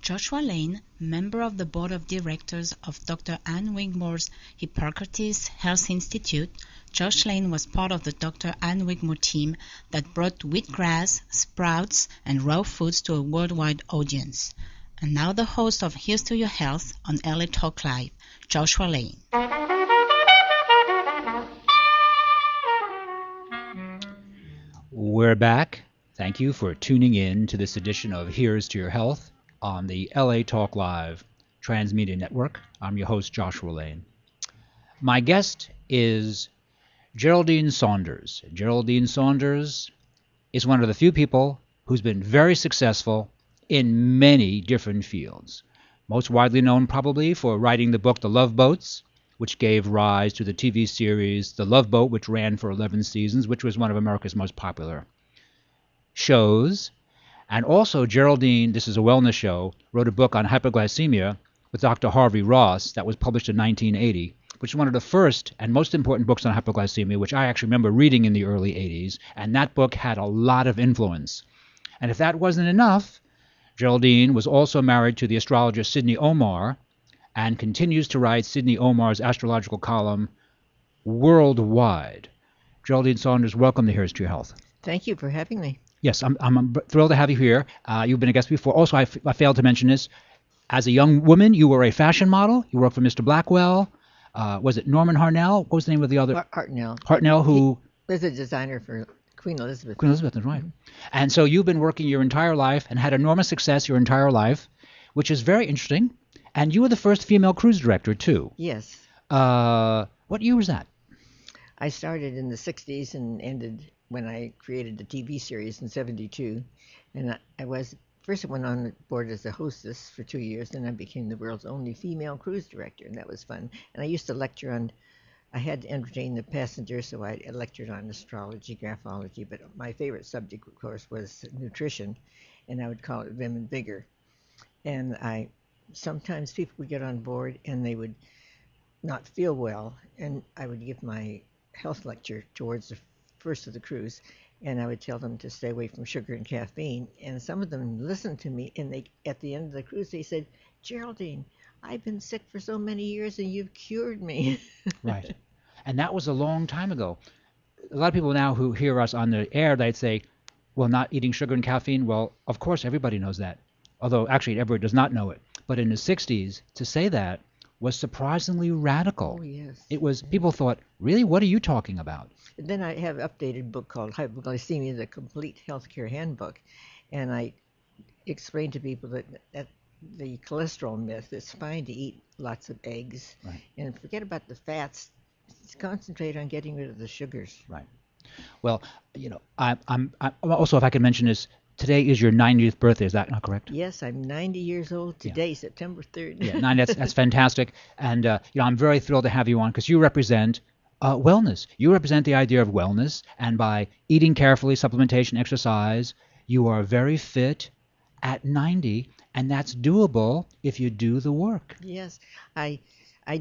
Joshua Lane, member of the board of directors of Dr. Ann Wigmore's Hippocrates Health Institute, Josh Lane was part of the Dr. Ann Wigmore team that brought wheatgrass, sprouts, and raw foods to a worldwide audience. And now the host of Here's to Your Health on LA Talk Live, Joshua Lane. We're back. Thank you for tuning in to this edition of Here's to Your Health on the LA Talk Live Transmedia Network. I'm your host, Joshua Lane. My guest is Jeraldine Saunders. Jeraldine Saunders is one of the few people who's been very successful in many different fields. Most widely known probably for writing the book The Love Boats, which gave rise to the TV series The Love Boat, which ran for 11 seasons, which was one of America's most popular shows. And also Jeraldine, this is a wellness show, wrote a book on hypoglycemia with Dr. Harvey Ross that was published in 1980, which is one of the first and most important books on hypoglycemia, which I actually remember reading in the early 80s. And that book had a lot of influence. And if that wasn't enough, Jeraldine was also married to the astrologer Sidney Omar and continues to write Sidney Omar's astrological column worldwide. Jeraldine Saunders, welcome to Here's to Your Health. Thank you for having me. Yes, I'm thrilled to have you here. You've been a guest before. Also, I failed to mention this. As a young woman, you were a fashion model. You worked for Mr. Blackwell. Was it Norman Hartnell? What was the name of the other? Hartnell. Hartnell, who was a designer for Queen Elizabeth. Queen Elizabeth, that's right. And so you've been working your entire life and had enormous success your entire life, which is very interesting. And you were the first female cruise director, too. Yes. What year was that? I started in the 60s and ended when I created the TV series in 72. And first I went on board as a hostess for 2 years, then I became the world's only female cruise director, and that was fun. And I used to lecture on, I had to entertain the passengers, so I lectured on astrology, graphology, but my favorite subject, of course, was nutrition, and I would call it Vim and Vigor. And sometimes people would get on board and they would not feel well, and I would give my health lecture towards the first of the cruise, and I would tell them to stay away from sugar and caffeine, and some of them listened to me, and at the end of the cruise they said, Jeraldine, I've been sick for so many years and you've cured me. Right. And that was a long time ago. A lot of people now who hear us on the air, they'd say, well, not eating sugar and caffeine, well, of course everybody knows that, although actually everybody does not know it. But in the 60s, to say that was surprisingly radical. Oh, yes. It was, people thought, really, what are you talking about? And then I have an updated book called Hypoglycemia, the Complete Healthcare Handbook. And I explain to people that the cholesterol myth, it's fine to eat lots of eggs, right, and forget about the fats. Concentrate on getting rid of the sugars. Right. Well, I'm also, if I can mention this, today is your 90th birthday. Is that not correct? Yes, I'm 90 years old today, September 3rd. Yeah, 90. That's fantastic. And I'm very thrilled to have you on because you represent wellness. You represent the idea of wellness, and by eating carefully, supplementation, exercise, you are very fit at 90, and that's doable if you do the work. Yes, I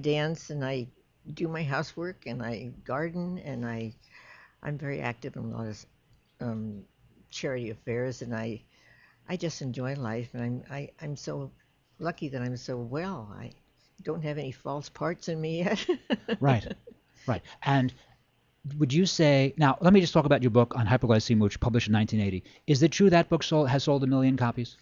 dance and I do my housework and I garden and I'm very active in a lot of charity affairs, and I just enjoy life, and I'm so lucky that I'm so well. I don't have any false parts in me yet. Right. And would you say, now let me just talk about your book on hypoglycemia, which was published in 1980. Is it true that book has sold 1 million copies?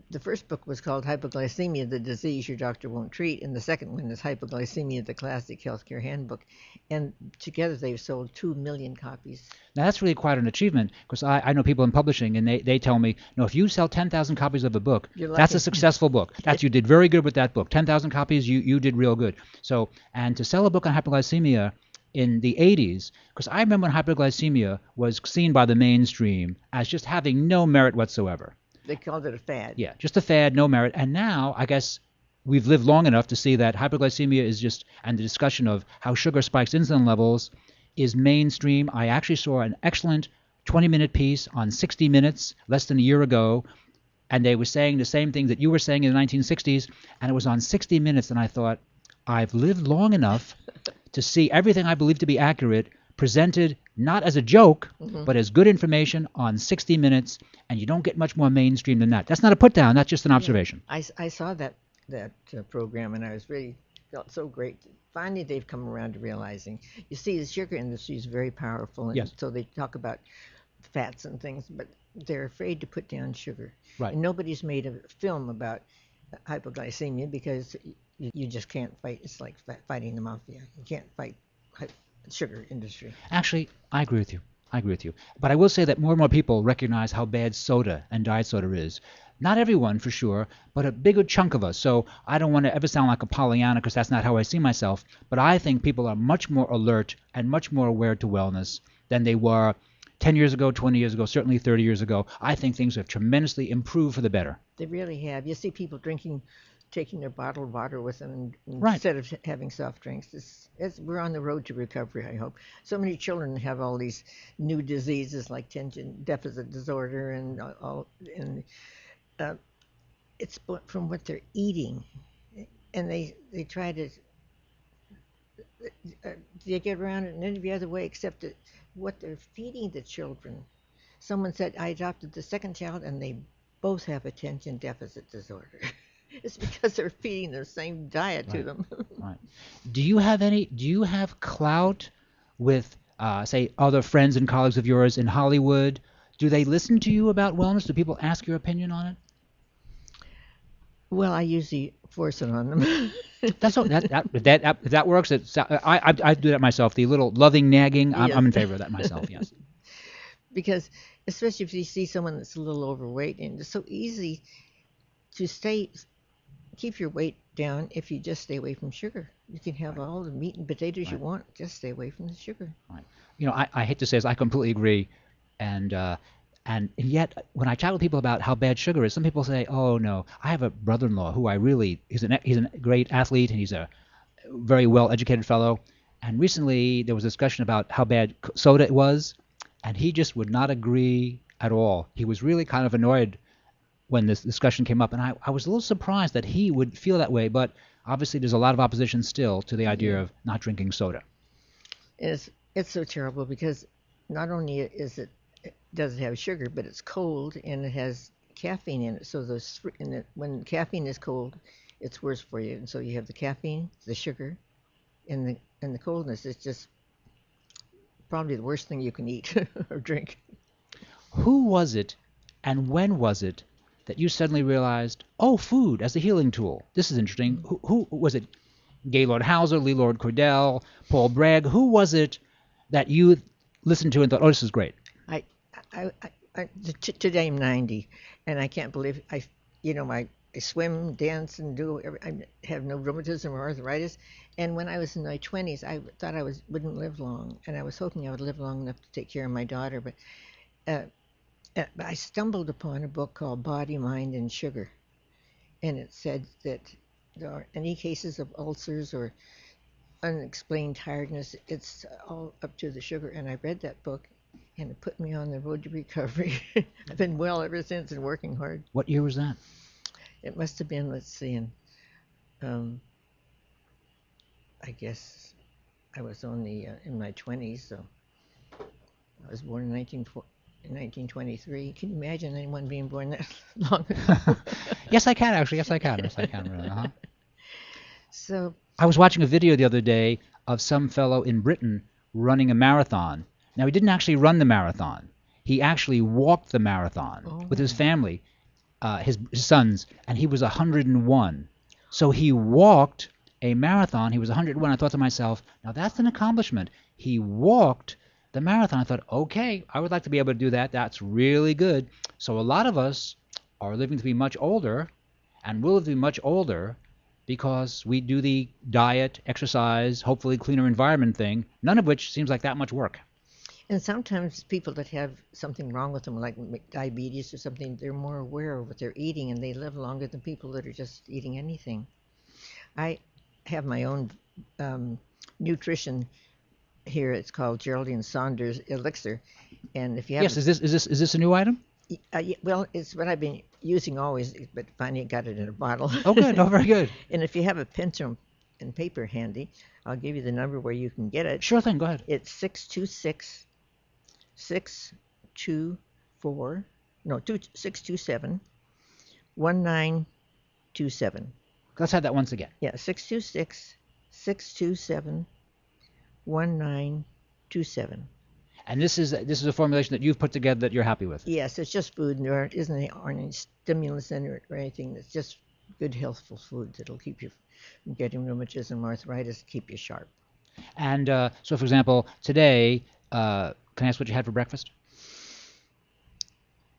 The first book was called Hypoglycemia, the Disease Your Doctor Won't Treat, and the second one is Hypoglycemia, the Classic Healthcare Handbook. And together they've sold 2 million copies. Now that's really quite an achievement, because I know people in publishing, and they tell me, no, if you sell 10,000 copies of a book, that's a successful book. You did very good with that book. 10,000 copies, you did real good. So, and to sell a book on hypoglycemia in the 80s, because I remember when hypoglycemia was seen by the mainstream as just having no merit whatsoever. They called it a fad. Yeah, just a fad, no merit. And now, I guess, we've lived long enough to see that hypoglycemia is just, and the discussion of how sugar spikes insulin levels is mainstream. I actually saw an excellent 20-minute piece on 60 Minutes less than a year ago, and they were saying the same thing that you were saying in the 1960s, and it was on 60 Minutes, and I thought, I've lived long enough to see everything I believe to be accurate presented not as a joke, Mm-hmm. but as good information on 60 Minutes, and you don't get much more mainstream than that. That's not a put down. That's just an observation. I saw that program, and I was really felt so great. Finally, they've come around to realizing. You see, the sugar industry is very powerful, and Yes. so they talk about fats and things, but they're afraid to put down sugar. Right. And nobody's made a film about hypoglycemia because you just can't fight. It's like fighting the mafia. You can't fight sugar industry. Actually, I agree with you. I agree with you. But I will say that more and more people recognize how bad soda and diet soda is. Not everyone, for sure, but a bigger chunk of us. So I don't want to ever sound like a Pollyanna because that's not how I see myself. But I think people are much more alert and much more aware to wellness than they were 10 years ago, 20 years ago, certainly 30 years ago. I think things have tremendously improved for the better. They really have. You see people taking their bottled water with them Right. instead of having soft drinks. We're on the road to recovery, I hope. So many children have all these new diseases like attention deficit disorder and it's from what they're eating, and they try to they get around it in any other way except that what they're feeding the children. Someone said I adopted the second child, and they both have attention deficit disorder. It's because they're feeding the same diet to them. Right. Do you have clout with, say, other friends and colleagues of yours in Hollywood? Do they listen to you about wellness? Do people ask your opinion on it? Well, I usually force it on them. That's all, if that works. I do that myself. The little loving nagging. Yes. I'm in favor of that myself. Yes. Because especially if you see someone that's a little overweight, and it's so easy to keep your weight down if you just stay away from sugar. You can have all the meat and potatoes you want, just stay away from the sugar. Right. You know, I hate to say this, I completely agree, and yet when I chat with people about how bad sugar is, some people say, "Oh no, I have a brother-in-law who he's a great athlete and he's a very well-educated fellow, and recently there was a discussion about how bad soda was, and he just would not agree at all. He was really kind of annoyed when this discussion came up, and I was a little surprised that he would feel that way, but obviously there's a lot of opposition still to the idea of not drinking soda. It's so terrible because not only does it have sugar, but it's cold and it has caffeine in it. So when caffeine is cold, it's worse for you. And so you have the caffeine, the sugar, and the coldness. It's just probably the worst thing you can eat or drink. Who was it, and when was it, that you suddenly realized, oh, food as a healing tool? This is interesting. Who was it? Gaylord Hauser, Lee Lord Cordell, Paul Bragg. Who was it that you listened to and thought, oh, this is great? Today I'm 90, and I can't believe I swim, dance, and I have no rheumatism or arthritis. And when I was in my 20s, I thought I wouldn't live long, and I was hoping I would live long enough to take care of my daughter. But I stumbled upon a book called Body, Mind, and Sugar, and it said that there are any cases of ulcers or unexplained tiredness, it's all up to the sugar. And I read that book, and it put me on the road to recovery. I've been well ever since and working hard. What year was that? It must have been, let's see, I guess I was only in my 20s, so I was born in 1923. Can you imagine anyone being born that long ago? Yes, I can, actually. Yes, I can. Yes, I can. Really. Uh-huh. So I was watching a video the other day of some fellow in Britain running a marathon. Now, he didn't actually run the marathon. He actually walked the marathon with his family, his sons, and he was 101. So he walked a marathon. He was 101. I thought to myself, now that's an accomplishment. He walked the marathon. I thought, okay, I would like to be able to do that. That's really good. So a lot of us are living to be much older and will live to be much older because we do the diet, exercise, hopefully cleaner environment thing, none of which seems like that much work. And sometimes people that have something wrong with them, like diabetes or something, they're more aware of what they're eating, and they live longer than people that are just eating anything. I have my own nutrition here. It's called Jeraldine Saunders Elixir, and if you have Yes, is this a new item? well, it's what I've been using always, but finally got it in a bottle. Oh, good. Oh, very good. And if you have a pincher and paper handy, I'll give you the number where you can get it. Sure thing. Go ahead. It's 626 624 627 1927. Let's have that once again. Yeah, 626 627 1927. And this is a formulation that you've put together that you're happy with. Yes, it's just food, and there aren't any stimulants in it or anything. It's just good, healthful food that'll keep you from getting rheumatism, arthritis, keep you sharp. And so, for example, today, can I ask what you had for breakfast?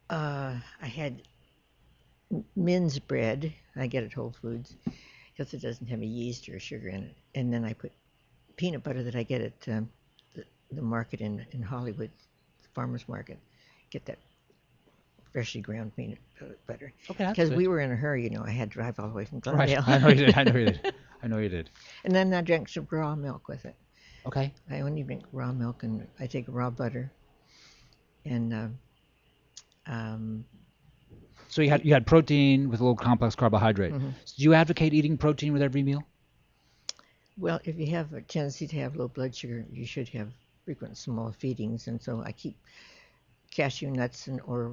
I had mince bread. I get at Whole Foods because it doesn't have a yeast or sugar in it. And then I put peanut butter that I get at the market in Hollywood, the farmer's market. Get that freshly ground peanut butter. Okay, that's because good. we were in a hurry, I had to drive all the way from Right. Glendale. I know you did. I know you did. And then I drank some raw milk with it. Okay. I only drink raw milk, and I take raw butter. And So you had protein with a little complex carbohydrate. Mm-hmm. So do you advocate eating protein with every meal? well, if you have a tendency to have low blood sugar, you should have frequent small feedings. And so I keep cashew nuts or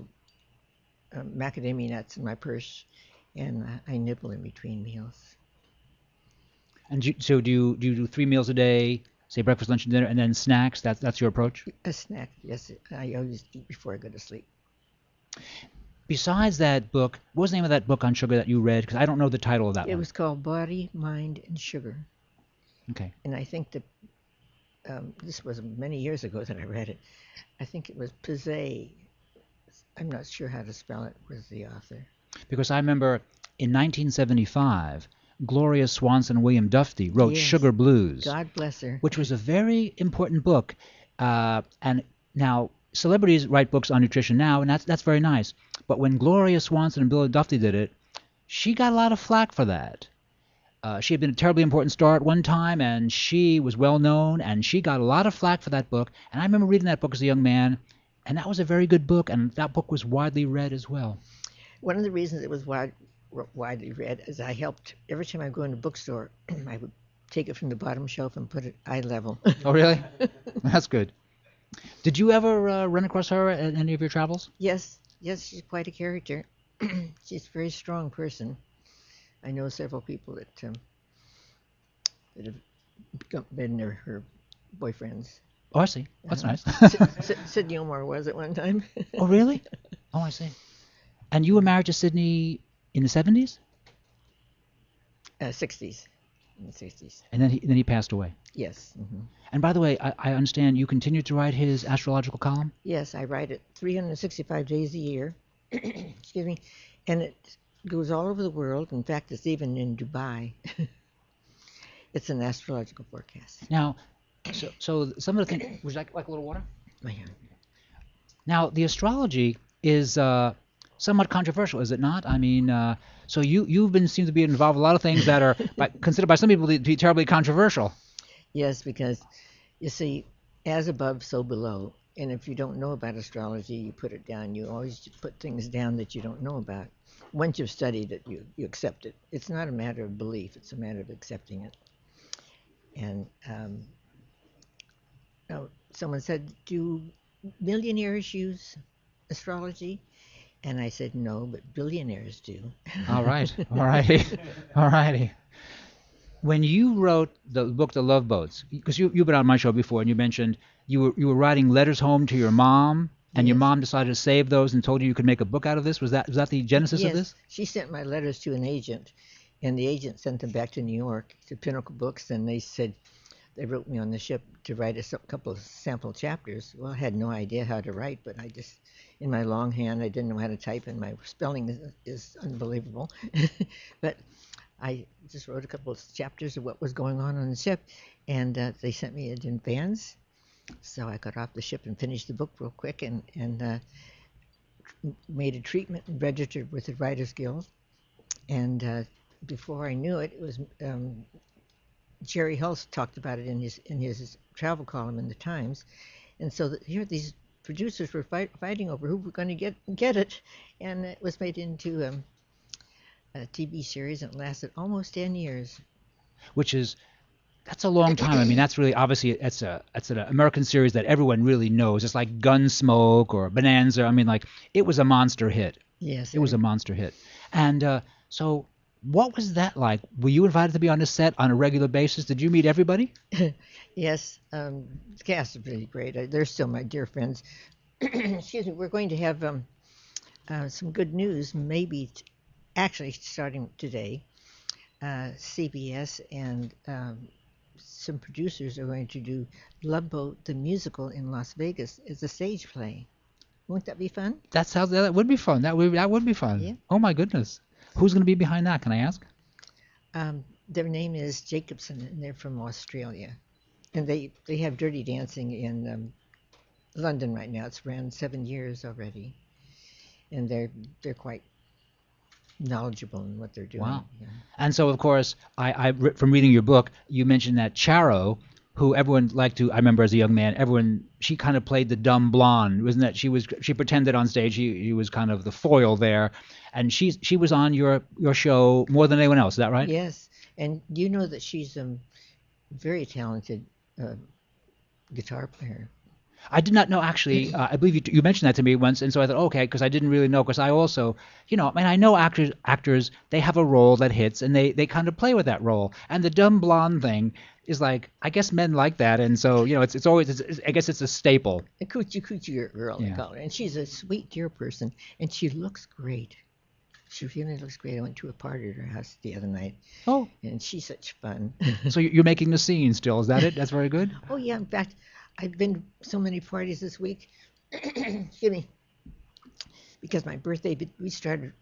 macadamia nuts in my purse, and I nibble in between meals. And so do you do 3 meals a day, say breakfast, lunch, and dinner, and then snacks? That's your approach? A snack, yes. I always eat before I go to sleep. Besides that book, what was the name of that book on sugar that you read? Because I don't know the title of that one. It was called Body, Mind, and Sugar. Okay. And I think that this was many years ago that I read it. I think it was Pizet. I'm not sure how to spell it, was the author. Because I remember in 1975, Gloria Swanson William Duffy wrote Yes. Sugar Blues, God bless her. which was a very important book. And now celebrities write books on nutrition now, and that's very nice. But when Gloria Swanson and Billy Duffy did it, she got a lot of flack for that. She had been a terribly important star at one time, and she was well known, and she got a lot of flack for that book. And I remember reading that book as a young man, and that was a very good book, and that book was widely read as well. One of the reasons it was widely read is I helped, every time I go in a bookstore, I would take it from the bottom shelf and put it eye level. Oh, really? That's good. Did you ever run across her at any of your travels? Yes, she's quite a character. She's a very strong person. I know several people that have been her boyfriends. Oh, I see. That's nice. Sidney Omar was at one time. Oh, really? Oh, I see. And you were married to Sidney in the 70s? 60s. In the 60s. And then he passed away. Yes. Mm-hmm. And by the way, I understand you continue to write his astrological column? Yes, I write it 365 days a year. Excuse me. And it goes all over the world. In fact, it's even in Dubai. It's an astrological forecast. Now, so some of the things, would you like a little water? Oh, yeah. Now, the astrology is somewhat controversial, is it not? I mean, so you've seem to be involved with a lot of things that are considered by some people to be terribly controversial. Yes, because, you see, as above, so below. And if you don't know about astrology, you put it down. You always put things down that you don't know about. Once you've studied it, you accept it. It's not a matter of belief. It's a matter of accepting it. And someone said, do millionaires use astrology? And I said, no, but billionaires do. All righty. When you wrote the book, The Love Boats, because you've been on my show before, and you mentioned you were writing letters home to your mom, and your mom decided to save those and told you could make a book out of this. Was that the genesis of this? She sent my letters to an agent, and the agent sent them back to New York to Pinnacle Books, and they said they wrote me on the ship to write a couple of sample chapters. Well, I had no idea how to write, but I just, in my long hand, I didn't know how to type, and my spelling is unbelievable. But I just wrote a couple of chapters of what was going on the ship, and they sent me it in advance. So I got off the ship and finished the book real quick, and made a treatment and registered with the Writers Guild. And before I knew it, it was Jerry Hulse talked about it in his travel column in the Times, and so here these producers were fighting over who were going to get it, and it was made into a TV series, and it lasted almost 10 years. which is that's a long time. I mean, that's really obviously it's an American series that everyone really knows. It's like Gunsmoke or Bonanza. I mean, like it was a monster hit. Yes, It was a monster hit. And so, what was that like? Were you invited to be on the set on a regular basis? Did you meet everybody? yes. The cast is really great. They're still my dear friends. Excuse me. We're going to have some good news, maybe actually starting today. CBS and some producers are going to do Love Boat, the musical in Las Vegas. It's a stage play. Won't that be fun? That would be fun. That would be fun. Yeah. Oh my goodness. Who's going to be behind that? Can I ask? Their name is Jacobson, and they're from Australia. And they have Dirty Dancing in London right now. It's around 7 years already, and they're quite knowledgeable in what they're doing. Wow. Yeah. And so, of course, from reading your book, you mentioned that Charo, who everyone liked to, I remember as a young man, she kind of played the dumb blonde, wasn't that? She pretended on stage she was kind of the foil there, and she was on your show more than anyone else. Is that right? Yes, and you know that she's a very talented guitar player. I did not know, actually. I believe you mentioned that to me once, and so I thought, okay, because I didn't really know, because I also, I mean, I know actors, they have a role that hits, and they kind of play with that role. And the dumb blonde thing is like, I guess men like that, and so, it's always, I guess it's a staple. A coochie girl, they call her. And she's a sweet, dear person, and she looks great. She really looks great. I went to a party at her house the other night. Oh. And she's such fun. So you're making the scene still, is that it? That's very good? Oh, yeah, in fact, I've been to so many parties this week. Excuse me. Because my birthday, we started,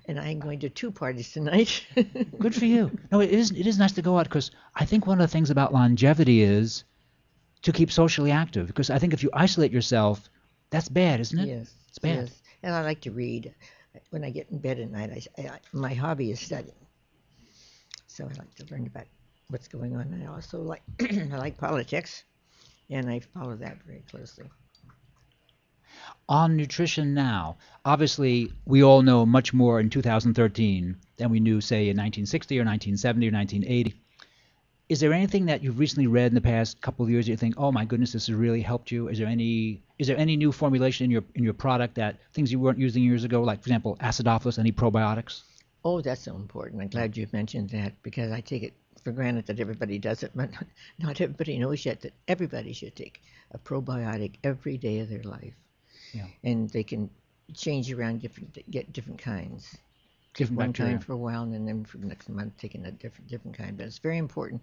and I'm going to 2 parties tonight. Good for you. No, it is nice to go out, because I think one of the things about longevity is to keep socially active, because I think if you isolate yourself, that's bad, isn't it? Yes. It's bad. Yes. And I like to read. When I get in bed at night, my hobby is studying. So I like to learn about what's going on. I also like I like politics, and I follow that very closely. On nutrition now, obviously we all know much more in 2013 than we knew, say, in 1960 or 1970 or 1980. Is there anything that you've recently read in the past couple of years that you think, oh my goodness, this has really helped you? Is there any new formulation in your product, that things you weren't using years ago, like for example acidophilus, any probiotics? Oh, that's so important. I'm glad you mentioned that, because I take it for granted that everybody does it, but not everybody knows yet that everybody should take a probiotic every day of their life. Yeah. And they can change around get different kinds. Different one bacteria. kind for a while, and then for the next month taking a different kind. But it's very important,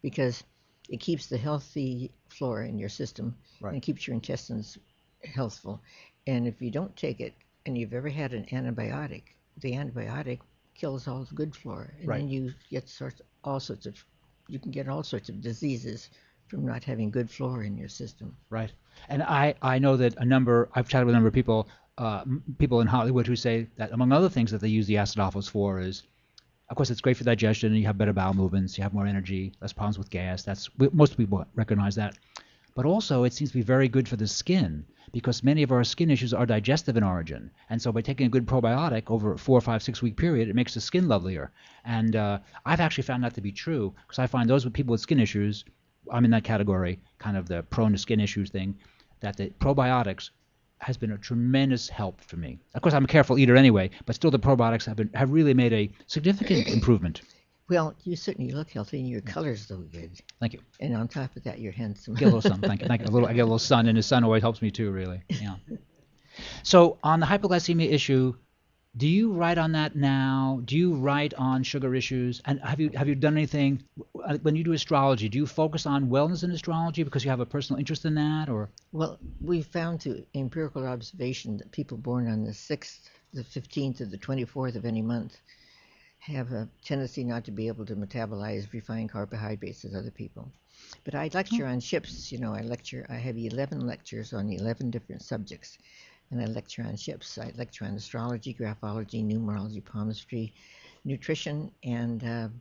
because it keeps the healthy flora in your system, Right. and it keeps your intestines healthful. And if you don't take it, and you've ever had an antibiotic, the antibiotic kills all the good flora, and Right. then you get you can get all sorts of diseases from not having good flora in your system. Right. And I know that I've chatted with a number of people, people in Hollywood, who say that among other things that they use the acidophilus for is, of course, it's great for digestion, and you have better bowel movements, you have more energy, less problems with gas. Most people recognize that. But also, it seems to be very good for the skin, because many of our skin issues are digestive in origin. And so by taking a good probiotic over a 4, 5, 6 week period, it makes the skin lovelier. And I've actually found that to be true, because I find those with people with skin issues, I'm in that category, kind of the prone to skin issues thing, that the probiotics has been a tremendous help for me. Of course, I'm a careful eater anyway, but still the probiotics have really made a significant improvement. Well, you certainly look healthy, and your colors look good. Thank you. And on top of that, you're handsome. Get a little sun. Thank you. I get a little sun, and the sun always helps me too, really. Yeah. So on the hypoglycemia issue, do you write on that now? Do you write on sugar issues? And have you done anything when you do astrology? Do you focus on wellness in astrology because you have a personal interest in that, or? Well, we found through empirical observation that people born on the 6th, the 15th, or the 24th of any month have a tendency not to be able to metabolize refined carbohydrates as other people. But I lecture on ships. I have 11 lectures on 11 different subjects. And I lecture on ships. I lecture on astrology, graphology, numerology, palmistry, nutrition, and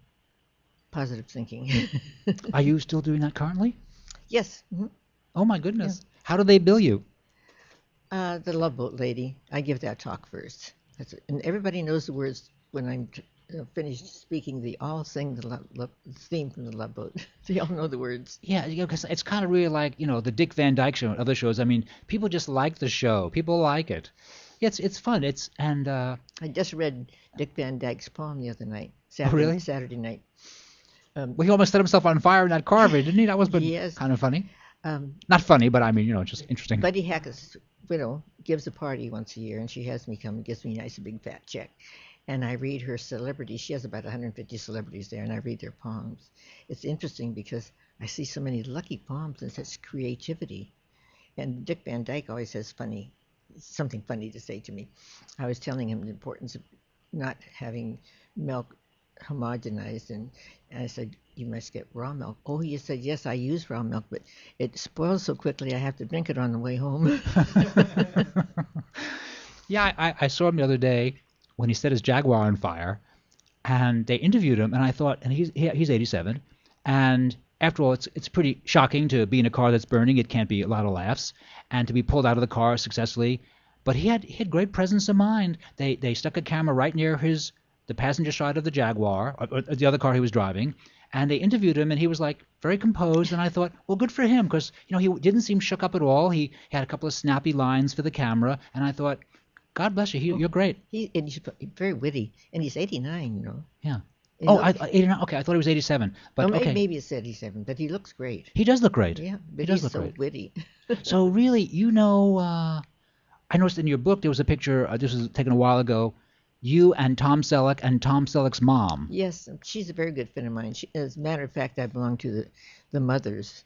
positive thinking. Are you still doing that currently? Yes. Mm-hmm. Oh my goodness. Yeah. How do they bill you? The Love Boat lady. I give that talk first. And everybody knows the words when I'm finished speaking, they all sing the theme from the Love Boat. They all know the words. Yeah, because it's kind of really like, the Dick Van Dyke Show and other shows. I mean, people just like the show. People like it. It's fun. I just read Dick Van Dyke's poem the other night. Really? Saturday night. Well, he almost set himself on fire in that car, didn't he? That was Yes. kind of funny. Not funny, but I mean, just interesting. Buddy Hackett's widow gives a party once a year, and she has me come and gives me a nice big fat check. And I read her celebrities. She has about 150 celebrities there, and I read their poems. It's interesting because I see so many lucky poems and such creativity. And Dick Van Dyke always has something funny to say to me. I was telling him the importance of not having milk homogenized, and I said, you must get raw milk. Oh, he said, yes, I use raw milk, but it spoils so quickly I have to drink it on the way home. Yeah, I saw him the other day when he set his Jaguar on fire, and they interviewed him, and I thought, and he's 87, and after all, it's pretty shocking to be in a car that's burning. It can't be a lot of laughs, and to be pulled out of the car successfully. But he had great presence of mind. They stuck a camera right near the passenger side of the Jaguar, or the other car he was driving, and they interviewed him, and he was like very composed. And I thought, well, good for him, because he didn't seem shook up at all. He had a couple of snappy lines for the camera, and I thought, God bless you, you're great. He's very witty, and he's 89, Yeah. You Oh, know, 89. Okay, I thought he was 87. But well, okay. maybe it's 87, but he looks great. He does look great. Yeah, but he does he's look so great. witty. So really, I noticed in your book there was a picture, this was taken a while ago, you and Tom Selleck and Tom Selleck's mom. Yes, she's a very good friend of mine. As a matter of fact, I belong to the Mothers.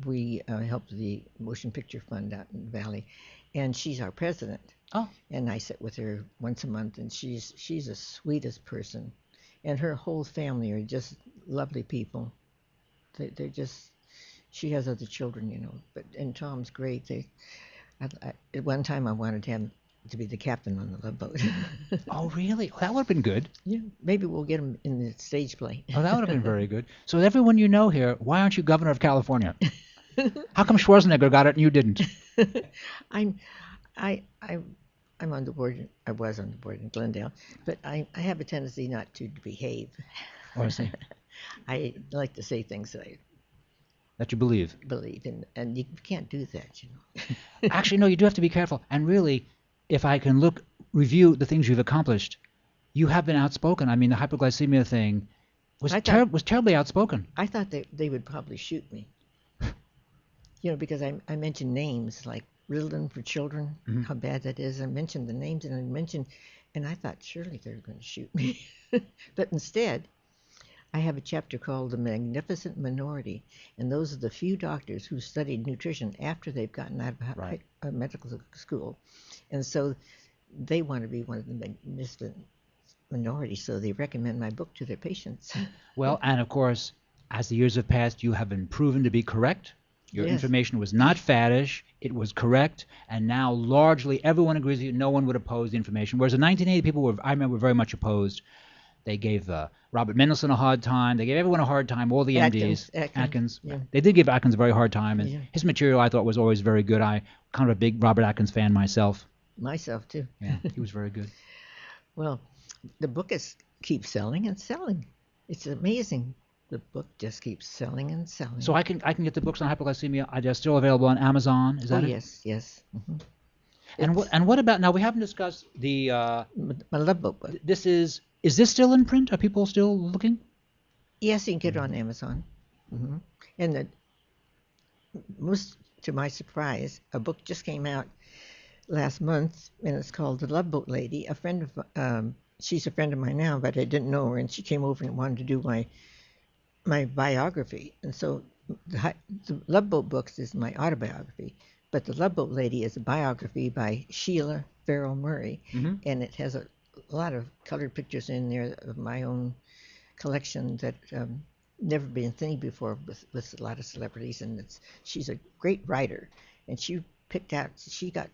We help the Motion Picture Fund out in the Valley, and she's our president. Oh. And I sit with her once a month, and she's the sweetest person, and her whole family are just lovely people. They're just. She has other children, and Tom's great. At one time I wanted him to be the captain on the Love Boat. Oh, really? Well, that would have been good. Yeah, maybe we'll get him in the stage play. Oh, that would have been very good. So everyone you know here, why aren't you governor of California? How come Schwarzenegger got it and you didn't? I'm on the board. I was on the board in Glendale, but I have a tendency not to behave. Oh, I see. I like to say things That you believe. And you can't do that, Actually, no, you do have to be careful. And really, if I can review the things you've accomplished, you have been outspoken. I mean, the hypoglycemia thing was terribly outspoken. I thought they would probably shoot me. Because I mentioned names like Ritalin for children, how bad that is. I mentioned the names and I thought surely they're going to shoot me. But instead, I have a chapter called The Magnificent Minority, and those are the few doctors who studied nutrition after they've gotten out of medical school. And so they want to be one of the magnificent minority, so they recommend my book to their patients. Well, and of course, as the years have passed, you have been proven to be correct. Your Yes. information was not faddish, it was correct, and now largely everyone agrees with you. No one would oppose the information. Whereas in 1980, people were very much opposed. They gave Robert Mendelsohn a hard time. They gave everyone a hard time, all the MDs. Atkins. Yeah. They did give Atkins a very hard time, and Yeah. his material I thought was always very good. I kind of a big Robert Atkins fan myself. Myself, too. Yeah, he was very good. Well, the book keeps selling and selling. It's amazing. The book just keeps selling and selling. So I can get the books on hypoglycemia. They're still available on Amazon. Is that it? Yes. Mm-hmm. And what about now? We haven't discussed the. My Love Boat book. Is this still in print? Are people still looking? Yes, you can get it on Amazon. Mm-hmm. And most to my surprise, a book just came out last month, and it's called The Love Boat Lady. She's a friend of mine now, but I didn't know her, and she came over and wanted to do my biography. And so the Love Boat books is my autobiography, but The Love Boat Lady is a biography by Sheila Farrell Murray, and it has a lot of colored pictures in there of my own collection that never been seen before with a lot of celebrities. And she's a great writer, and she got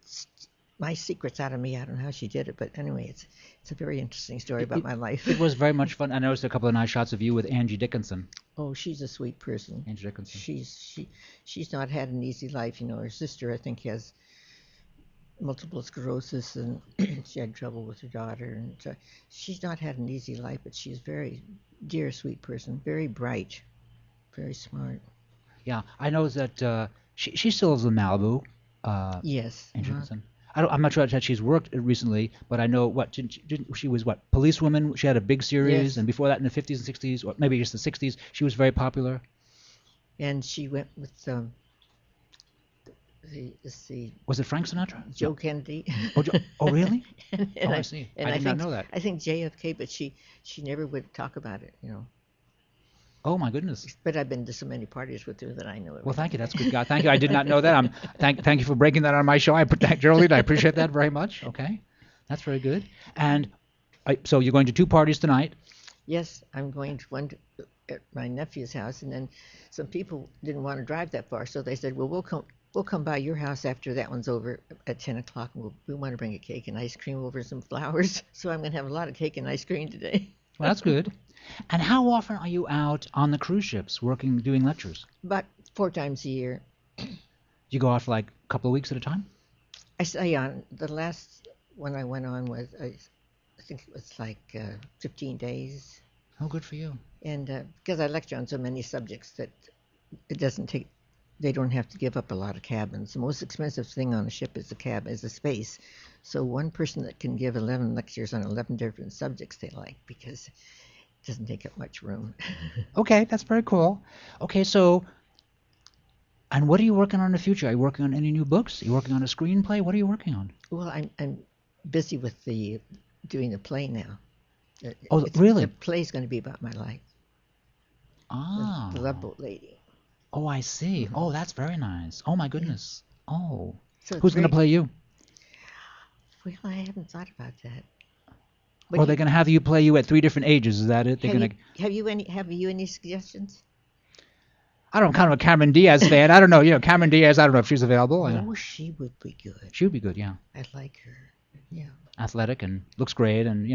my secrets out of me. I don't know how she did it, but anyway, it's a very interesting story about my life. It was very much fun. I noticed a couple of nice shots of you with Angie Dickinson. Oh, she's a sweet person. Angie Dickinson. She's not had an easy life. Her sister, I think, has multiple sclerosis, and she had trouble with her daughter. And so she's not had an easy life, but she's a very dear, sweet person, very bright, very smart. Yeah, I know that she still lives in Malibu. Yes. In Jefferson. I'm not sure that she's worked recently, but I know she was policewoman. She had a big series, Yes. and before that in the 50s and 60s, or maybe just the 60s, she was very popular. And she went with Was it Frank Sinatra? Joe Kennedy. Oh, really? and I see. And I did not think, know that. I think JFK, but she never would talk about it, Oh my goodness. But I've been to so many parties with her that I know it. Well, thank you. That's good. God, thank you. I did not know that. Thank you for breaking that on my show. Geraldine, I appreciate that very much. Okay, that's very good. And so you're going to 2 parties tonight. Yes, I'm going to one at my nephew's house, and then some people didn't want to drive that far, so they said, "Well, we'll come by your house after that one's over at 10 o'clock, and we want to bring a cake and ice cream over, some flowers." So I'm going to have a lot of cake and ice cream today. Well, that's good. And how often are you out on the cruise ships doing lectures? About 4 times a year. You go out for like a couple of weeks at a time? I say on the last one I went on was, I think it was like 15 days. Oh, good for you. And because I lecture on so many subjects that they don't have to give up a lot of cabins. The most expensive thing on a ship is the space. So one person that can give 11 lectures on 11 different subjects they like, because it doesn't take up much room. Okay, that's very cool. Okay, so, and what are you working on in the future? Are you working on any new books? Are you working on a screenplay? What are you working on? Well, I'm busy with doing a play now. Oh, really? The play's going to be about my life. Ah. The Love Boat Lady. Oh, I see. Oh, that's very nice. Oh, my goodness. Oh. So who's going to play you? Well, I haven't thought about that. Or they're going to have you play you at 3 different ages. Is that it? They're going to. Have you any suggestions? I don't know. I'm kind of a Cameron Diaz fan. I don't know. Cameron Diaz. I don't know if she's available. Oh, she would be good. She would be good. Yeah. I like her. Yeah. Athletic and looks great, and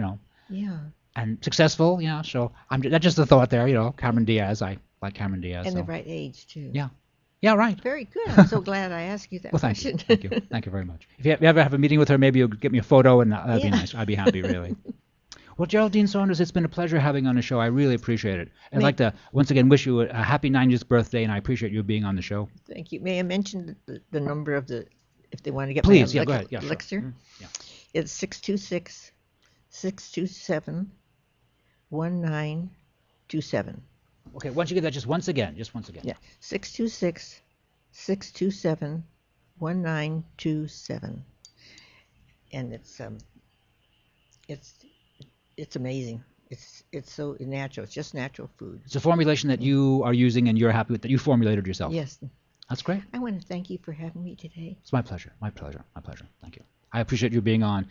Yeah. And successful. Yeah. So that's just a thought there. Cameron Diaz. I like Cameron Diaz. And the right age too. Yeah. Yeah, right. Very good. I'm so glad I asked you that question. Thank you. Thank you very much. If you ever have a meeting with her, maybe you'll get me a photo, and that'd be nice. I'd be happy, really. Well, Jeraldine Saunders, it's been a pleasure having you on the show. I really appreciate it. I'd like to once again wish you a happy 90th birthday, and I appreciate you being on the show. Thank you. May I mention the number of if they want to get Please, my go ahead. Yeah, elixir? Sure. Yeah. It's 626-627-1927. Okay, once you get that, just once again. Yeah, 626-627-1927. And it's amazing. It's so natural. It's just natural food. It's a formulation that you are using and you're happy with, that you formulated yourself. Yes. That's great. I want to thank you for having me today. It's my pleasure. My pleasure. Thank you. I appreciate you being on.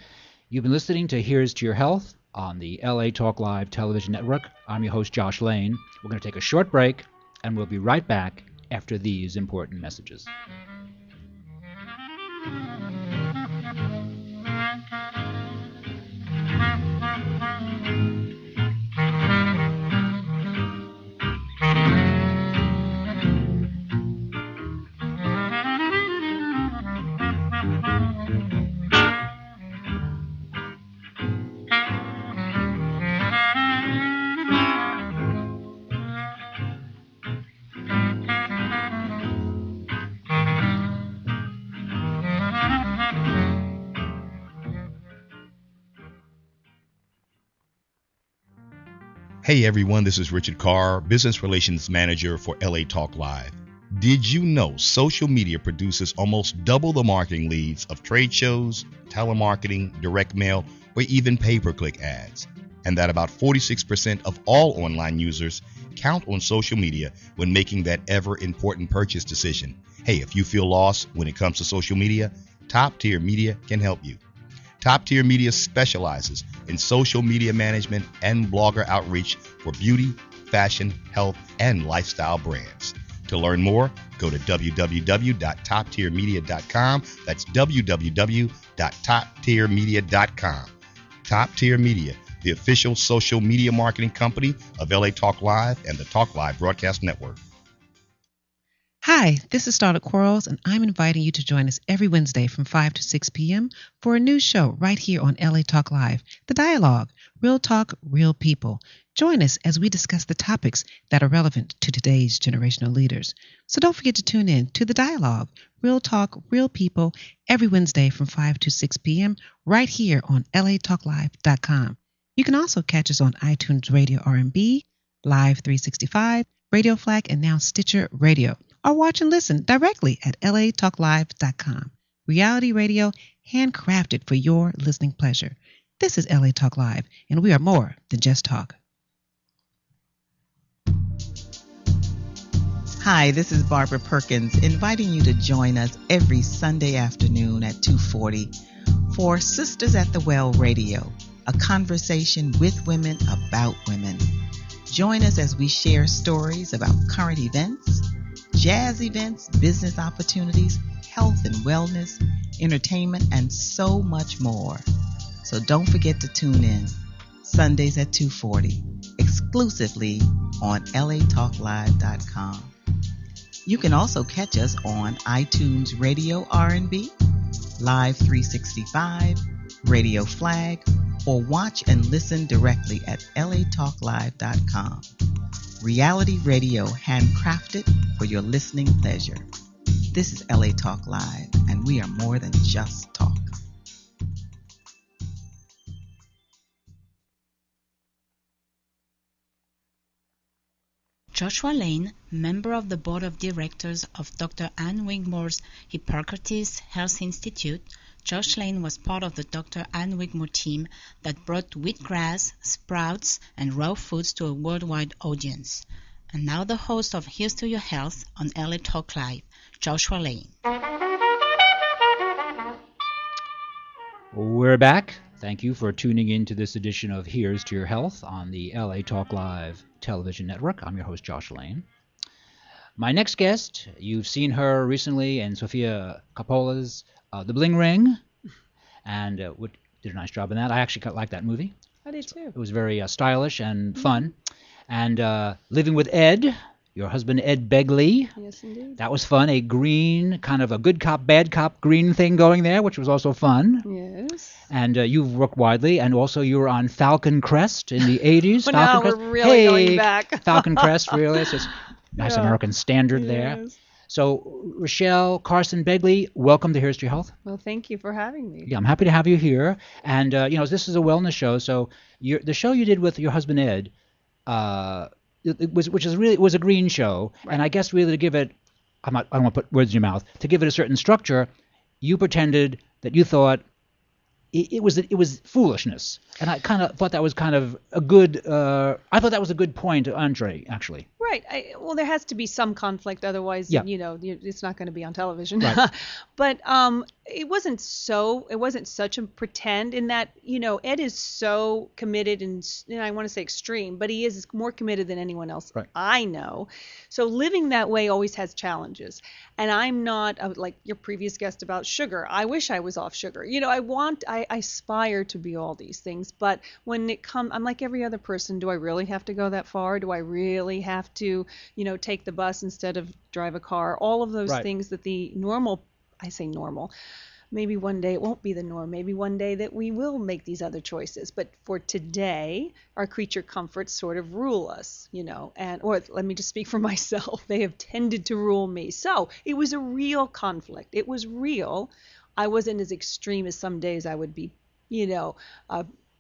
You've been listening to Here's to Your Health on the LA Talk Live television network. I'm your host, Josh Lane. We're going to take a short break, and we'll be right back after these important messages. Hey everyone, this is Richard Carr, Business Relations Manager for LA Talk Live. Did you know social media produces almost double the marketing leads of trade shows, telemarketing, direct mail, or even pay-per-click ads? And that about 46% of all online users count on social media when making that ever-important purchase decision. Hey, if you feel lost when it comes to social media, Top Tier Media can help you. Top Tier Media specializes in social media management and blogger outreach for beauty, fashion, health, and lifestyle brands. To learn more, go to www.toptiermedia.com. That's www.toptiermedia.com. Top Tier Media, the official social media marketing company of LA Talk Live and the Talk Live Broadcast Network. Hi, this is Starlet Quarles, and I'm inviting you to join us every Wednesday from 5 to 6 p.m. for a new show right here on LA Talk Live, The Dialogue, Real Talk, Real People. Join us as we discuss the topics that are relevant to today's generational leaders. So don't forget to tune in to The Dialogue, Real Talk, Real People, every Wednesday from 5 to 6 p.m. right here on LaTalkLive.com. You can also catch us on iTunes Radio R&B, Live 365, Radio Flag, and now Stitcher Radio. Or watch and listen directly at LaTalkLive.com. Reality radio handcrafted for your listening pleasure. This is LA Talk Live, and we are more than just talk. Hi, this is Barbara Perkins, inviting you to join us every Sunday afternoon at 2:40 for Sisters at the Well Radio, a conversation with women about women. Join us as we share stories about current events, jazz events, business opportunities, health and wellness, entertainment, and so much more. So don't forget to tune in Sundays at 2:40, exclusively on LaTalkLive.com. You can also catch us on iTunes Radio R&B, Live 365, Radio Flag, or watch and listen directly at LaTalkLive.com. Reality radio handcrafted for your listening pleasure. This is LA Talk Live, and we are more than just talk. Joshua Lane, member of the board of directors of Dr. Ann Wigmore's Hippocrates Health Institute, Josh Lane was part of the Dr. Ann Wigmore team that brought wheatgrass, sprouts, and raw foods to a worldwide audience. And now the host of Here's to Your Health on LA Talk Live, Joshua Lane. We're back. Thank you for tuning in to this edition of Here's to Your Health on the LA Talk Live television network. I'm your host, Josh Lane. My next guest, you've seen her recently in Sofia Coppola's The Bling Ring, and did a nice job in that. I actually liked that movie. I did too. It was very stylish and fun. And Living with Ed, your husband Ed Begley. Yes, indeed. That was fun. A green, kind of a good cop, bad cop green thing going there, which was also fun. Yes. And you've worked widely, and also you were on Falcon Crest in the 80s. But Falcon now Crest. we're really going back. Falcon Crest, really. It's just nice American standard there. Yes. So, Rachelle, Carson, Begley, welcome to Here's to Your Health. Well, thank you for having me. Yeah, I'm happy to have you here. And, this is a wellness show, so the show you did with your husband Ed, it was a green show, right. And I guess really to give it, I don't want to put words in your mouth, to give it a certain structure, you pretended that you thought it was foolishness, and I kind of thought that was kind of a good. I thought that was a good point, Andre, actually. Right. Well, there has to be some conflict, otherwise, it's not going to be on television. Right. But it wasn't such a pretend in that, Ed is so committed and I want to say extreme, but he is more committed than anyone else I know. So living that way always has challenges. And I'm not like your previous guest about sugar. I wish I was off sugar. I aspire to be all these things, but when it comes, I'm like every other person. Do I really have to go that far? Do I really have to, take the bus instead of drive a car? All of those things that the normal, I say normal, maybe one day it won't be the norm. Maybe one day that we will make these other choices. But for today, our creature comforts sort of rule us, or let me just speak for myself. They have tended to rule me. So it was a real conflict. It was real. I wasn't as extreme as some days I would be,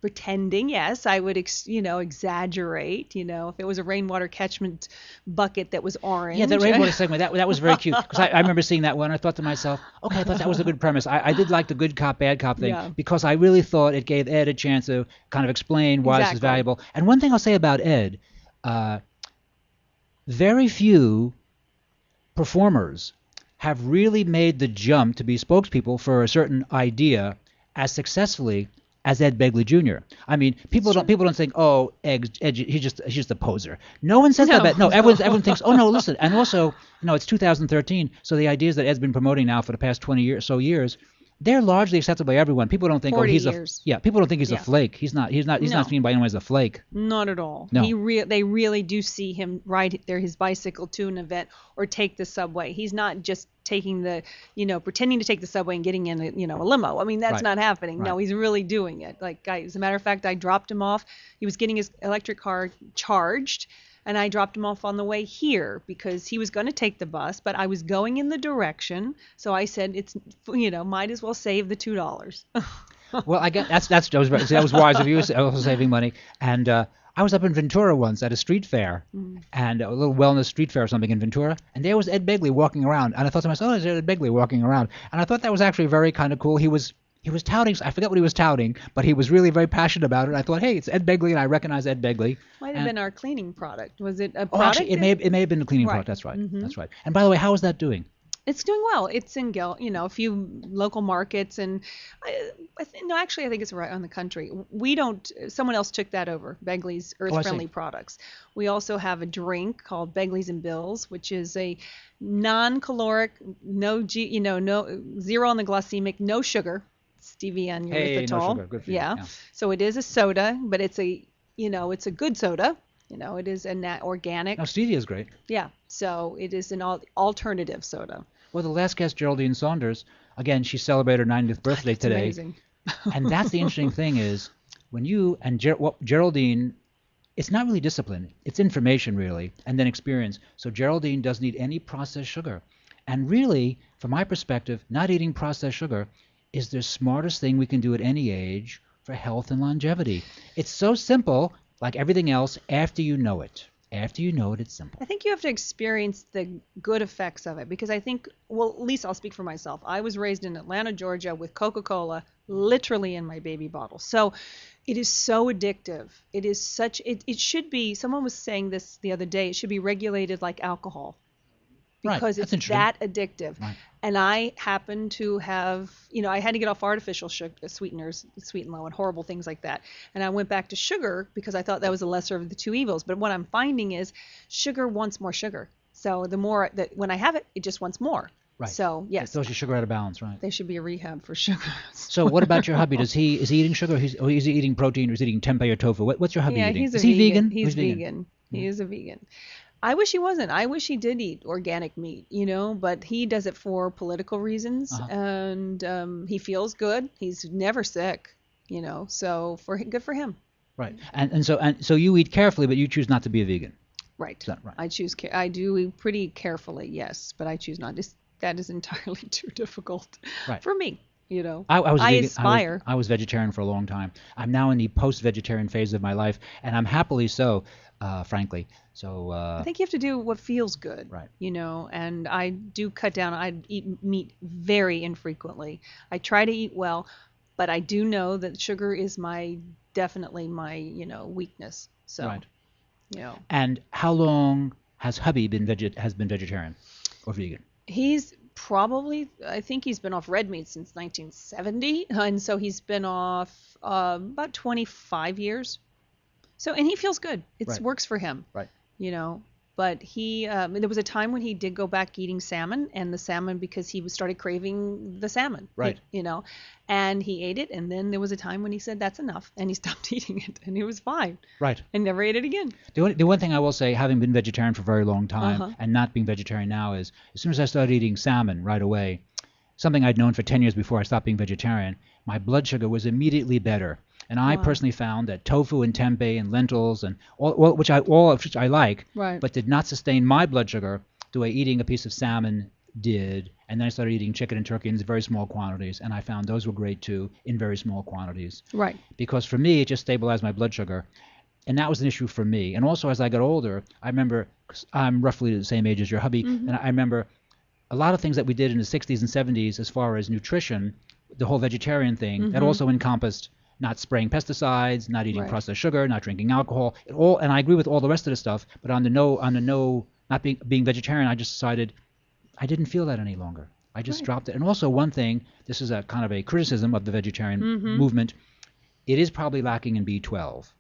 pretending. Yes, I would, exaggerate. If it was a rainwater catchment bucket that was orange. Yeah, the rainwater segment, that was very cute. Because I remember seeing that one. I thought to myself, okay, I thought that was a good premise. I did like the good cop, bad cop thing because I really thought it gave Ed a chance to kind of explain why this is valuable. And one thing I'll say about Ed, very few performers have really made the jump to be spokespeople for a certain idea as successfully as Ed Begley Jr. I mean, people don't think, oh, Ed, he's just a poser. No one says that about. No, everyone thinks, oh no, listen. And also, it's 2013, so the ideas that Ed's been promoting now for the past 20 years, they're largely accepted by everyone. People don't think, 40 he's years. People don't think he's a flake. He's not seen by anyone as a flake. Not at all. No. They really do see him ride his bicycle to an event or take the subway. He's not just taking pretending to take the subway and getting in a limo. I mean, that's not happening. Right. No, he's really doing it. Like, as a matter of fact, I dropped him off. He was getting his electric car charged, and I dropped him off on the way here because he was going to take the bus, but I was going in the direction. So I said, might as well save the $2. Well, I guess that was wise of you, also saving money. And I was up in Ventura once at a street fair, and a little wellness street fair or something in Ventura, and there was Ed Begley walking around, and I thought to myself, there's Ed Begley walking around, and I thought that was actually very kind of cool. He was touting, I forget what he was touting, but he was really very passionate about it. I thought, hey, it's Ed Begley, and I recognize Ed Begley. Might have been our cleaning product. Was it a product? Oh, actually, it may have been the cleaning product. That's right. Mm-hmm. That's right. And by the way, how is that doing? It's doing well. It's in a few local markets, and I think it's right on the country. We don't. Someone else took that over. Begley's Earth-Friendly products. We also have a drink called Begley's and Bills, which is a non-caloric, no zero on the glycemic, no sugar, stevia and erythritol. No sugar. Good for you. Yeah. So it is a soda, but it's a good soda. It is an organic. Now, stevia is great. Yeah. So it is an alternative soda. Well, the last guest, Jeraldine Saunders, again, she celebrated her 90th birthday today. Amazing. And that's the interesting thing is when you and Jeraldine, it's not really discipline. It's information, really, and then experience. So Jeraldine doesn't eat any processed sugar. And really, from my perspective, not eating processed sugar is the smartest thing we can do at any age for health and longevity. It's so simple, like everything else, after you know it. After you know it, it's simple. I think you have to experience the good effects of it because I think, well, at least I'll speak for myself. I was raised in Atlanta, Georgia with Coca-Cola literally in my baby bottle. So it is so addictive. It should be, someone was saying this the other day, it should be regulated like alcohol because it's that addictive. Right. And I happen to have, I had to get off artificial sweeteners, sweet and low, and horrible things like that. And I went back to sugar because I thought that was the lesser of the two evils. But what I'm finding is sugar wants more sugar. So the more that when I have it, it just wants more. Right. So yes. It throws your sugar out of balance, right? There should be a rehab for sugar. So what about your hubby? Is he eating sugar? Or is he eating protein? Or is he eating tempeh or tofu? What's your hubby eating? Is he vegan? He's vegan. He is a vegan. I wish he wasn't. I wish he did eat organic meat, but he does it for political reasons, and he feels good. He's never sick, so good for him. Right. And so you eat carefully, but you choose not to be a vegan. Right. Is that right? I do eat pretty carefully, yes, but I choose not. That is entirely too difficult for me. I aspire. I was vegetarian for a long time. I'm now in the post-vegetarian phase of my life, and I'm happily so, frankly. So I think you have to do what feels good, right? And I do cut down. I eat meat very infrequently. I try to eat well, but I do know that sugar is definitely my weakness. So, right. And how long has hubby been vegetarian or vegan? He's probably, I think he's been off red meat since 1970, and so he's been off about 25 years. So, and he feels good. It works for him. Right. But he, there was a time when he did go back eating salmon, and the salmon because he started craving the salmon. Right. And he ate it, and then there was a time when he said that's enough, and he stopped eating it, and he was fine. Right. And never ate it again. The one thing I will say, having been vegetarian for a very long time and not being vegetarian now, is as soon as I started eating salmon right away, something I'd known for 10 years before I stopped being vegetarian, my blood sugar was immediately better. And I personally found that tofu and tempeh and lentils and all of which I like, but did not sustain my blood sugar the way eating a piece of salmon did. And then I started eating chicken and turkey in very small quantities, and I found those were great too in very small quantities. Right. Because for me, it just stabilized my blood sugar, and that was an issue for me. And also as I got older, I remember, 'cause I'm roughly the same age as your hubby, and I remember a lot of things that we did in the 60s and 70s as far as nutrition, the whole vegetarian thing, that also encompassed not spraying pesticides, not eating processed sugar, not drinking alcohol, and I agree with all the rest of the stuff. But on the not being vegetarian, I just decided I didn't feel that any longer. I just dropped it. And also one thing, this is a kind of a criticism of the vegetarian movement. It is probably lacking in B12.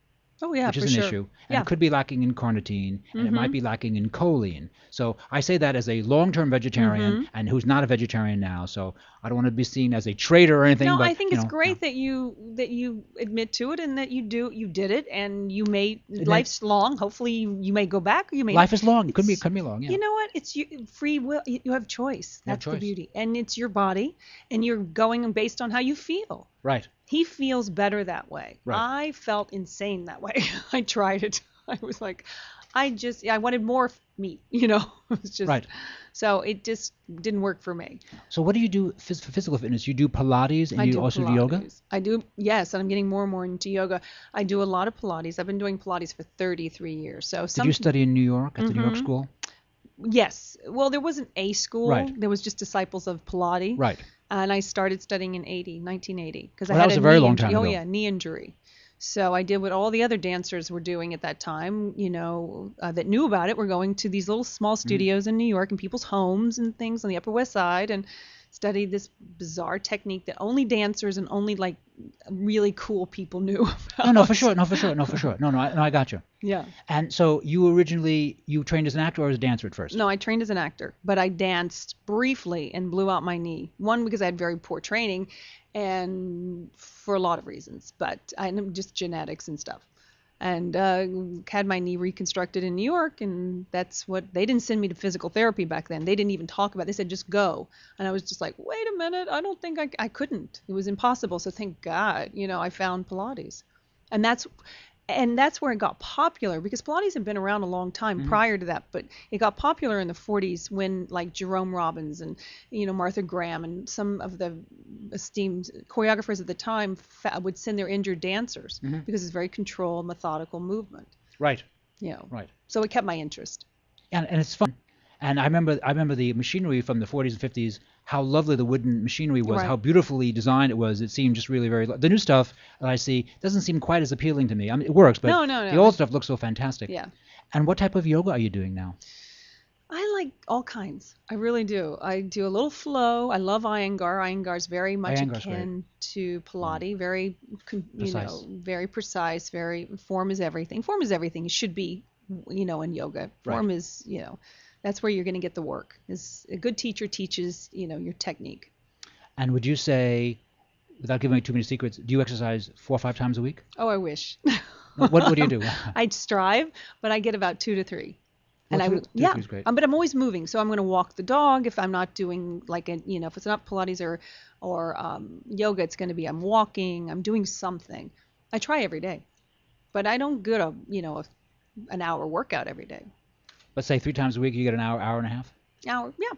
Oh, yeah, which is for an sure. issue. And Yeah. it could be lacking in carnitine, and it might be lacking in choline. So I say that as a long-term vegetarian and who's not a vegetarian now. So I don't want to be seen as a traitor or anything. No, but, I think you it's know, great that you admit to it and that you did it, and you may life's long. Hopefully you may go back, or you may. Life is long. It could be long. Yeah. You know what? It's free will. You have choice. You have That's the choice. beauty, and it's your body, and you're going based on how you feel. Right. He feels better that way. Right. I felt insane that way. I tried it. I was like, I wanted more meat. It was just Right. So it just didn't work for me. So what do you do for physical fitness? You do Pilates and you also do yoga? I do, yes, and I'm getting more and more into yoga. I do a lot of Pilates. I've been doing Pilates for 33 years. So Did you study in New York at the New York school? Yes. Well, there wasn't a school. Right. There was just disciples of Pilates. Right. And I started studying in 1980, because I Well, had that was a a very knee long time injury. ago. Oh yeah, knee injury. So I did what all the other dancers were doing at that time, that knew about it. Were going to these little small studios in New York and people's homes and things on the Upper West Side, and studied this bizarre technique that only dancers and only like really cool people knew about. No, for sure. No, I got you. Yeah. And so you trained as an actor or as a dancer at first? No, I trained as an actor, but I danced briefly and blew out my knee. One, because I had very poor training, and for a lot of reasons, but just genetics and stuff. And had my knee reconstructed in New York, and that's what they didn't send me to physical therapy back then. They didn't even talk about it. They said just go, and I was just like, wait a minute, I don't think I couldn't. It was impossible. So thank God, I found Pilates, and that's where it got popular, because Pilates had been around a long time prior to that, but it got popular in the 40s when like Jerome Robbins and Martha Graham and some of the esteemed choreographers at the time would send their injured dancers, because it's very controlled, methodical movement. Right. Right. So it kept my interest. And it's fun. And I remember the machinery from the 40s and 50s, how lovely the wooden machinery was, Right. how beautifully designed it was. It seemed just really very. The new stuff that I see doesn't seem quite as appealing to me. I mean, it works, but No. the old stuff looks so fantastic. Yeah. And what type of yoga are you doing now? I like all kinds. I really do. I do a little flow. I love Iyengar. Iyengar's very much Iyengar's akin to Pilates. Very, Precise. very precise. Very form is everything. Form is everything. It should be, in yoga. Form Right. is, that's where you're going to get the work. Is a good teacher teaches, your technique. And would you say, without giving away too many secrets, do you exercise 4 or 5 times a week? Oh, I wish. What do you do? I'd strive, but I get about 2 to 3. Well, And 2 to 3 is great. but I'm always moving. So I'm going to walk the dog. If I'm not doing if it's not Pilates or yoga, it's going to be I'm walking, I'm doing something. I try every day, but I don't get an hour workout every day. Let's say 3 times a week, you get an hour and a half? Hour, yeah.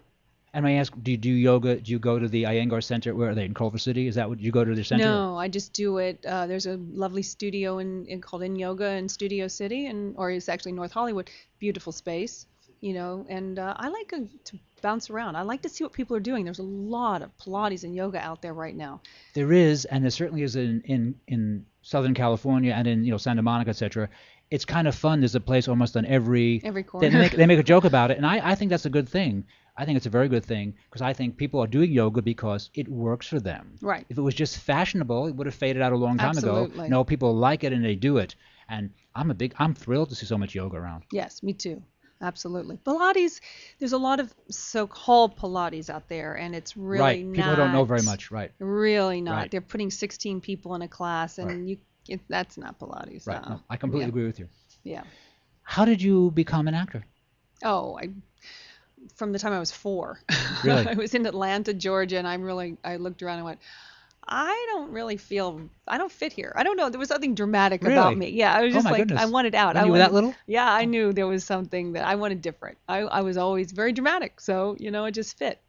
And may I ask, do you do yoga? Do you go to the Iyengar Center? Where are they, in Culver City? Is that what you go to their center? No, I just do it. There's a lovely studio called In Yoga in Studio City, or it's actually North Hollywood. Beautiful space, and I like to bounce around. I like to see what people are doing. There's a lot of Pilates and yoga out there right now. There is, and there certainly is in Southern California and in Santa Monica, etc. It's kind of fun. There's a place almost on every corner. They make a joke about it, and I think that's a good thing. I think it's a very good thing, because I think people are doing yoga because it works for them. Right. If it was just fashionable, it would have faded out a long time Absolutely. ago. No, people like it and they do it, and I'm thrilled to see so much yoga around. Yes, me too. Absolutely. Pilates, there's a lot of so-called Pilates out there, and it's really Right. not. People don't know very much. Right. Really not. Right. They're putting 16 people in a class, and Right. that's not Pilates. Right. No. No, I completely agree with you. Yeah. How did you become an actor? Oh, from the time I was 4. Really? I was in Atlanta, Georgia, and I looked around and went, I don't fit here. I don't know. There was something dramatic about Really? me. Yeah, I was Oh just my like, goodness. I wanted out. When you were that little? Yeah, I knew there was something that I wanted different. I was always very dramatic, so it just fit.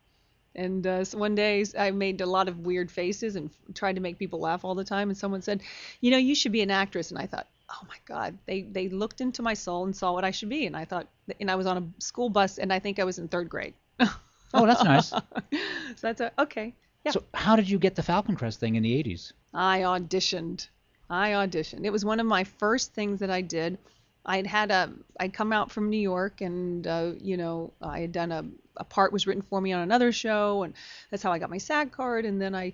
And so one day I made a lot of weird faces and tried to make people laugh all the time. And someone said, you should be an actress. And I thought, oh my God, they looked into my soul and saw what I should be. And I thought, and I was on a school bus, and I think I was in 3rd grade. Oh, that's nice. So that's okay. Yeah. So how did you get the Falcon Crest thing in the 80s? I auditioned. It was one of my first things that I did. I'd come out from New York, and I had done a part was written for me on another show, and that's how I got my SAG card. And then I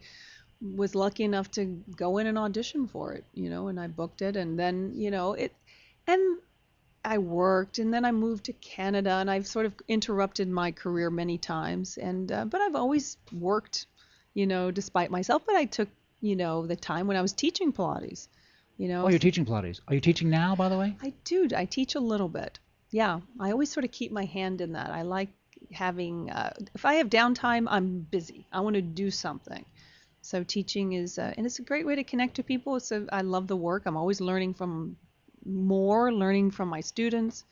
was lucky enough to go in and audition for it, and I booked it, and then, and I worked, and then I moved to Canada, and I've sort of interrupted my career many times, and but I've always worked, despite myself. But I took, the time when I was teaching Pilates, Oh, you're teaching Pilates. Are you teaching now, by the way? I do. I teach a little bit. Yeah, I always sort of keep my hand in that. I like having, if I have downtime, I'm busy. I want to do something. So teaching is, and it's a great way to connect to people. I love the work. I'm always learning from my students.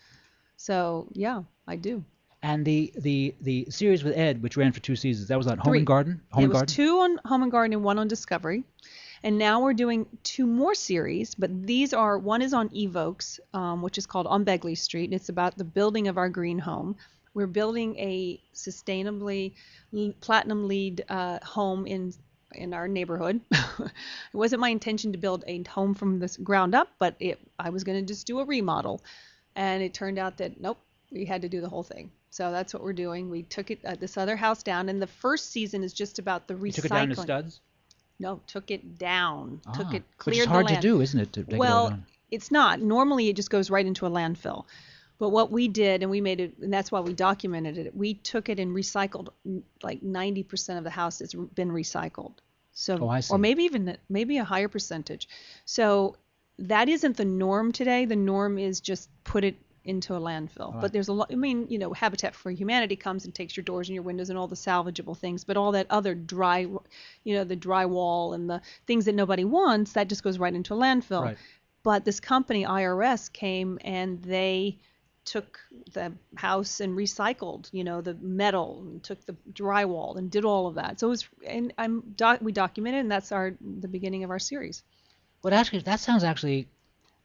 So yeah, I do. And the series with Ed, which ran for 2 seasons, that was on Home 3. and Garden? It was 2 on Home and Garden and 1 on Discovery. And now we're doing 2 more series, but one is on Evokes, which is called On Begley Street, and it's about the building of our green home. We're building a sustainably platinum LEED home in our neighborhood. It wasn't my intention to build a home from the ground up, but I was going to just do a remodel. And it turned out that, nope, we had to do the whole thing. So that's what we're doing. We took this other house down, and the first season is just about the recycling. You took it down to studs? No, took it down. Took it, which cleared is hard the land. to do, isn't it? To take it all down? It's not. Normally, it just goes right into a landfill. But what we did, and we made it, and that's why we documented it, we took it and recycled, like 90% of the house has been recycled. So, I see. Or maybe a higher percentage. So that isn't the norm today. The norm is just put it into a landfill. Right. But there's a lot, Habitat for Humanity comes and takes your doors and your windows and all the salvageable things, but all that other dry, the drywall and the things that nobody wants, that just goes right into a landfill. Right. But this company, IRS, came and they took the house and recycled, the metal, and took the drywall and did all of that. So it was, and we documented, and that's the beginning of our series. Well, actually, that sounds actually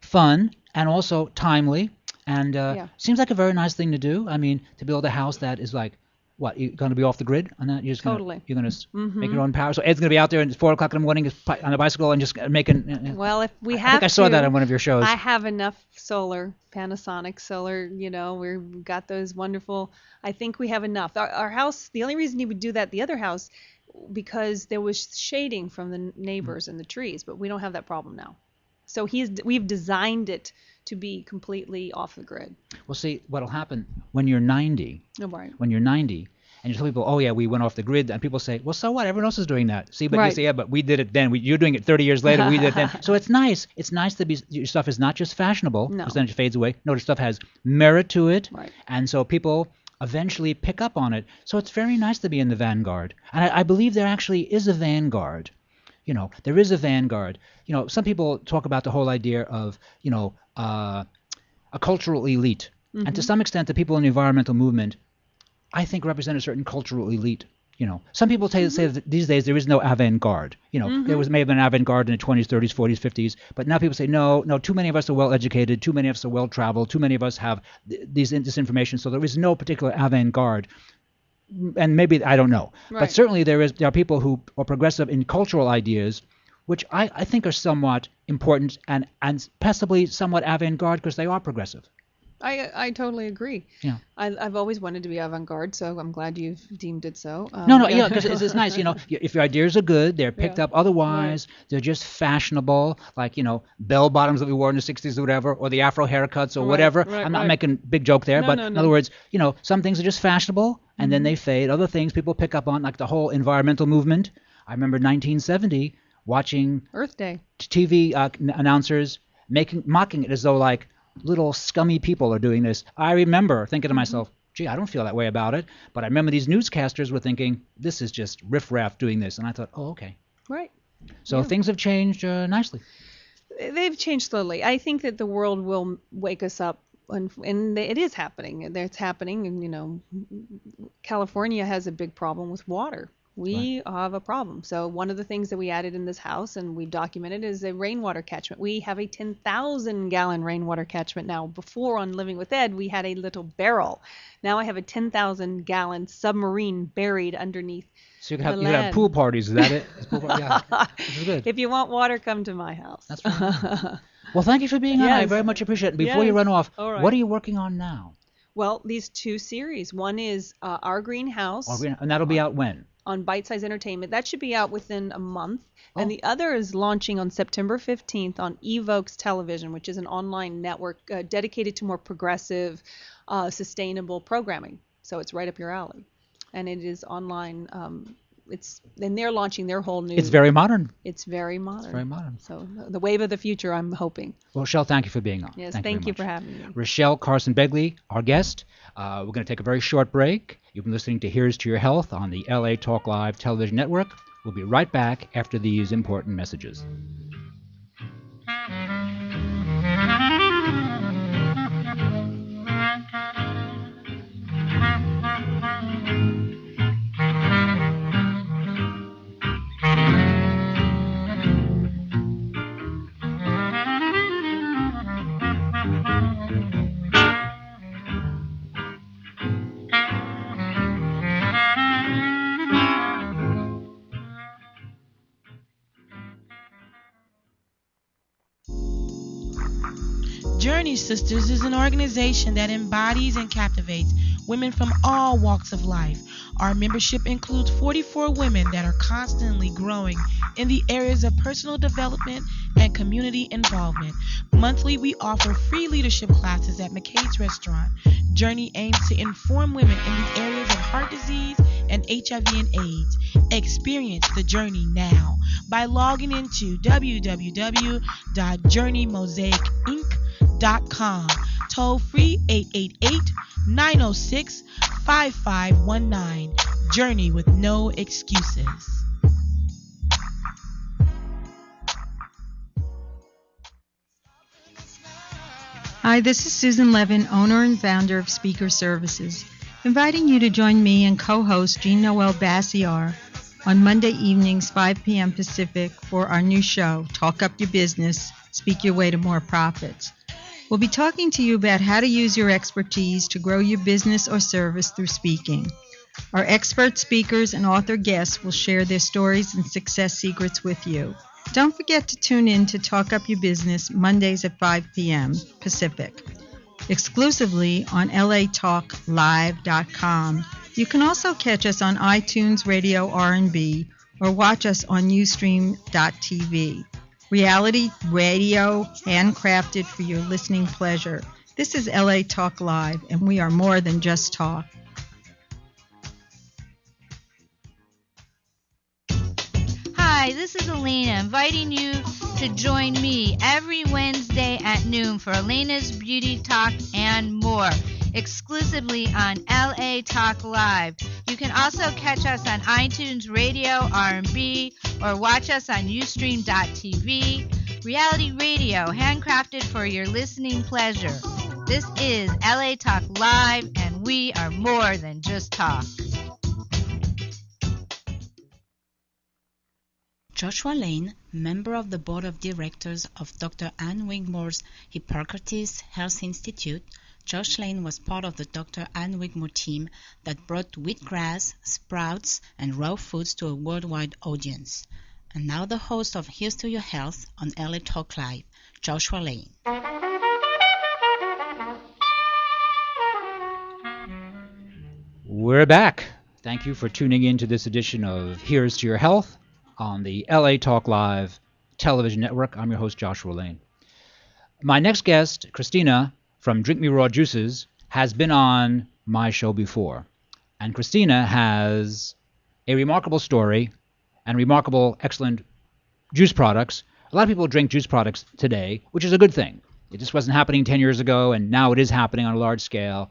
fun and also timely, and seems like a very nice thing to do. I mean, to build a house that is like, what, you're going to be off the grid on that? You're just Totally. You're going to make your own power. So Ed's going to be out there at 4 o'clock in the morning on a bicycle and just making. Well, if we have I think I saw that on one of your shows. I have enough solar, Panasonic solar. We've got those wonderful. I think we have enough. Our house. The only reason he would do that, the other house, because there was shading from the neighbors and the trees, but we don't have that problem now. So we've designed it to be completely off the grid. Well, see, what'll happen when you're 90, Right. when you're 90, and you tell people, oh, yeah, we went off the grid, and people say, well, so what? Everyone else is doing that. See, but Right. you say, yeah, but we did it then. You're doing it 30 years later. We did it then. So it's nice. It's nice that your stuff is not just fashionable, No. because then it fades away. No, the stuff has merit to it, Right. and so people eventually pick up on it. So it's very nice to be in the vanguard. And I believe there actually is a vanguard. There is a vanguard. Some people talk about the whole idea of, a cultural elite. Mm-hmm. And to some extent, the people in the environmental movement, I think, represent a certain cultural elite. Some people say that these days there is no avant-garde. There may have been avant-garde in the 20s, 30s, 40s, 50s, but now people say, no, too many of us are well-educated, too many of us are well-traveled, too many of us have this information, so there is no particular avant-garde. And maybe, I don't know. Right. But certainly there are people who are progressive in cultural ideas, which I think are somewhat important and possibly somewhat avant-garde because they are progressive. I totally agree. Yeah. I've always wanted to be avant-garde, so I'm glad you've deemed it so. Because it's nice, if your ideas are good, they're picked up. Otherwise, they're just fashionable, like, bell bottoms that we wore in the 60s or whatever, or the Afro haircuts or whatever. I'm not making a big joke there, but in other words, some things are just fashionable and then they fade. Other things people pick up on, like the whole environmental movement. I remember 1970 watching Earth Day TV announcers mocking it as though like little scummy people are doing this. I remember thinking to myself, gee, I don't feel that way about it. But I remember these newscasters were thinking, this is just riffraff doing this. And I thought, oh, okay. Right. So things have changed nicely. They've changed slowly. I think that the world will wake us up, and it is happening. It's happening. And, California has a big problem with water. We have a problem. So one of the things that we added in this house and we documented is a rainwater catchment. We have a 10,000 gallon rainwater catchment now. Before on Living with Ed, we had a little barrel. Now I have a 10,000 gallon submarine buried underneath. So you could have pool parties. Is that it? Yeah, this is good. If you want water, come to my house. That's right. Well, thank you for being on. I very much appreciate it. Before you run off, what are you working on now? Well, these 2 series. One is Our Greenhouse. And that'll be out when? on Bite Size Entertainment. That should be out within a month. And the other is launching on September 15th on Evokes Television, which is an online network dedicated to more progressive, sustainable programming. So it's right up your alley. And it is online. And they're launching their whole new. It's very modern. It's very modern. It's very modern. So the wave of the future, I'm hoping. Well, Rachelle, thank you for being on. Yes, thank you for having me. Rachelle Carson Begley, our guest. We're going to take a very short break. You've been listening to Here's to Your Health on the LA Talk Live television network. We'll be right back after these important messages. Journey Sisters is an organization that embodies and captivates women from all walks of life. Our membership includes 44 women that are constantly growing in the areas of personal development and community involvement. Monthly, we offer free leadership classes at McCade's Restaurant. Journey aims to inform women in the areas of heart disease and HIV and AIDS. Experience the journey now by logging into www.journeymosaicinc.com. Toll free 888-906-5519. Journey with no excuses. Hi, this is Susan Levin, owner and founder of Speaker Services, inviting you to join me and co-host Jean Noel Bassiar on Monday evenings, 5 p.m. Pacific, for our new show, Talk Up Your Business, Speak Your Way to More Profits. We'll be talking to you about how to use your expertise to grow your business or service through speaking. Our expert speakers and author guests will share their stories and success secrets with you. Don't forget to tune in to Talk Up Your Business Mondays at 5 p.m. Pacific, exclusively on LaTalkLive.com. You can also catch us on iTunes Radio R&B or watch us on Ustream.tv. Reality radio, handcrafted for your listening pleasure. This is LA Talk Live, and we are more than just talk. Hi, this is Elena, inviting you to join me every Wednesday at noon for Elena's Beauty Talk and more, exclusively on LA Talk Live. You can also catch us on iTunes Radio, R&B, or watch us on Ustream.tv. Reality radio, handcrafted for your listening pleasure. This is LA Talk Live, and we are more than just talk. Joshua Lane, member of the board of directors of Dr. Ann Wigmore's Hippocrates Health Institute, Josh Lane was part of the Dr. Ann Wigmore team that brought wheatgrass, sprouts, and raw foods to a worldwide audience. And now the host of Here's to Your Health on LA Talk Live, Joshua Lane. We're back. Thank you for tuning in to this edition of Here's to Your Health on the LA Talk Live television network. I'm your host, Joshua Lane. My next guest, Christina from Drink Me Raw Juices, has been on my show before. And Christina has a remarkable story and remarkable, excellent juice products. A lot of people drink juice products today, which is a good thing. It just wasn't happening 10 years ago, and now it is happening on a large scale.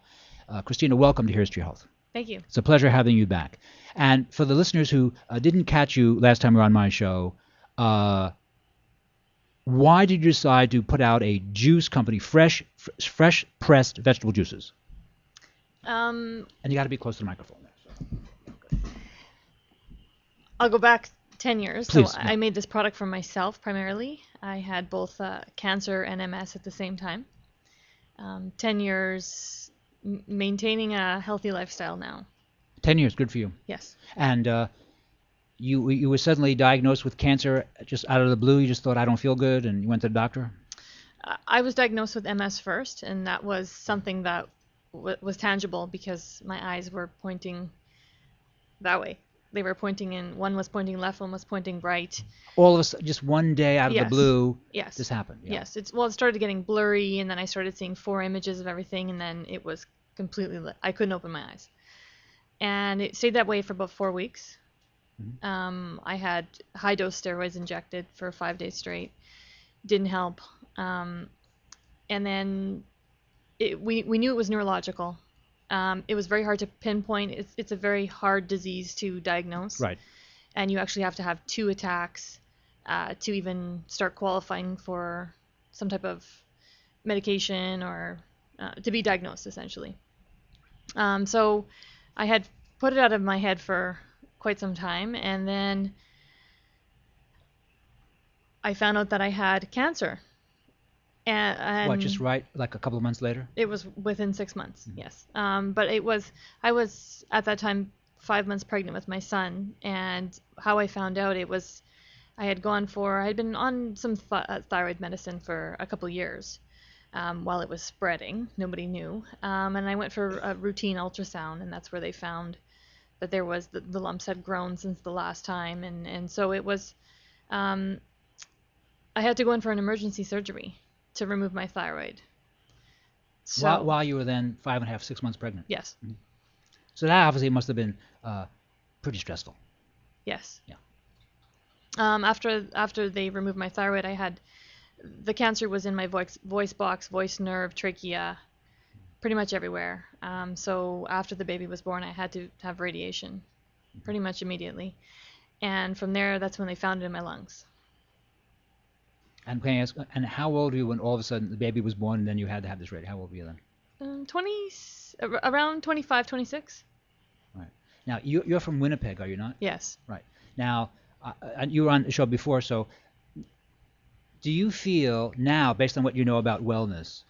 Christina, welcome to Here's to Your Health. Thank you. It's a pleasure having you back. And for the listeners who didn't catch you last time you were on my show, why did you decide to put out a juice company, fresh pressed vegetable juices? And you got to be close to the microphone. I'll go back 10 years. Please, so I made this product for myself primarily. I had both cancer and MS at the same time. 10 years maintaining a healthy lifestyle now. 10 years, good for you. Yes. And you were suddenly diagnosed with cancer just out of the blue. You just thought, I don't feel good, and you went to the doctor? I was diagnosed with MS first, and that was something that was tangible because my eyes were pointing that way. they were pointing in. One was pointing left, one was pointing right. All of us, just one day out of the blue, this happened. Yeah. Yes. It started getting blurry, and then I started seeing 4 images of everything, and then it was completely I couldn't open my eyes. And it stayed that way for about 4 weeks. Mm-hmm. I had high-dose steroids injected for 5 days straight. Didn't help. And then we knew it was neurological. It was very hard to pinpoint. It's a very hard disease to diagnose. Right. And you actually have to have 2 attacks to even start qualifying for some type of medication or to be diagnosed, essentially. So I had put it out of my head for quite some time, and then I found out that I had cancer. And just right, like a couple of months later? It was within 6 months, yes. But I was at that time 5 months pregnant with my son, and how I found out I had been on some thyroid medicine for a couple years. While it was spreading, nobody knew. And I went for a routine ultrasound, and that's where they found that there was the lumps had grown since the last time, and so it was. I had to go in for an emergency surgery to remove my thyroid. So, while you were then 5.5, 6 months pregnant. Yes. Mm-hmm. So that obviously must have been pretty stressful. Yes. Yeah. After they removed my thyroid, the cancer was in my voice box, voice nerve, trachea, pretty much everywhere. So after the baby was born, I had to have radiation pretty much immediately. And from there, that's when they found it in my lungs. And can I ask, and how old were you when all of a sudden the baby was born and then you had to have this radiation? How old were you then? Around 25, 26. Right. Now, you're from Winnipeg, are you not? Yes. Right. Now, you were on the show before, so do you feel now, based on what you know about wellness,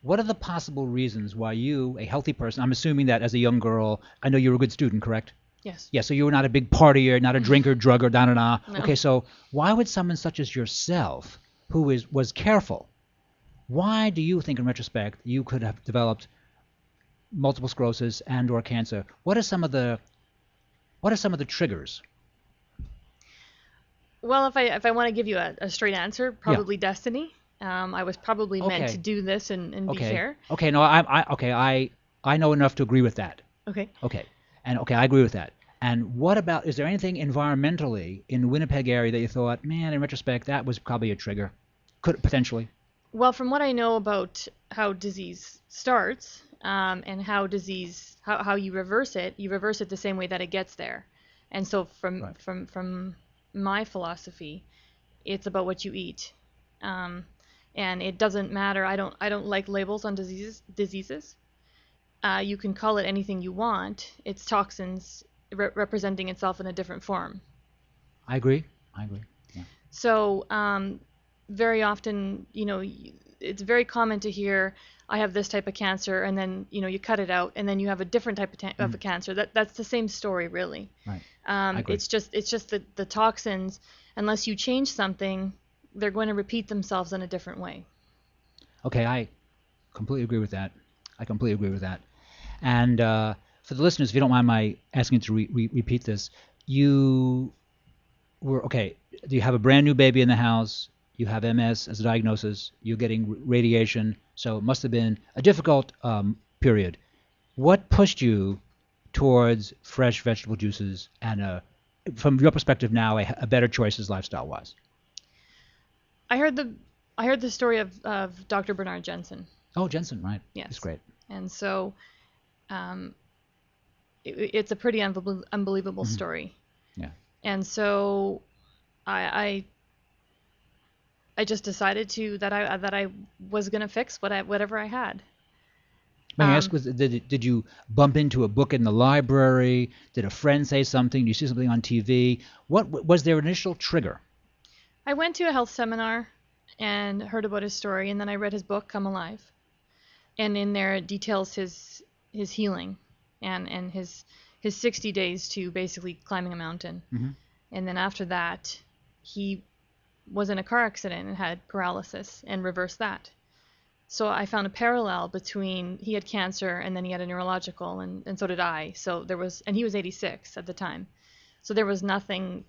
what are the possible reasons why you, a healthy person, I'm assuming that as a young girl, I know you were a good student, correct? Yes. Yeah, so you were not a big partier, not a drinker, drugger, No. Okay, so why would someone such as yourself, who was careful, why do you think in retrospect you could have developed multiple sclerosis and or cancer? What are some of the triggers? Well, if I want to give you a straight answer, probably destiny. I was probably meant to do this and be here. Okay, no, I know enough to agree with that. Okay. Okay, I agree with that. And what about, is there anything environmentally in the Winnipeg area that you thought, man, in retrospect, that was probably a trigger? Could potentially? Well, from what I know about how disease starts and how you reverse it the same way that it gets there. And so from my philosophy, it's about what you eat, and it doesn't matter. I don't like labels on diseases. You can call it anything you want. It's toxins representing itself in a different form. I agree. Yeah. So very often, it's very common to hear, I have this type of cancer, and then you cut it out, and then you have a different type of a cancer. That's the same story, really. Right. It's just the toxins. Unless you change something, they're going to repeat themselves in a different way. Okay, I completely agree with that. And for the listeners, if you don't mind my asking you to repeat this, you have a brand new baby in the house. You have MS as a diagnosis. You're getting radiation, so it must have been a difficult period. What pushed you towards fresh vegetable juices and, from your perspective now, a better choices lifestyle-wise? I heard the story of Dr. Bernard Jensen. Oh, Jensen, right? Yes, he's great. And so, it's a pretty unbelievable story. Yeah. And so, I just decided that I was going to fix whatever I had. May I ask, did you bump into a book in the library? Did a friend say something? Did you see something on TV? What was their initial trigger? I went to a health seminar and heard about his story, and then I read his book, Come Alive. And in there it details his healing and his 60 days to basically climbing a mountain. Mm-hmm. And then after that, he was in a car accident and had paralysis and reversed that. So I found a parallel between he had cancer and then he had a neurological, and so did I. So there was, and he was 86 at the time. So there was nothing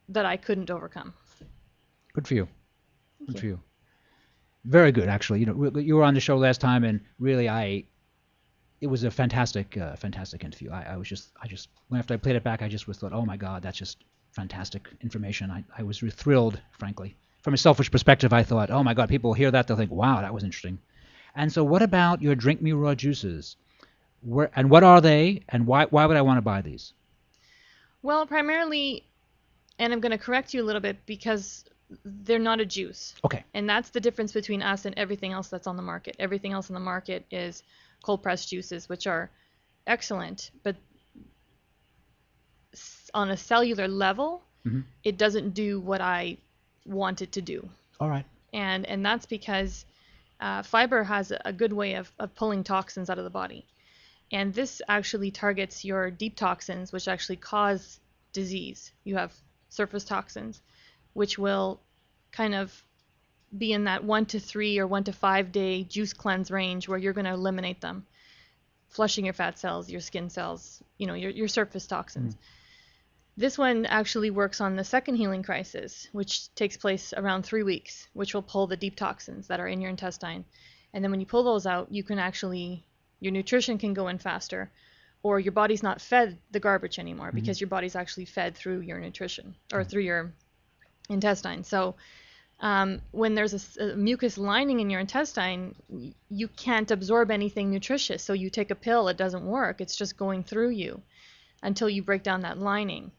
that I couldn't overcome. Good for you. Good for you. Very good, actually. You were on the show last time, and really, it was a fantastic interview. I just after I played it back, I just thought, oh my God, that's just fantastic information. I was thrilled, frankly. From a selfish perspective, I thought, oh my God, people hear that, they'll think, wow, that was interesting. And so what about your Drink Me Raw juices? And what are they, and why would I want to buy these? Well, primarily, and I'm going to correct you a little bit, because they're not a juice. Okay. And that's the difference between us and everything else that's on the market. Everything else on the market is cold-pressed juices, which are excellent, but on a cellular level, it doesn't do what I want it to do. All right. And that's because fiber has a good way of pulling toxins out of the body. And this actually targets your deep toxins, which actually cause disease. You have surface toxins, which will kind of be in that 1 to 3 or 1 to 5 day juice cleanse range where you're going to eliminate them, flushing your fat cells, your skin cells, your surface toxins. This one actually works on the second healing crisis, which takes place around 3 weeks, which will pull the deep toxins that are in your intestine. And then when you pull those out, you can actually, your nutrition can go in faster, or your body's not fed the garbage anymore because your body's actually fed through your nutrition or through your intestine. So when there's a mucus lining in your intestine, you can't absorb anything nutritious. So you take a pill, it doesn't work. It's just going through you until you break down that lining.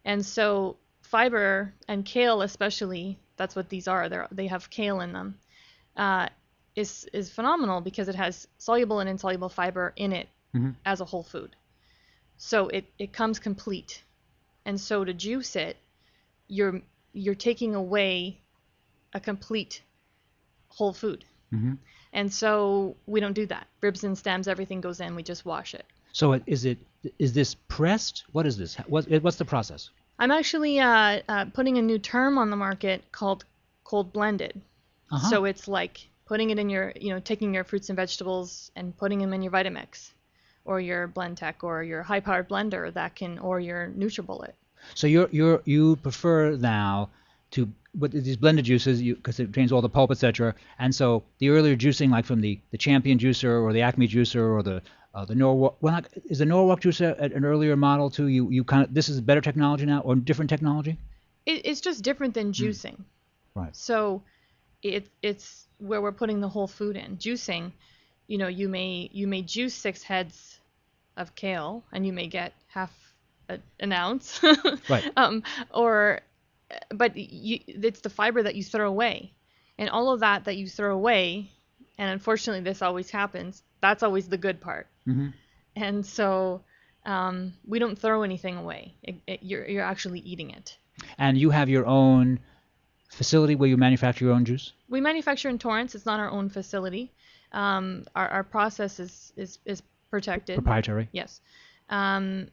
And so fiber, and kale especially, that's what these are. They have kale in them. Is phenomenal because it has soluble and insoluble fiber in it as a whole food. So it comes complete. And so to juice it, you're taking away a complete whole food. And so we don't do that. Ribs and stems, everything goes in. We just wash it. So is this pressed? What is this? What's the process? I'm actually putting a new term on the market called cold blended. So it's like putting it in your, taking your fruits and vegetables and putting them in your Vitamix or your Blendtec or your high-powered blender or your NutriBullet. So you prefer now to with these blended juices because it contains all the pulp, etc. And so the earlier juicing, like from the Champion juicer or the Acme juicer or the Nowak, is the Nowak juicer an earlier model too? You kind of, this is better technology now or different technology? It's just different than juicing. Right. So it's where we're putting the whole food in. Juicing, you may juice 6 heads of kale and you may get half an ounce. Right. But it's the fiber that you throw away, and all of that you throw away, and unfortunately this always happens. That's always the good part. And so we don't throw anything away. You're actually eating it. And you have your own facility where you manufacture your own juice? We manufacture in Torrance. It's not our own facility. Our process is protected. Proprietary. Yes. And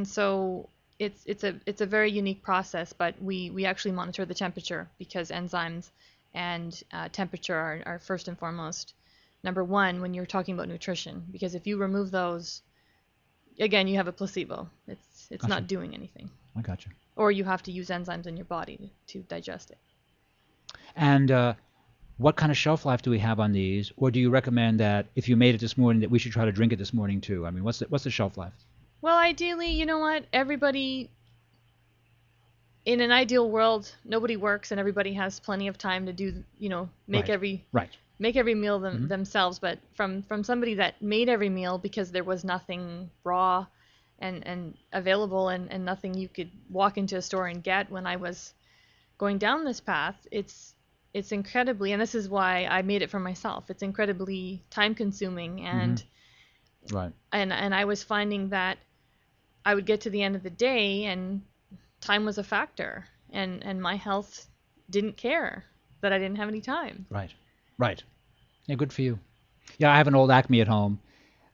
so it's a very unique process, but we actually monitor the temperature because enzymes and temperature are first and foremost number one when you're talking about nutrition, because if you remove those, again, you have a placebo. It's Gotcha. Not doing anything. I gotcha. Or you have to use enzymes in your body to digest it. And what kind of shelf life do we have on these? Or do you recommend that if you made it this morning that we should try to drink it this morning too? I mean, what's the shelf life? Well, ideally, you know what? Everybody, in an ideal world, nobody works and everybody has plenty of time to do, make every meal themselves. But from somebody that made every meal because there was nothing raw and available and nothing you could walk into a store and get when I was going down this path, it's incredibly, and this is why I made it for myself, it's incredibly time consuming and right. And I was finding that I would get to the end of the day and time was a factor, and my health didn't care that I didn't have any time. Right. Yeah, good for you. Yeah, I have an old Acme at home,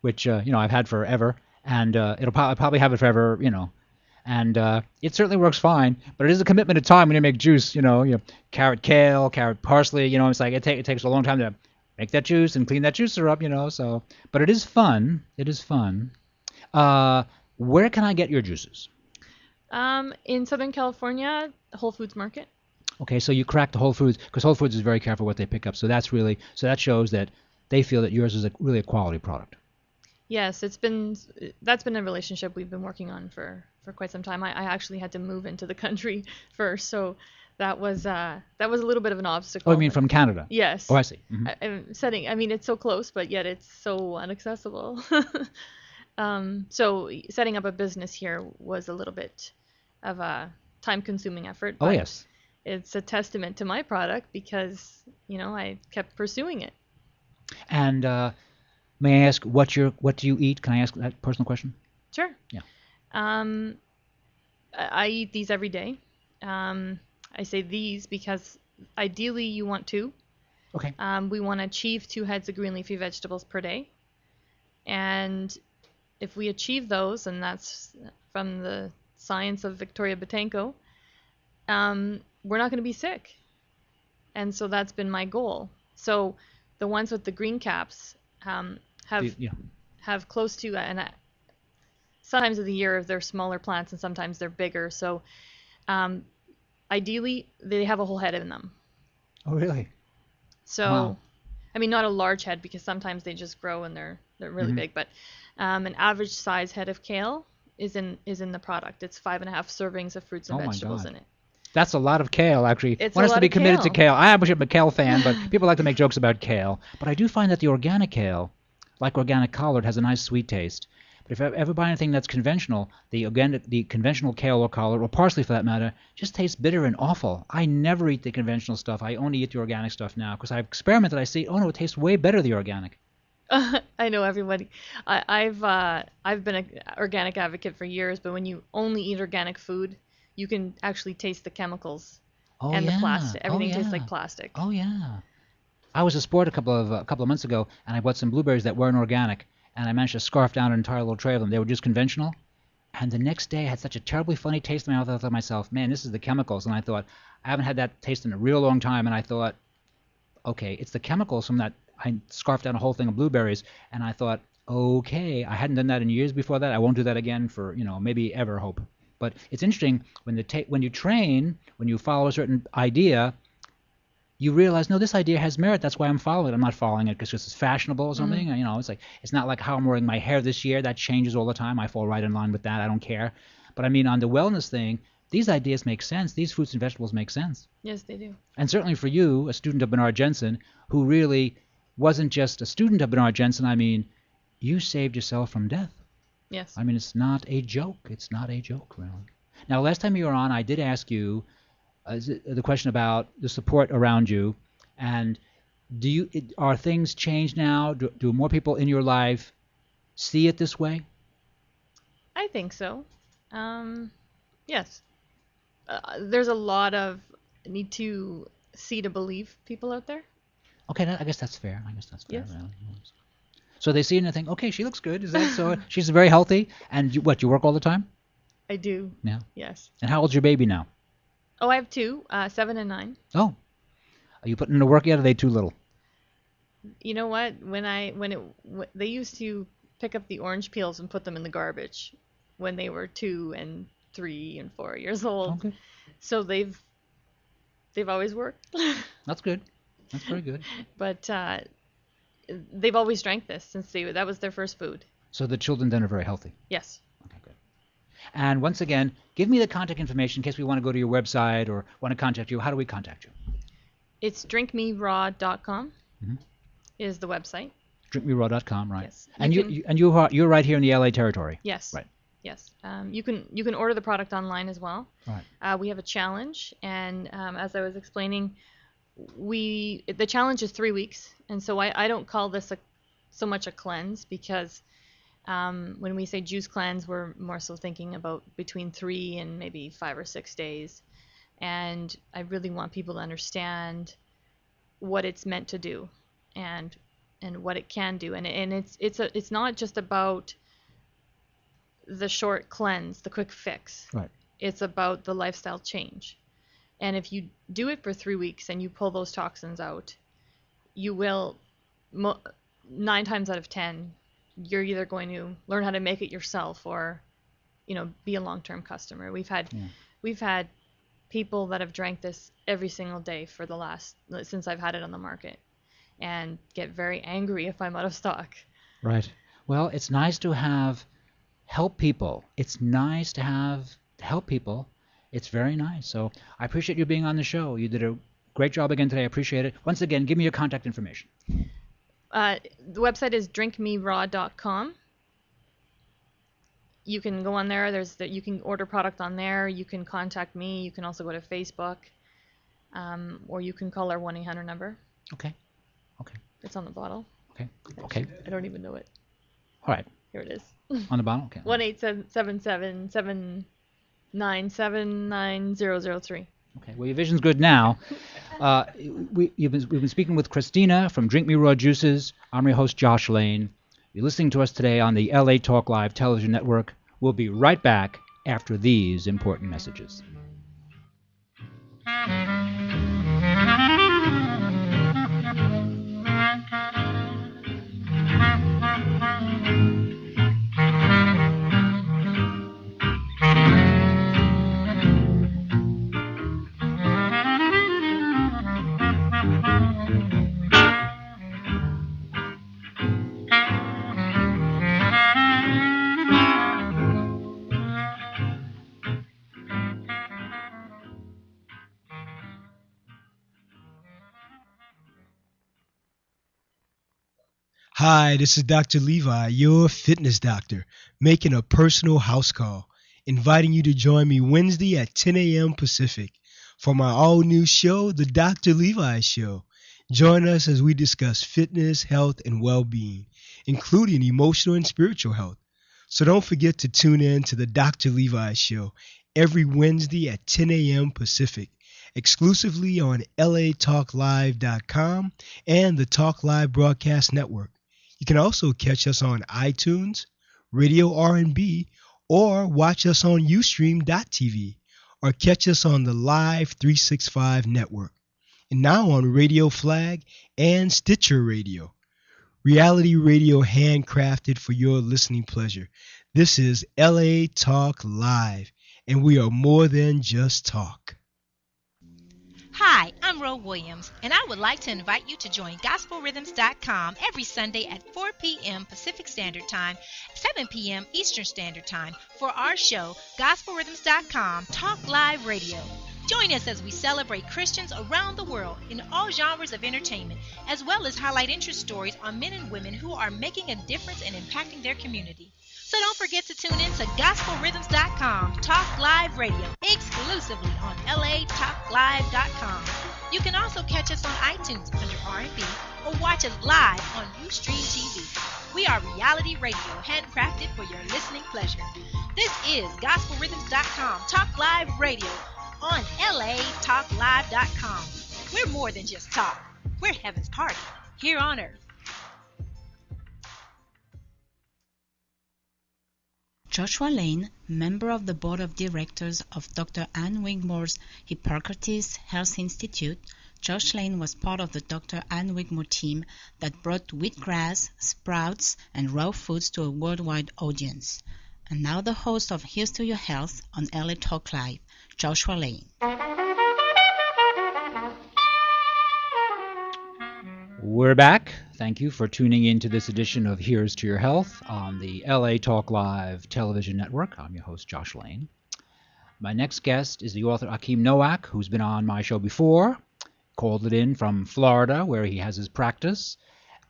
which I've had forever, and I'll probably have it forever, and it certainly works fine. But it is a commitment of time when you make juice. Carrot, kale, carrot, parsley. It's like it takes a long time to make that juice and clean that juicer up, So, but it is fun. It is fun. Where can I get your juices? In Southern California, Whole Foods Market. Okay, so you crack the Whole Foods, because Whole Foods is very careful what they pick up. So that shows that they feel that yours is really a quality product. Yes, that's been a relationship we've been working on for quite some time. I actually had to move into the country first, so that was a little bit of an obstacle. Oh, you mean from Canada? Yes. Oh, I see. Mm-hmm. It's so close, but yet it's so inaccessible. So setting up a business here was a little bit of a time-consuming effort. Oh, yes. It's a testament to my product because, I kept pursuing it. And may I ask what do you eat? Can I ask that personal question? Sure. Yeah. I eat these every day. I say these because ideally you want 2. Okay. We want to achieve 2 heads of green leafy vegetables per day. And if we achieve those, and that's from the science of Victoria Botanko, we're not going to be sick. And so that's been my goal. So the ones with the green caps have close to, and sometimes of the year they're smaller plants and sometimes they're bigger. So ideally they have a whole head in them. Oh, really? So, wow. I mean, not a large head because sometimes they just grow and they're really big, but an average size head of kale is in the product. It's 5.5 servings of fruits and vegetables in it. That's a lot of kale, actually. It's One has to be committed to kale. I am a kale fan, but people like to make jokes about kale. But I do find that the organic kale, like organic collard, has a nice sweet taste. But if you ever buy anything that's conventional, the conventional kale or collard, or parsley for that matter, just tastes bitter and awful. I never eat the conventional stuff. I only eat the organic stuff now because I've experimented. I see, oh no, it tastes way better the organic. I know everybody. I've been an organic advocate for years, but when you only eat organic food, you can actually taste the chemicals the plastic. Everything tastes like plastic. Oh yeah. I was at Sport a couple of months ago, and I bought some blueberries that weren't organic, and I managed to scarf down an entire little tray of them. They were just conventional, and the next day I had such a terribly funny taste in my mouth. I thought to myself, man, this is the chemicals. And I thought, I haven't had that taste in a real long time, and I thought, okay, it's the chemicals from that. I scarfed down a whole thing of blueberries, and I thought, okay, I hadn't done that in years before that. I won't do that again for, maybe ever, hope. But it's interesting when you train, when you follow a certain idea, you realize, no, this idea has merit. That's why I'm following it. I'm not following it because it's fashionable or something. Mm-hmm. It's not like how I'm wearing my hair this year. That changes all the time. I fall right in line with that. I don't care. But I mean, on the wellness thing, these ideas make sense. These fruits and vegetables make sense. Yes, they do. And certainly for you, a student of Bernard Jensen, who really wasn't just a student of Bernard Jensen. I mean, you saved yourself from death. Yes. I mean, it's not a joke. It's not a joke, really. Now, last time you were on, I did ask you the question about the support around you, and are things changed now? Do more people in your life see it this way? I think so. Yes. There's a lot of need to see to believe people out there. Okay, I guess that's fair. Yes. Really. So they see it and they think, okay, she looks good. Is that so? She's very healthy. And you work all the time? I do. Yeah. Yes. And how old's your baby now? Oh, I have 2, 7 and 9. Oh. Are you putting in the work yet, or are they too little? You know what? They used to pick up the orange peels and put them in the garbage when they were 2 and 3 and 4 years old. Okay. So they've always worked. That's good. That's very good. But they've always drank this since that was their first food. So the children then are very healthy? Yes. Okay, good. And once again, give me the contact information in case we want to go to your website or want to contact you. How do we contact you? It's drinkmeraw.com is the website. Drinkmeraw.com, right. Yes. And you're right here in the LA territory. Yes. Right. Yes. You can order the product online as well. Right. We have a challenge, and as I was explaining, the challenge is 3 weeks, and so I don't call this so much a cleanse because when we say juice cleanse, we're more so thinking about between 3 and maybe 5 or 6 days, and I really want people to understand what it's meant to do and what it can do, and it's not just about the short cleanse, the quick fix. Right. It's about the lifestyle change. And if you do it for 3 weeks and you pull those toxins out, you will 9 times out of 10, you're either going to learn how to make it yourself or, be a long-term customer. We've had people that have drank this every single day since I've had it on the market, and get very angry if I'm out of stock. Right. Well, it's nice to help people. It's nice to help people. It's very nice. So I appreciate you being on the show. You did a great job again today. I appreciate it. Once again, give me your contact information. The website is drinkmeraw.com. You can go on there. You can order product on there. You can contact me. You can also go to Facebook, or you can call our 1-800 number. Okay. It's on the bottle. Okay. I don't even know it. All right. Here it is. On the bottle? Okay. 1-877-797-9003. Okay. Well, your vision's good now. We've been speaking with Christina from Drink Me Raw Juices. I'm your host, Josh Lane. You're listening to us today on the LA Talk Live television network. We'll be right back after these important messages. Hi, this is Dr. Levi, your fitness doctor, making a personal house call, inviting you to join me Wednesday at 10 a.m. Pacific for my all-new show, The Dr. Levi Show. Join us as we discuss fitness, health, and well-being, including emotional and spiritual health. So don't forget to tune in to The Dr. Levi Show every Wednesday at 10 a.m. Pacific, exclusively on LaTalkLive.com and the Talk Live Broadcast Network. You can also catch us on iTunes, Radio R&B, or watch us on Ustream.tv, or catch us on the Live 365 network, and now on Radio Flag and Stitcher Radio. Reality radio handcrafted for your listening pleasure. This is LA Talk Live, and we are more than just talk. Hi, I'm Ro Williams, and I would like to invite you to join GospelRhythms.com every Sunday at 4 p.m. Pacific Standard Time, 7 p.m. Eastern Standard Time for our show, GospelRhythms.com Talk Live Radio. Join us as we celebrate Christians around the world in all genres of entertainment, as well as highlight interest stories on men and women who are making a difference and impacting their community. So don't forget to tune in to GospelRhythms.com Talk Live Radio, exclusively on LaTalkLive.com. You can also catch us on iTunes under R&B or watch us live on Ustream TV. We are reality radio, handcrafted for your listening pleasure. This is GospelRhythms.com Talk Live Radio on LaTalkLive.com. We're more than just talk. We're heaven's party here on earth. Joshua Lane, member of the board of directors of Dr. Ann Wigmore's Hippocrates Health Institute, Josh Lane was part of the Dr. Ann Wigmore team that brought wheatgrass, sprouts, and raw foods to a worldwide audience. And now the host of Here's to Your Health on LA Talk Live, Joshua Lane. We're back. Thank you for tuning in to this edition of Here's to Your Health on the LA Talk Live television network. I'm your host, Josh Lane. My next guest is the author Achim Nowak, who's been on my show before. Called it in from Florida, where he has his practice.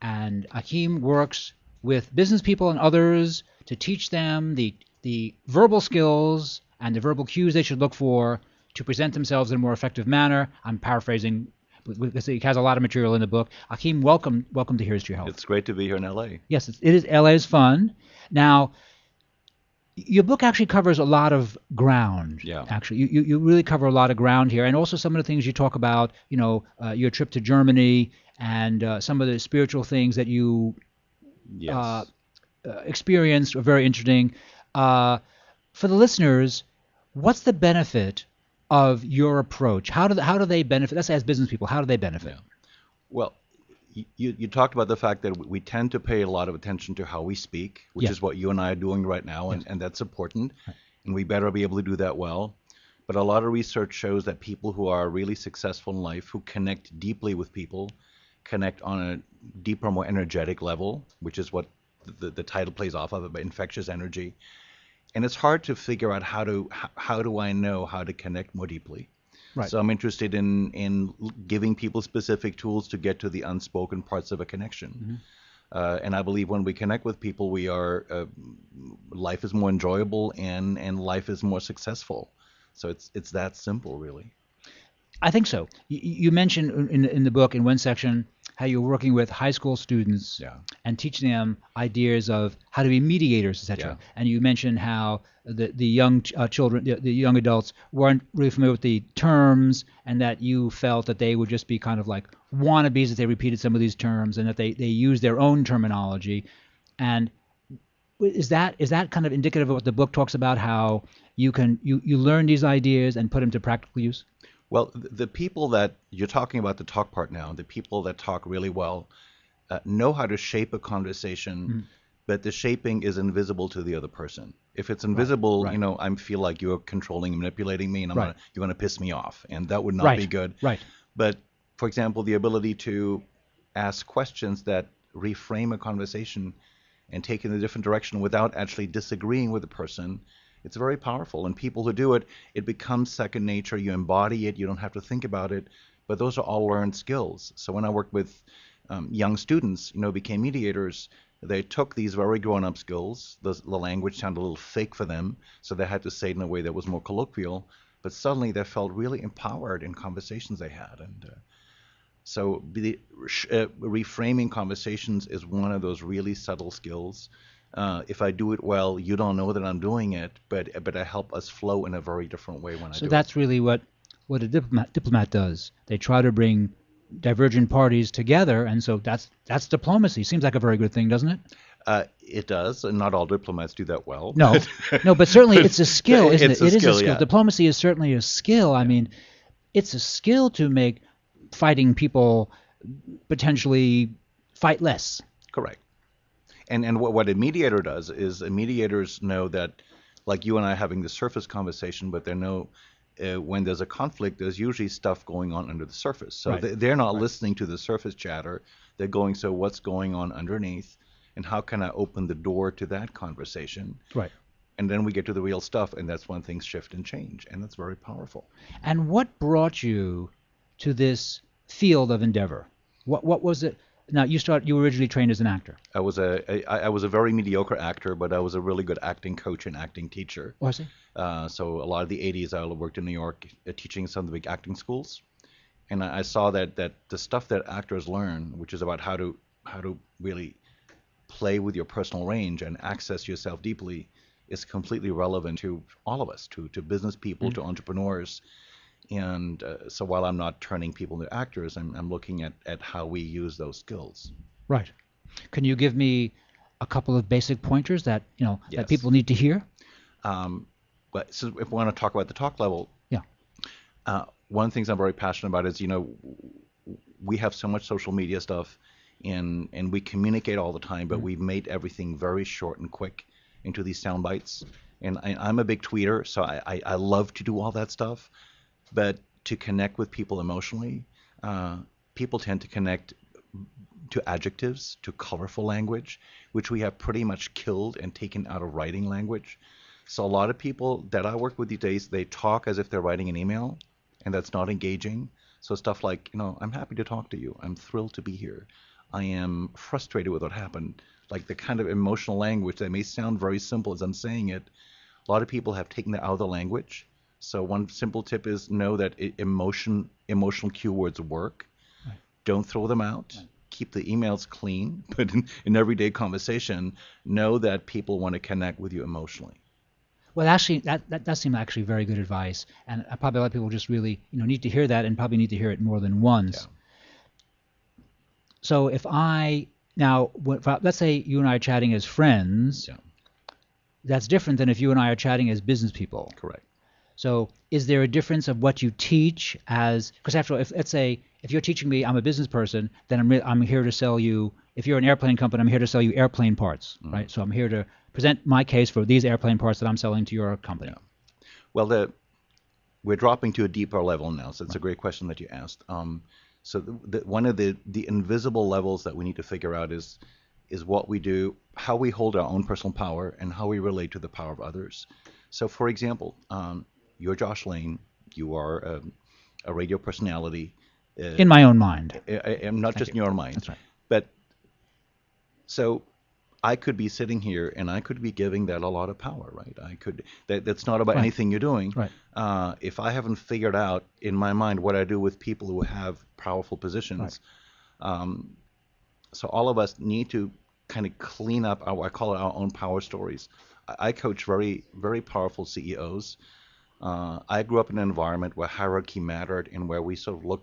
And Achim works with business people and others to teach them the verbal skills and the verbal cues they should look for to present themselves in a more effective manner. I'm paraphrasing. He has a lot of material in the book. Achim, welcome to Here's to Your Health. It's great to be here in L.A. Yes, it is. L.A. is fun. Now, your book actually covers a lot of ground. Yeah. Actually, you really cover a lot of ground here, and also some of the things you talk about. Your trip to Germany and some of the spiritual things that you experienced are very interesting. For the listeners, what's the benefit of your approach? How do they benefit? Let's say as business people, how do they benefit? Yeah. Well, You talked about the fact that we tend to pay a lot of attention to how we speak, which is what you and I are doing right now, and that's important, and we better be able to do that well. But a lot of research shows that people who are really successful in life, who connect deeply with people, connect on a deeper, more energetic level, which is what the title plays off of, about infectious energy. And it's hard to figure out how do I know how to connect more deeply. Right. So I'm interested in giving people specific tools to get to the unspoken parts of a connection. And I believe when we connect with people, we are life is more enjoyable and life is more successful. So it's that simple, really. I think so. You mentioned in the book, in one section, how you're working with high school students and teaching them ideas of how to be mediators, etc. And you mentioned how the young children, the young adults, weren't really familiar with the terms, and that you felt that they would just be kind of like wannabes if they repeated some of these terms, and that they use their own terminology. And is that kind of indicative of what the book talks about, how you learn these ideas and put them to practical use? Well, the people that you're talking about, the talk part now, the people that talk really well know how to shape a conversation, but the shaping is invisible to the other person. If it's invisible, I feel like you're controlling and manipulating me, and you're going to piss me off, and that would not be good. Right. But, for example, the ability to ask questions that reframe a conversation and take it in a different direction without actually disagreeing with the person, it's very powerful. And people who do it, it becomes second nature. You embody it. You don't have to think about it. But those are all learned skills. So when I worked with young students, became mediators, they took these very grown-up skills. The language sounded a little fake for them, so they had to say it in a way that was more colloquial. But suddenly they felt really empowered in conversations they had. And so reframing conversations is one of those really subtle skills. If I do it well, you don't know that I'm doing it, but I help us flow in a very different way when I do it. So that's really what a diplomat does. They try to bring divergent parties together, and so that's diplomacy. Seems like a very good thing, doesn't it? It does, and not all diplomats do that well. No, but certainly it's a skill, isn't it? It is a skill. Yeah. Diplomacy is certainly a skill. I mean, it's a skill to make fighting people potentially fight less. Correct. And what a mediator does is mediators know that, like you and I having the surface conversation, but they know when there's a conflict, there's usually stuff going on under the surface. So they're not listening to the surface chatter. They're going, so what's going on underneath, and how can I open the door to that conversation? Right. And then we get to the real stuff, and that's when things shift and change, and that's very powerful. And what brought you to this field of endeavor? What was it? Now you were originally trained as an actor. I was a very mediocre actor, but I was a really good acting coach and acting teacher. Was he? So a lot of the 80s I worked in New York teaching some of the big acting schools, and I saw that the stuff that actors learn, which is about how to really play with your personal range and access yourself deeply, is completely relevant to all of us, to business people, to entrepreneurs. And so while I'm not turning people into actors, I'm looking at how we use those skills. Right. Can you give me a couple of basic pointers that that people need to hear? But so if we want to talk about the talk level, one of the things I'm very passionate about is we have so much social media stuff, and we communicate all the time, but we've made everything very short and quick into these sound bites. And I'm a big tweeter, so I love to do all that stuff. But to connect with people emotionally, people tend to connect to adjectives, to colorful language, which we have pretty much killed and taken out of writing language. So a lot of people that I work with these days, they talk as if they're writing an email, and that's not engaging. So stuff like, I'm happy to talk to you. I'm thrilled to be here. I am frustrated with what happened. Like the kind of emotional language that may sound very simple as I'm saying it, a lot of people have taken that out of the language. So one simple tip is know that emotional keywords work. Right. Don't throw them out. Right. Keep the emails clean, but in everyday conversation, know that people want to connect with you emotionally. Well, actually, that does seem actually very good advice, and probably a lot of people just really need to hear that, and probably need to hear it more than once. Yeah. So if let's say you and I are chatting as friends, that's different than if you and I are chatting as business people. Correct. So is there a difference of what you teach as, because after all, if you're teaching me, I'm a business person, then I'm here to sell you, if you're an airplane company, I'm here to sell you airplane parts, right? So I'm here to present my case for these airplane parts that I'm selling to your company. Yeah. Well, we're dropping to a deeper level now, so it's a great question that you asked. So one of the invisible levels that we need to figure out is what we do, how we hold our own personal power, and how we relate to the power of others. So, for example, you're Josh Lane. You are a radio personality. In my own mind. Not just in your mind. That's right. But so I could be sitting here and I could be giving that a lot of power, right? I could. That's not about anything you're doing. Right. If I haven't figured out in my mind what I do with people who have powerful positions, so all of us need to kind of clean up I call it our own power stories. I coach very, very powerful CEOs. I grew up in an environment where hierarchy mattered and where we sort of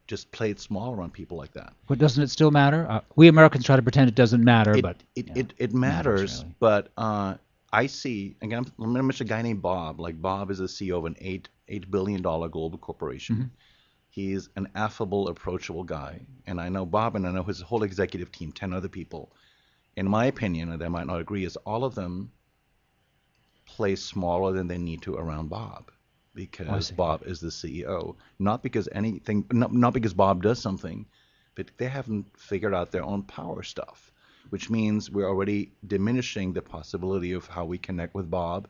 just played small around people like that. But doesn't it still matter? We Americans try to pretend it doesn't matter, it matters. Really. But I see, again, I'm going to mention a guy named Bob. Like Bob is the CEO of an $8 billion global corporation. Mm-hmm. He's an affable, approachable guy. And I know Bob and I know his whole executive team, 10 other people. In my opinion, and they might not agree, is all of them play smaller than they need to around Bob. Because Bob is the CEO, not because Bob does something, but they haven't figured out their own power stuff, which means we're already diminishing the possibility of how we connect with Bob,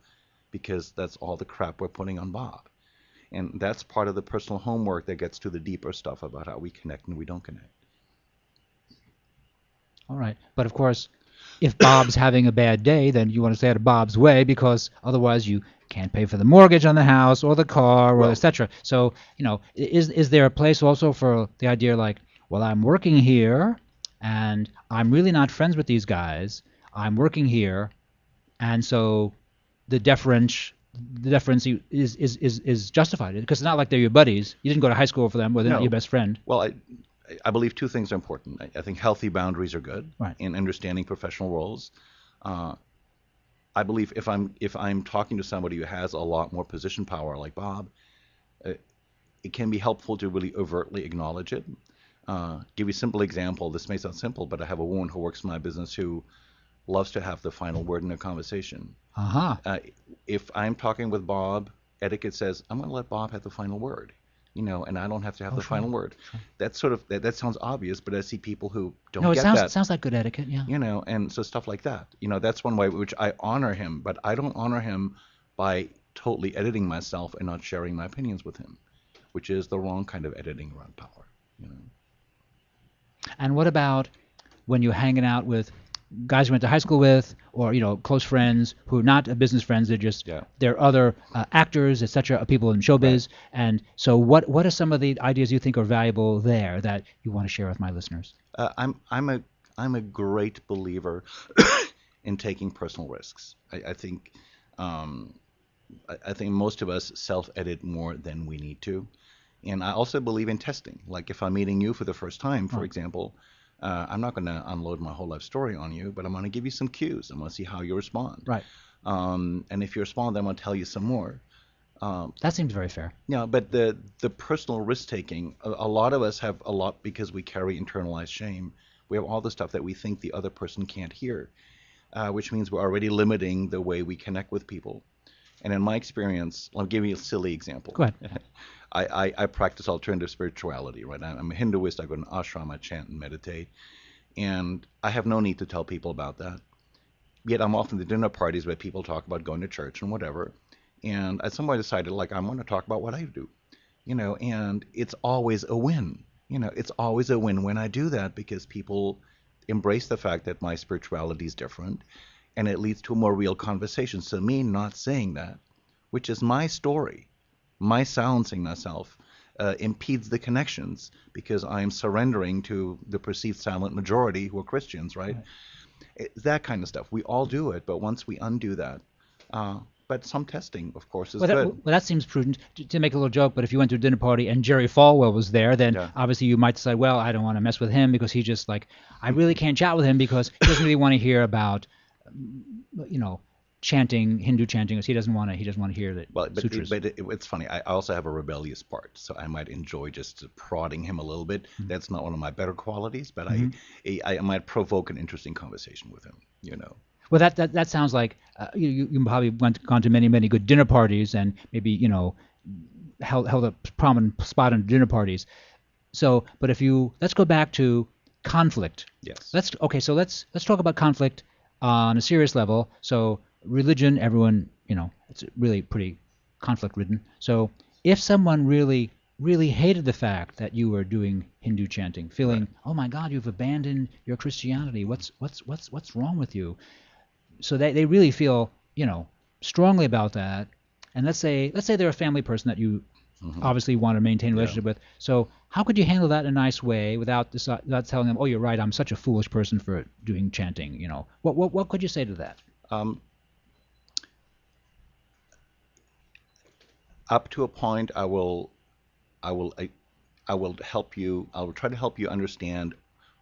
because that's all the crap we're putting on Bob. And that's part of the personal homework that gets to the deeper stuff about how we connect and we don't connect. All right. But of course, if Bob's having a bad day, then you want to stay out of Bob's way, because otherwise you can't pay for the mortgage on the house or the car or etc. So, is there a place also for the idea like, well, I'm working here and I'm really not friends with these guys. I'm working here, and so the deference is justified, because it's not like they're your buddies. You didn't go to high school for them, or they're not your best friend. Well, I believe two things are important. I think healthy boundaries are good, right, in understanding professional roles. I believe if I'm talking to somebody who has a lot more position power like Bob, it can be helpful to really overtly acknowledge it. Give you a simple example. This may sound simple, but I have a woman who works in my business who loves to have the final word in a conversation. If I'm talking with Bob, etiquette says I'm going to let Bob have the final word. And I don't have to have the final word. Sure. That's sort of that sounds obvious, but I see people who don't get that. It sounds like good etiquette, yeah. And so stuff like that. That's one way which I honor him, but I don't honor him by totally editing myself and not sharing my opinions with him, which is the wrong kind of editing around power. And what about when you're hanging out with guys you went to high school with, or close friends who are not business friends? They're just they're other actors, etc., people in showbiz. Right. And so, what are some of the ideas you think are valuable there that you want to share with my listeners? I'm a great believer in taking personal risks. I think most of us self-edit more than we need to, and I also believe in testing. Like if I'm meeting you for the first time, for example. I'm not going to unload my whole life story on you, but I'm going to give you some cues. I'm going to see how you respond. Right. And if you respond, then I'm going to tell you some more. That seems very fair. Yeah, but the personal risk-taking, a lot of us have a lot because we carry internalized shame. We have all the stuff that we think the other person can't hear, which means we're already limiting the way we connect with people. And in my experience, I'll give you a silly example. Go ahead. I practice alternative spirituality, right? I'm a Hinduist. I go to an ashram, I chant and meditate. And I have no need to tell people about that. Yet I'm often at dinner parties where people talk about going to church and whatever. And at some point I decided, I'm going to talk about what I do. And it's always a win. It's always a win when I do that, because people embrace the fact that my spirituality is different. And it leads to a more real conversation. So me not saying that, which is my story, my silencing myself, impedes the connections, because I am surrendering to the perceived silent majority who are Christians, right? That kind of stuff. We all do it, but once we undo that, but some testing, of course, is good. Well, that seems prudent. To make a little joke, but if you went to a dinner party and Jerry Falwell was there, then obviously you might decide, well, I don't want to mess with him because he just I really can't chat with him because he doesn't really want to hear about, chanting, Hindu chanting, because he doesn't want to hear the sutras. But it's funny. I also have a rebellious part, so I might enjoy just prodding him a little bit. Mm-hmm. That's not one of my better qualities, but I might provoke an interesting conversation with him. Well, that sounds like you probably gone to many good dinner parties and maybe held a prominent spot in dinner parties. So, but let's go back to conflict. Yes. Let's talk about conflict on a serious level. So religion, everyone, it's really pretty conflict ridden. So if someone really hated the fact that you were doing Hindu chanting, feeling, oh my God, you've abandoned your Christianity. What's wrong with you? So they really feel, strongly about that. And let's say they're a family person that you obviously want to maintain a relationship with. So how could you handle that in a nice way without telling them, oh, you're right, I'm such a foolish person for doing chanting? What could you say to that? Up to a point, I will help you. I will try to help you understand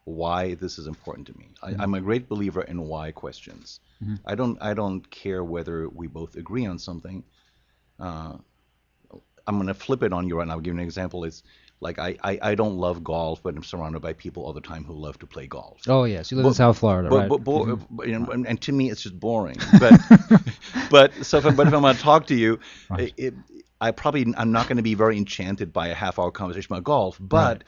why this is important to me. I'm a great believer in why questions. Mm-hmm. I don't care whether we both agree on something. I'm going to flip it on you right now. I'll give you an example. It's like I don't love golf, but I'm surrounded by people all the time who love to play golf. Oh yes, you live in South Florida, right? And to me, it's just boring. But if I'm going to talk to you, right. I'm not going to be very enchanted by a half-hour conversation about golf. But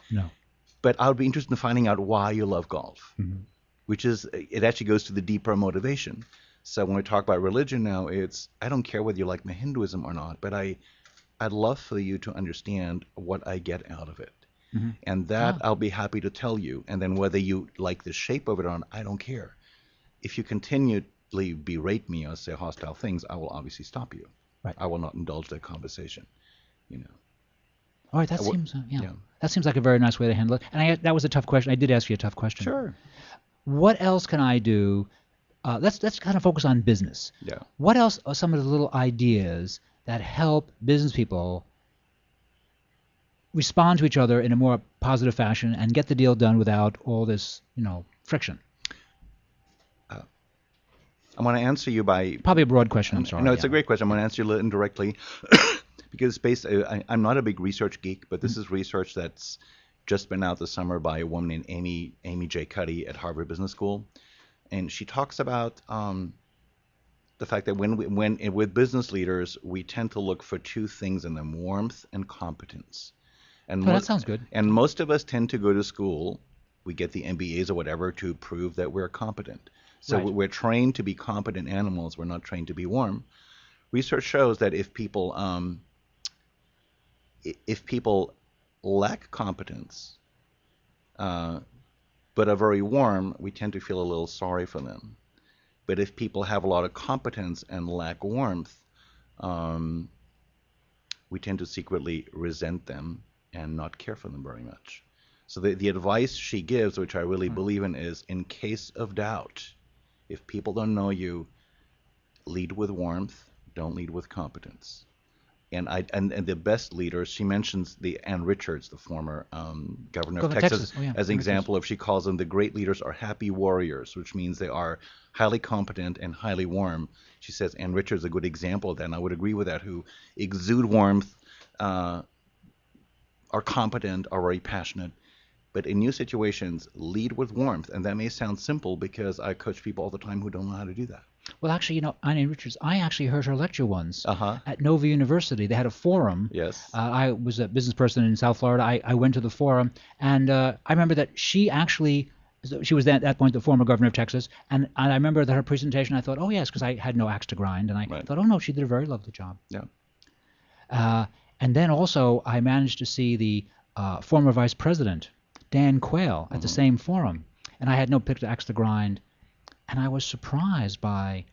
but I would be interested in finding out why you love golf, which is it actually goes to the deeper motivation. So when we talk about religion now, I don't care whether you like my Hinduism or not, but I'd love for you to understand what I get out of it. Mm-hmm. And that I'll be happy to tell you. And then whether you like the shape of it or not, I don't care. If you continually berate me or say hostile things, I will obviously stop you. Right. I will not indulge that conversation. All right, that seems like a very nice way to handle it. And that was a tough question. I did ask you a tough question. Sure. What else can I do? Let's kind of focus on business. Yeah. What else are some of the little ideas that help business people respond to each other in a more positive fashion and get the deal done without all this, friction? I'm going to answer you by... Probably a broad question, I'm sorry. No, it's a great question. I'm going to answer you indirectly because I'm not a big research geek, but this is research that's just been out this summer by a woman named Amy J. Cuddy at Harvard Business School. And she talks about the fact that with business leaders, we tend to look for two things in them: warmth and competence. And that sounds good. And most of us tend to go to school, we get the MBAs or whatever to prove that we're competent. So we're trained to be competent animals. We're not trained to be warm. Research shows that if people lack competence, but are very warm, we tend to feel a little sorry for them. But if people have a lot of competence and lack warmth, we tend to secretly resent them and not care for them very much. So the advice she gives, which I really believe in, is in case of doubt, if people don't know you, lead with warmth, don't lead with competence. And the best leaders, she mentions Ann Richards, the former governor of Texas, as an example of, she calls them the great leaders are happy warriors, which means they are highly competent and highly warm. She says Ann Richards is a good example of that, and I would agree with that, who exude warmth, are competent, are very passionate. But in new situations, lead with warmth. And that may sound simple because I coach people all the time who don't know how to do that. Well, actually, Annie Richards, I actually heard her lecture once at Nova University. They had a forum. Yes. I was a business person in South Florida. I went to the forum, and I remember that she was at that point the former governor of Texas, and I remember that her presentation, I thought, oh, yes, because I had no axe to grind, and I thought, oh, no, she did a very lovely job. Yeah. And then also I managed to see the former vice president, Dan Quayle, at the same forum, and I had no axe to grind. And I was surprised by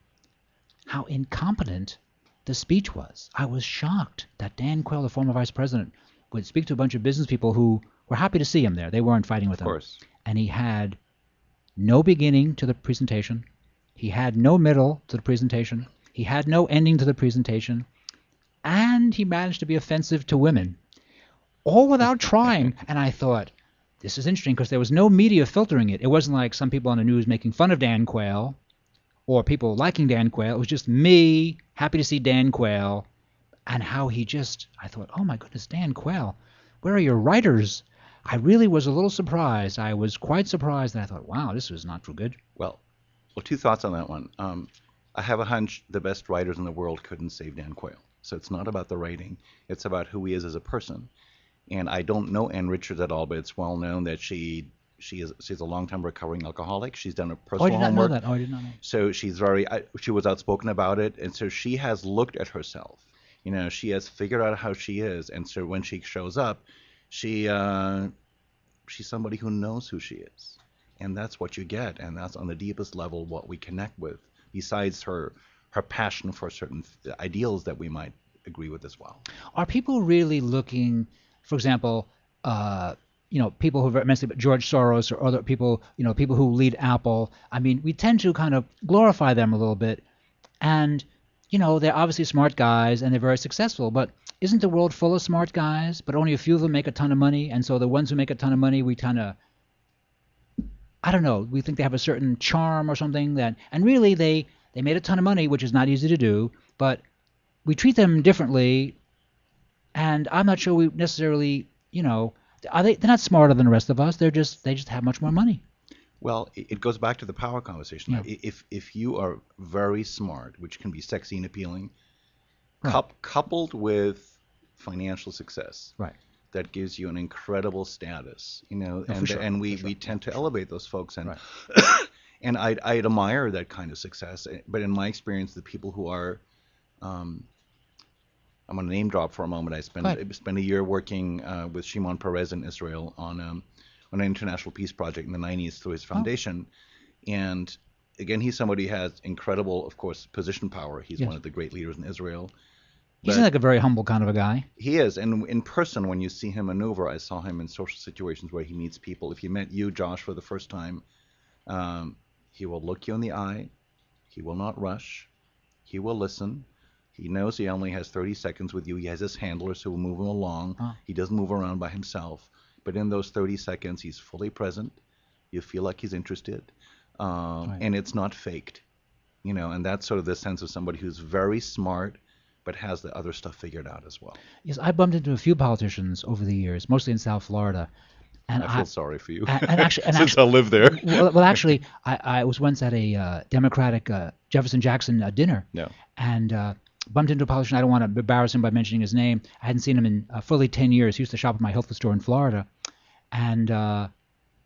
how incompetent the speech was. I was shocked that Dan Quayle, the former vice president, would speak to a bunch of business people who were happy to see him there. They weren't fighting with him. Of course. And he had no beginning to the presentation. He had no middle to the presentation. He had no ending to the presentation. And he managed to be offensive to women, all without trying. And I thought, this is interesting because there was no media filtering it. It wasn't like some people on the news making fun of Dan Quayle or people liking Dan Quayle. It was just me, happy to see Dan Quayle, and how he just, I thought, oh my goodness, Dan Quayle, where are your writers? I really was a little surprised. I was quite surprised, and I thought, wow, this was not too good. Well, 2 thoughts on that one. I have a hunch the best writers in the world couldn't save Dan Quayle. So it's not about the writing. It's about who he is as a person. And I don't know Ann Richards at all, but it's well known that she's a long-time recovering alcoholic. She's done a personal homework. I did not know that. I did not know. So she was outspoken about it, and so she has looked at herself. She has figured out how she is, and so when she shows up, she's somebody who knows who she is, and that's what you get, and that's on the deepest level what we connect with. Besides her passion for certain ideals that we might agree with as well. Are people really looking, for example, people who are immensely, George Soros or other people, people who lead Apple? I mean, we tend to kind of glorify them a little bit, and they're obviously smart guys and they're very successful, but isn't the world full of smart guys, but only a few of them make a ton of money, and so the ones who make a ton of money, we kind of, I don't know, we think they have a certain charm or something, and really they made a ton of money, which is not easy to do, but we treat them differently, and I'm not sure we necessarily, they're not smarter than the rest of us, they just have much more money. Well, it goes back to the power conversation. Yeah. If you are very smart, which can be sexy and appealing, right. coupled with financial success, right, that gives you an incredible status, sure. And we tend to elevate those folks, and right. and I admire that kind of success. But in my experience, the people who are, I'm going to name drop for a moment. I spent a year working with Shimon Peres in Israel on an international peace project in the 90s through his foundation. And again, he's somebody who has incredible, of course, position power. He's one of the great leaders in Israel. He's like a very humble kind of a guy. He is. And in person, when you see him maneuver, I saw him in social situations where he meets people. If he met you, Josh, for the first time, he will look you in the eye. He will not rush. He will listen. He knows he only has 30 seconds with you. He has his handlers who will move him along. He doesn't move around by himself. But in those 30 seconds, he's fully present. You feel like he's interested. Right. And it's not faked. And that's sort of the sense of somebody who's very smart, but has the other stuff figured out as well. Yes, I bumped into a few politicians over the years, mostly in South Florida. And I feel sorry for you, since I live there. well, actually, I was once at a Democratic Jefferson Jackson dinner, and bumped into a politician. I don't want to embarrass him by mentioning his name. I hadn't seen him in fully 10 years. He used to shop at my health food store in Florida, and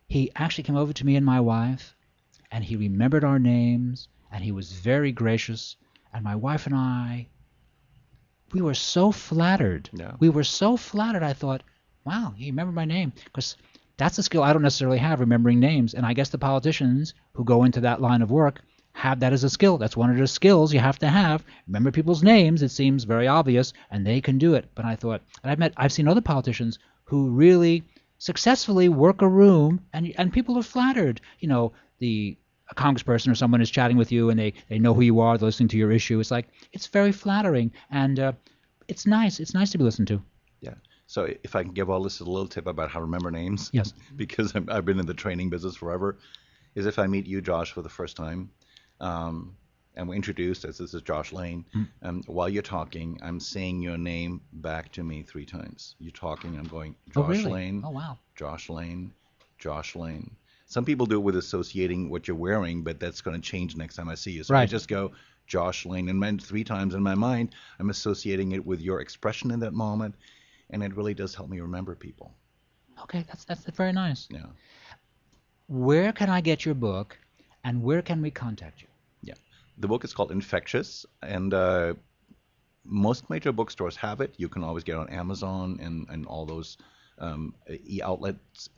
he actually came over to me and my wife, and he remembered our names, and he was very gracious. And my wife and I, we were so flattered. Yeah. We were so flattered. I thought, wow, he remembered my name, because that's a skill I don't necessarily have, remembering names. And I guess the politicians who go into that line of work have that as a skill. That's one of the skills you have to have. Remember people's names. It seems very obvious, and they can do it. But I thought, and I've seen other politicians who really successfully work a room, and people are flattered. A congressperson or someone is chatting with you, and they know who you are, they're listening to your issue. It's very flattering, and it's nice. It's nice to be listened to. Yeah. So if I can give all this a little tip about how to remember names, yes, because I've been in the training business forever, is if I meet you, Josh, for the first time, and we're introduced as this is Josh Lane, while you're talking, I'm saying your name back to me 3 times. You're talking, I'm going, Josh really? Lane, oh wow, Josh Lane, Josh Lane. Some people do it with associating what you're wearing, but that's going to change next time I see you. So right. I just go, Josh Lane, and 3 times in my mind, I'm associating it with your expression in that moment, and it really does help me remember people. Okay, that's very nice. Yeah. Where can I get your book, and where can we contact you? Yeah. The book is called Infectious, and most major bookstores have it. You can always get it on Amazon and all those e-outlets.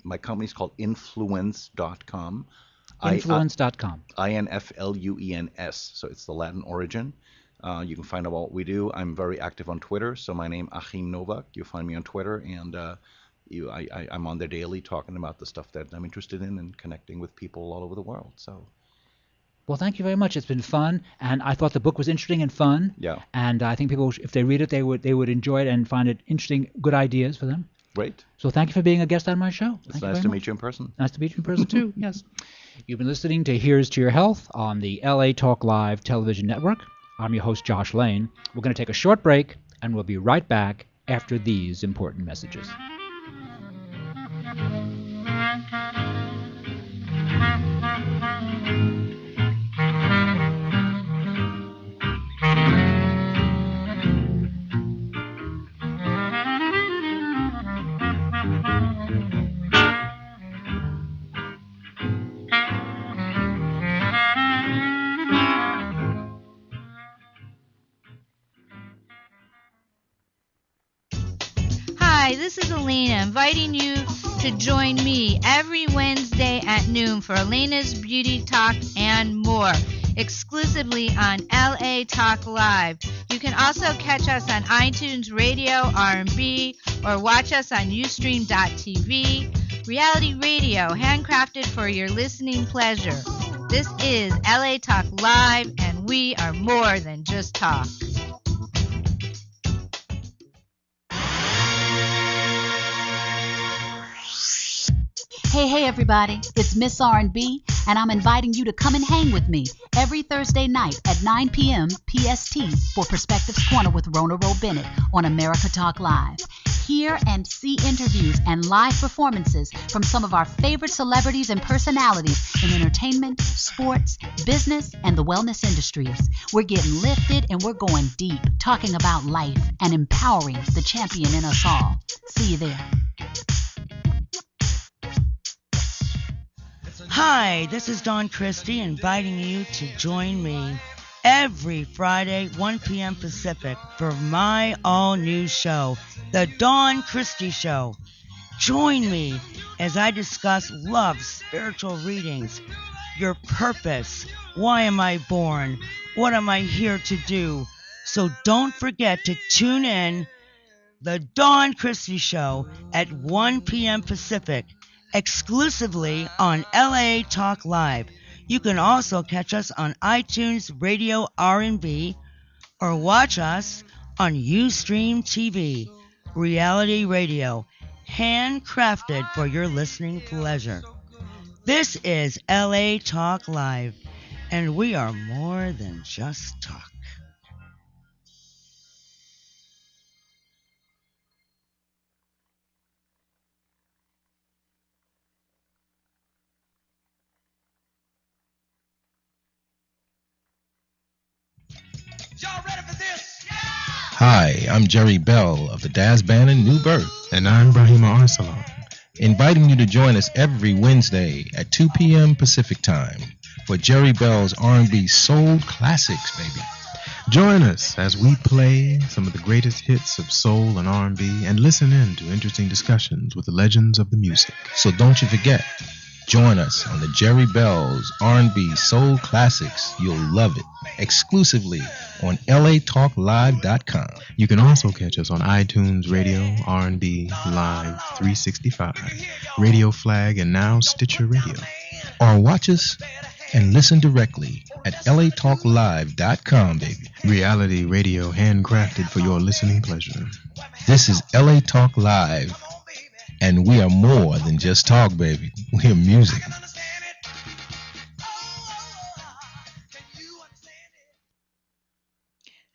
My company's called Influence.com. Influence.com. INFLUENS. So it's the Latin origin. You can find out what we do. I'm very active on Twitter. So my name, Achim Nowak. You'll find me on Twitter. And I'm on there daily talking about the stuff that I'm interested in and connecting with people all over the world. So. Well, thank you very much. It's been fun, and I thought the book was interesting and fun. Yeah. And I think people, if they read it, they would enjoy it and find it interesting, good ideas for them. Great. So thank you for being a guest on my show. It's nice to meet you in person. Nice to meet you in person, too. Yes. You've been listening to Here's to Your Health on the LA Talk Live television network. I'm your host, Josh Lane. We're going to take a short break, and we'll be right back after these important messages. Hi, this is Elena, inviting you to join me every Wednesday at noon for Elena's Beauty Talk and more, exclusively on LA Talk Live. You can also catch us on iTunes Radio, R&B, or watch us on Ustream.tv. Reality radio, handcrafted for your listening pleasure. This is LA Talk Live, and we are more than just talk. Hey everybody, it's Miss R&B, and I'm inviting you to come and hang with me every Thursday night at 9 p.m. PST for Perspectives Corner with Rona Roe Bennett on America Talk Live. Hear and see interviews and live performances from some of our favorite celebrities and personalities in entertainment, sports, business, and the wellness industries. We're getting lifted and we're going deep, talking about life and empowering the champion in us all. See you there. Hi, this is Dawn Christie inviting you to join me every Friday, 1 p.m. Pacific, for my all-new show, The Dawn Christie Show. Join me as I discuss love, spiritual readings, your purpose, why am I born, what am I here to do. So don't forget to tune in The Dawn Christie Show at 1 p.m. Pacific, exclusively on LA Talk Live. You can also catch us on iTunes Radio R&B or watch us on Ustream TV, reality radio, handcrafted for your listening pleasure. This is LA Talk Live, and we are more than just talk. Hi, I'm Jerry Bell of the Daz Band in New Birth. And I'm Brahima Arsalan, inviting you to join us every Wednesday at 2 p.m. Pacific Time for Jerry Bell's R&B Soul Classics, baby. Join us as we play some of the greatest hits of soul and R&B and listen in to interesting discussions with the legends of the music. So don't you forget, join us on the Jerry Bell's R&B Soul Classics. You'll love it. Exclusively on LATalkLive.com. You can also catch us on iTunes Radio, R&B, Live 365, Radio Flag, and now Stitcher Radio. Or watch us and listen directly at LATalkLive.com, baby. Reality radio handcrafted for your listening pleasure. This is LA Talk Live, and we are more than just talk, baby. We're music.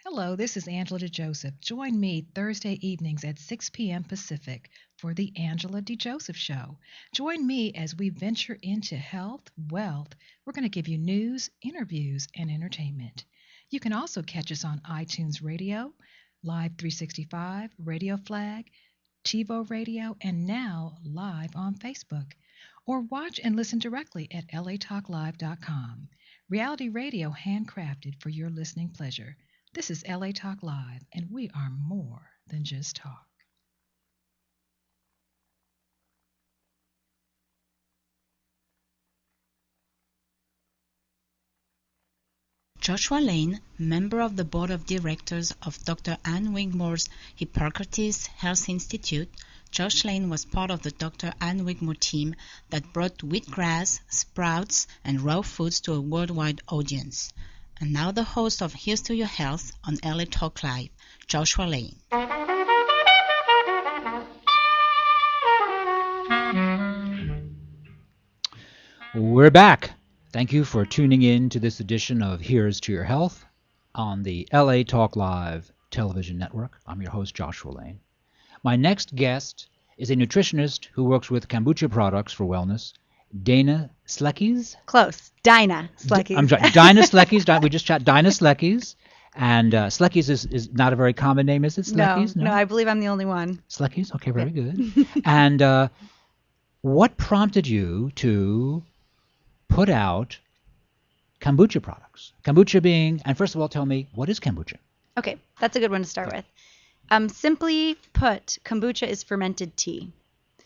Hello, this is Angela DeJoseph. Join me Thursday evenings at 6 p.m. Pacific for the Angela DeJoseph Show. Join me as we venture into health, wealth. We're going to give you news, interviews, and entertainment. You can also catch us on iTunes Radio, Live 365, Radio Flag, TiVo Radio, and now live on Facebook. Or watch and listen directly at LATalkLive.com. Reality radio handcrafted for your listening pleasure. This is LA Talk Live, and we are more than just talk. Joshua Lane, member of the board of directors of Dr. Ann Wigmore's Hippocrates Health Institute, Josh Lane was part of the Dr. Ann Wigmore team that brought wheatgrass, sprouts, and raw foods to a worldwide audience. And now the host of Here's to Your Health on LA Talk Live, Joshua Lane. We're back. Thank you for tuning in to this edition of Here's to Your Health on the LA Talk Live television network. I'm your host, Joshua Lane. My next guest is a nutritionist who works with kombucha products for wellness, Dana Slekys. Close. Dinah Slekys. I'm sorry, Dinah Slekys. We just chat Dinah Slekys. And Slekys is not a very common name, is it? Slekys? No, I believe I'm the only one. Slekys? Okay, very good. And what prompted you to put out kombucha products? Kombucha being, and first of all, tell me, what is kombucha? Okay, that's a good one to start with. Simply put, kombucha is fermented tea.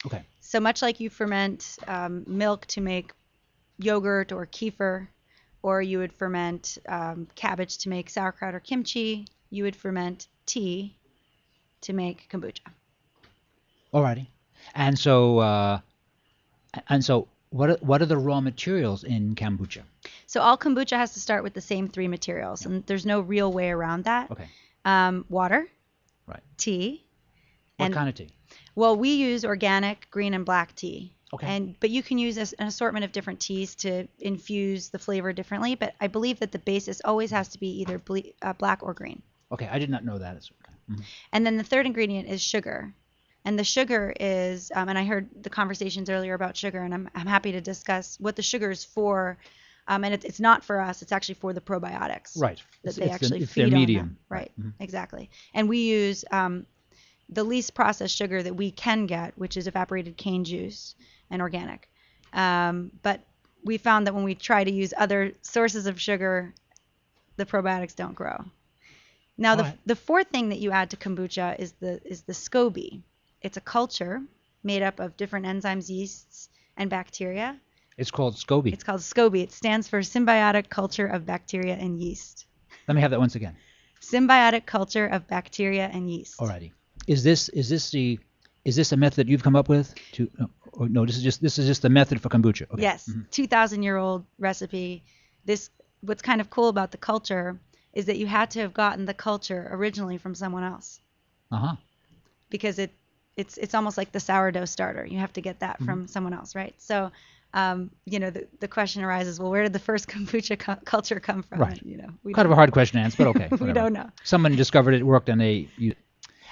Okay. So much like you ferment milk to make yogurt or kefir, or you would ferment cabbage to make sauerkraut or kimchi, you would ferment tea to make kombucha. Alrighty. And so what are the raw materials in kombucha? So all kombucha has to start with the same three materials, and there's no real way around that. Okay. Water. Right. Tea. What kind of tea? Well, we use organic green and black tea. Okay. But you can use an assortment of different teas to infuse the flavor differently. But I believe that the basis always has to be either black or green. Okay, I did not know that. Okay. Mm-hmm. And then the third ingredient is sugar. And the sugar is, and I heard the conversations earlier about sugar, and I'm happy to discuss what the sugar is for. And it's not for us; it's actually for the probiotics. Right. That they actually it's feed their on medium. them. Right. Mm-hmm. Exactly. And we use the least processed sugar that we can get, which is evaporated cane juice and organic. But we found that when we try to use other sources of sugar, the probiotics don't grow. Now, the fourth thing that you add to kombucha is the SCOBY. It's a culture made up of different enzymes, yeasts, and bacteria. It's called SCOBY. It's called SCOBY. It stands for Symbiotic Culture of Bacteria and Yeast. Let me have that once again. Symbiotic Culture of Bacteria and Yeast. Alrighty. Is this a method you've come up with? No, this is just the method for kombucha. Okay. Yes, 2,000-year-old recipe. What's kind of cool about the culture is that you had to have gotten the culture originally from someone else. Uh-huh. Because it's almost like the sourdough starter. You have to get that from someone else, right? So, the question arises, well, where did the first kombucha culture come from? Right. And, kind of a hard question to answer, but okay. We don't know. Someone discovered it worked, and they used it.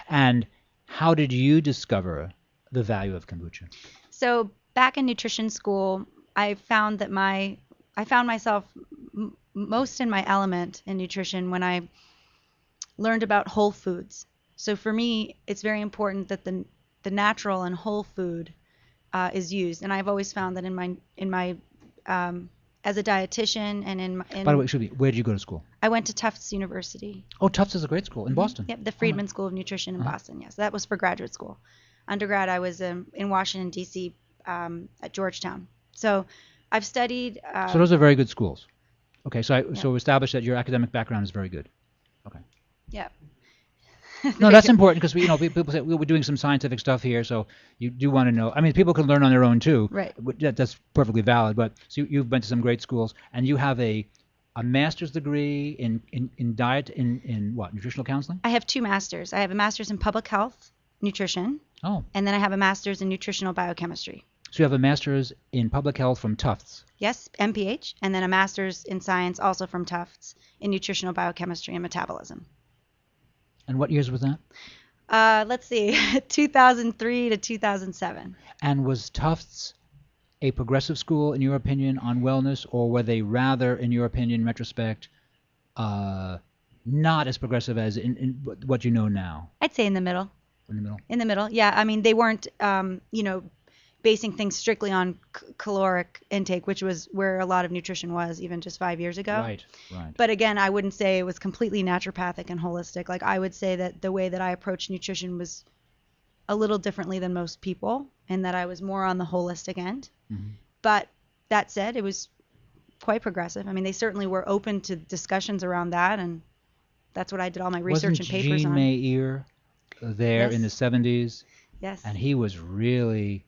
And how did you discover the value of kombucha? So back in nutrition school, I found myself most in my element in nutrition when I learned about whole foods. So for me, it's very important that the natural and whole food is used. And I've always found that in my as a dietitian and in By the way, where did you go to school? I went to Tufts University. Oh, Tufts is a great school in Boston. Yep, the Friedman School of Nutrition in Boston. Yes, that was for graduate school. Undergrad, I was in Washington D.C. At Georgetown. So I've studied. So those are very good schools. Okay, so establish that your academic background is very good. Okay. Yeah. No, that's important because people say we're doing some scientific stuff here, so you do want to know. I mean, people can learn on their own too. Right. That's perfectly valid. But so you've been to some great schools, and you have a master's degree in diet in what, nutritional counseling? I have two masters. I have a master's in public health nutrition. Oh. And then I have a master's in nutritional biochemistry. So you have a master's in public health from Tufts. Yes, MPH, and then a master's in science also from Tufts in nutritional biochemistry and metabolism. And what years was that? Let's see, 2003 to 2007. And was Tufts a progressive school, in your opinion, on wellness, or were they rather, in your opinion, in retrospect, not as progressive as in what you know now? I'd say in the middle. In the middle? In the middle, yeah. I mean, they weren't, basing things strictly on caloric intake, which was where a lot of nutrition was even just 5 years ago. Right. But again, I wouldn't say it was completely naturopathic and holistic. Like, I would say that the way that I approached nutrition was a little differently than most people, and that I was more on the holistic end. Mm-hmm. But that said, it was quite progressive. I mean, they certainly were open to discussions around that, and that's what I did all my research and papers Gene on. Mayer there in the 70s? Yes. And he was really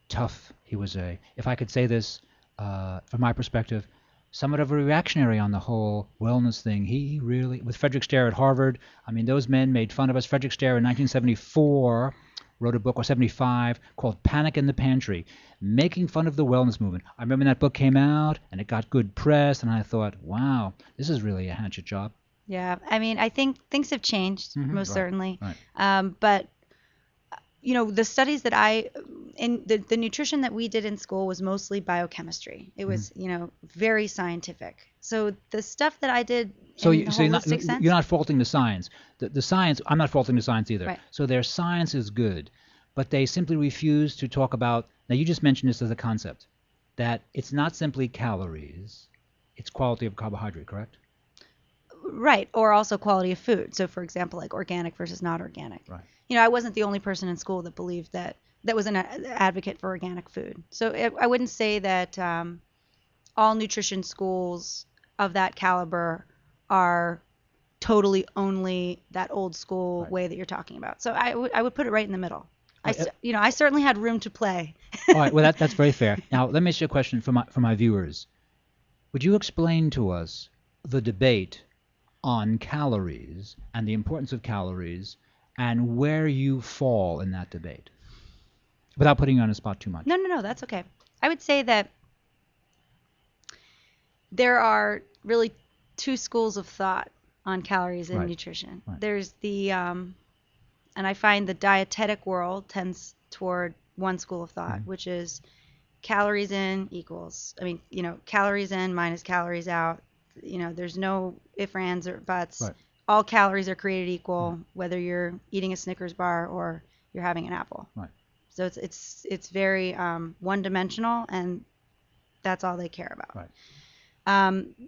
tough. He was if I could say this from my perspective, somewhat of a reactionary on the whole wellness thing. He really, with Frederick Stare at Harvard, I mean, those men made fun of us. Frederick Stare in 1974 wrote a book, or 75, called Panic in the Pantry, making fun of the wellness movement. I remember when that book came out, and it got good press, and I thought, wow, this is really a hatchet job. Yeah, I mean, I think things have changed, most Right, certainly. right. But the studies that the nutrition that we did in school was mostly biochemistry. It was, very scientific. So the stuff that I did So, in the so holistic sense, you're not faulting the science. The science, I'm not faulting the science either. Right. So their science is good, but they simply refuse to talk about, now you just mentioned this as a concept, that it's not simply calories, it's quality of carbohydrate, correct? right, or also quality of food. So for example, like organic versus not organic. Right. I wasn't the only person in school that believed that was an advocate for organic food. So I wouldn't say that all nutrition schools of that caliber are totally only that old school way that you're talking about. So I would put it right in the middle. I certainly had room to play. All right, well that's very fair. Now let me ask you a question for my viewers. Would you explain to us the debate on calories and the importance of calories and where you fall in that debate, without putting you on the spot too much? No, that's okay. I would say that there are really two schools of thought on calories in nutrition. Right. There's the, and I find the dietetic world tends toward one school of thought, which is calories in equals, calories in minus calories out. There's no ifs, ands, or buts. Right. All calories are created equal, whether you're eating a Snickers bar or you're having an apple. Right. So it's very one-dimensional, and that's all they care about. Right.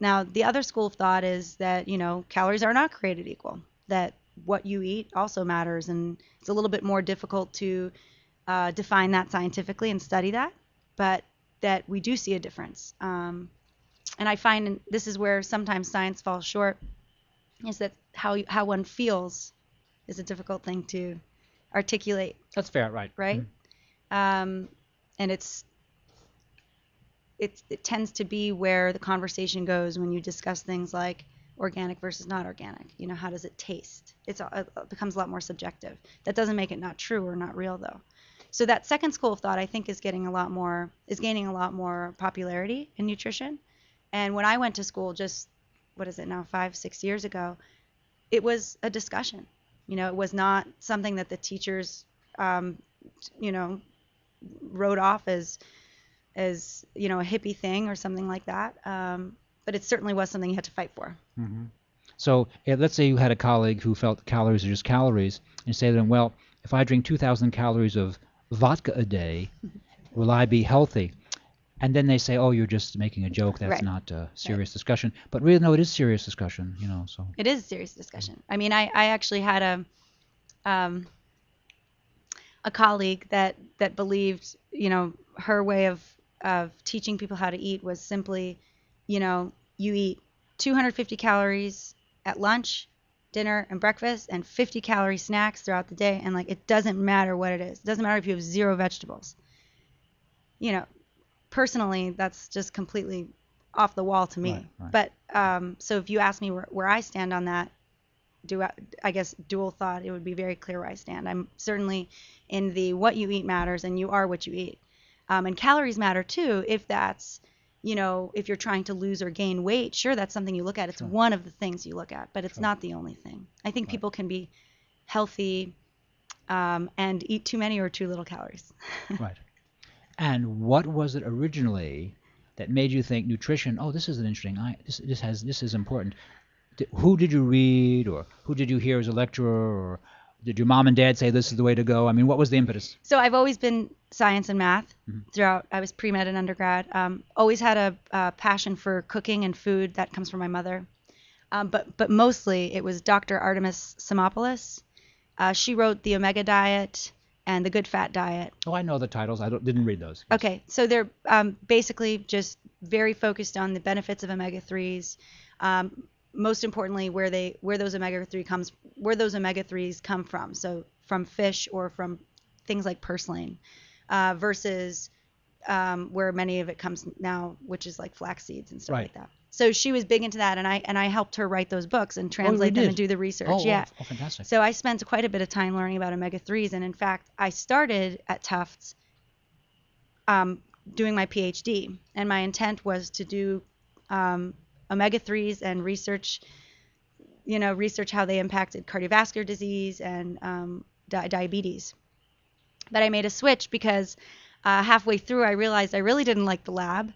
Now, the other school of thought is that, calories are not created equal, that what you eat also matters, and it's a little bit more difficult to define that scientifically and study that, but that we do see a difference. And I find this is where sometimes science falls short, is that how one feels is a difficult thing to articulate. That's fair, right. Right? And it tends to be where the conversation goes when you discuss things like organic versus not organic. How does it taste? It becomes a lot more subjective. That doesn't make it not true or not real, though. So that second school of thought, I think, is gaining a lot more popularity in nutrition. And when I went to school just, 5-6 years ago, it was a discussion. It was not something that the teachers, wrote off as a hippie thing or something like that. But it certainly was something you had to fight for. Mm-hmm. So let's say you had a colleague who felt calories are just calories, and you say to them, well, if I drink 2,000 calories of vodka a day, will I be healthy? And then they say, oh, you're just making a joke. That's not a serious discussion. But really, no, it is serious discussion, So it is a serious discussion. I mean, I actually had a colleague that believed, her way of teaching people how to eat was simply, you eat 250 calories at lunch, dinner, and breakfast, and 50 calorie snacks throughout the day. And it doesn't matter what it is. It doesn't matter if you have 0 vegetables. Personally, that's just completely off the wall to me. Right. But so if you ask me where I stand on that, I guess dual thought, it would be very clear where I stand. I'm certainly in the what you eat matters, and you are what you eat. And calories matter too, if that's, if you're trying to lose or gain weight, sure, that's something you look at. It's one of the things you look at, but it's not the only thing. I think people can be healthy and eat too many or too little calories. Right. And what was it originally that made you think nutrition? Oh, this is an interesting. This is important. Who did you read, or who did you hear as a lecturer, or did your mom and dad say this is the way to go? I mean, what was the impetus? So I've always been science and math throughout. I was pre-med and undergrad. Always had a passion for cooking and food. That comes from my mother. But mostly it was Dr. Artemis Simopoulos. She wrote the Omega Diet and the Good Fat Diet. Oh, I know the titles. I didn't read those. Okay, so they're basically just very focused on the benefits of omega-3s. Most importantly, where those omega-3s come from. So from fish or from things like purslane, versus where many of it comes now, which is like flax seeds and stuff like that. So she was big into that, and I helped her write those books and translate them and do the research. Oh, fantastic. So I spent quite a bit of time learning about omega-3s, and in fact, I started at Tufts doing my PhD, and my intent was to do omega-3s and research how they impacted cardiovascular disease and diabetes. But I made a switch because halfway through I realized I really didn't like the lab.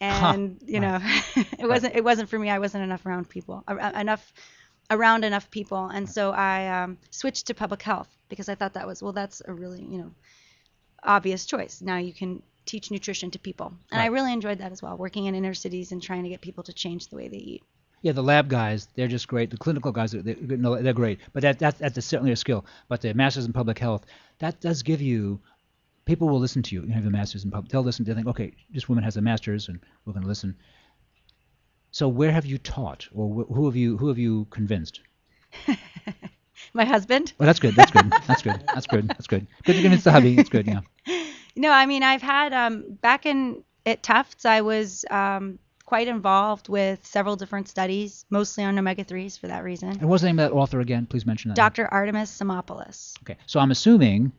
And it wasn't for me. I wasn't enough around people, around enough people, and so I switched to public health because I thought that's a really obvious choice. Now you can teach nutrition to people, and I really enjoyed that as well, working in inner cities and trying to get people to change the way they eat. Yeah, the lab guys, they're just great. The clinical guys, they're great. But that's certainly a skill. But the masters in public health, that does give you. People will listen to you. You have a master's in public. They'll listen. They'll think, okay, this woman has a master's, and we're going to listen. So where have you taught, or who have you convinced? My husband. Well, that's good. That's good. That's good. That's good. That's good. Good to convince the hubby. It's good. Yeah. No, I mean I've had back at Tufts, I was quite involved with several different studies, mostly on omega-3s for that reason. And what's the name of that author again? Please mention that. Dr. Artemis Simopoulos. Okay, so I'm assuming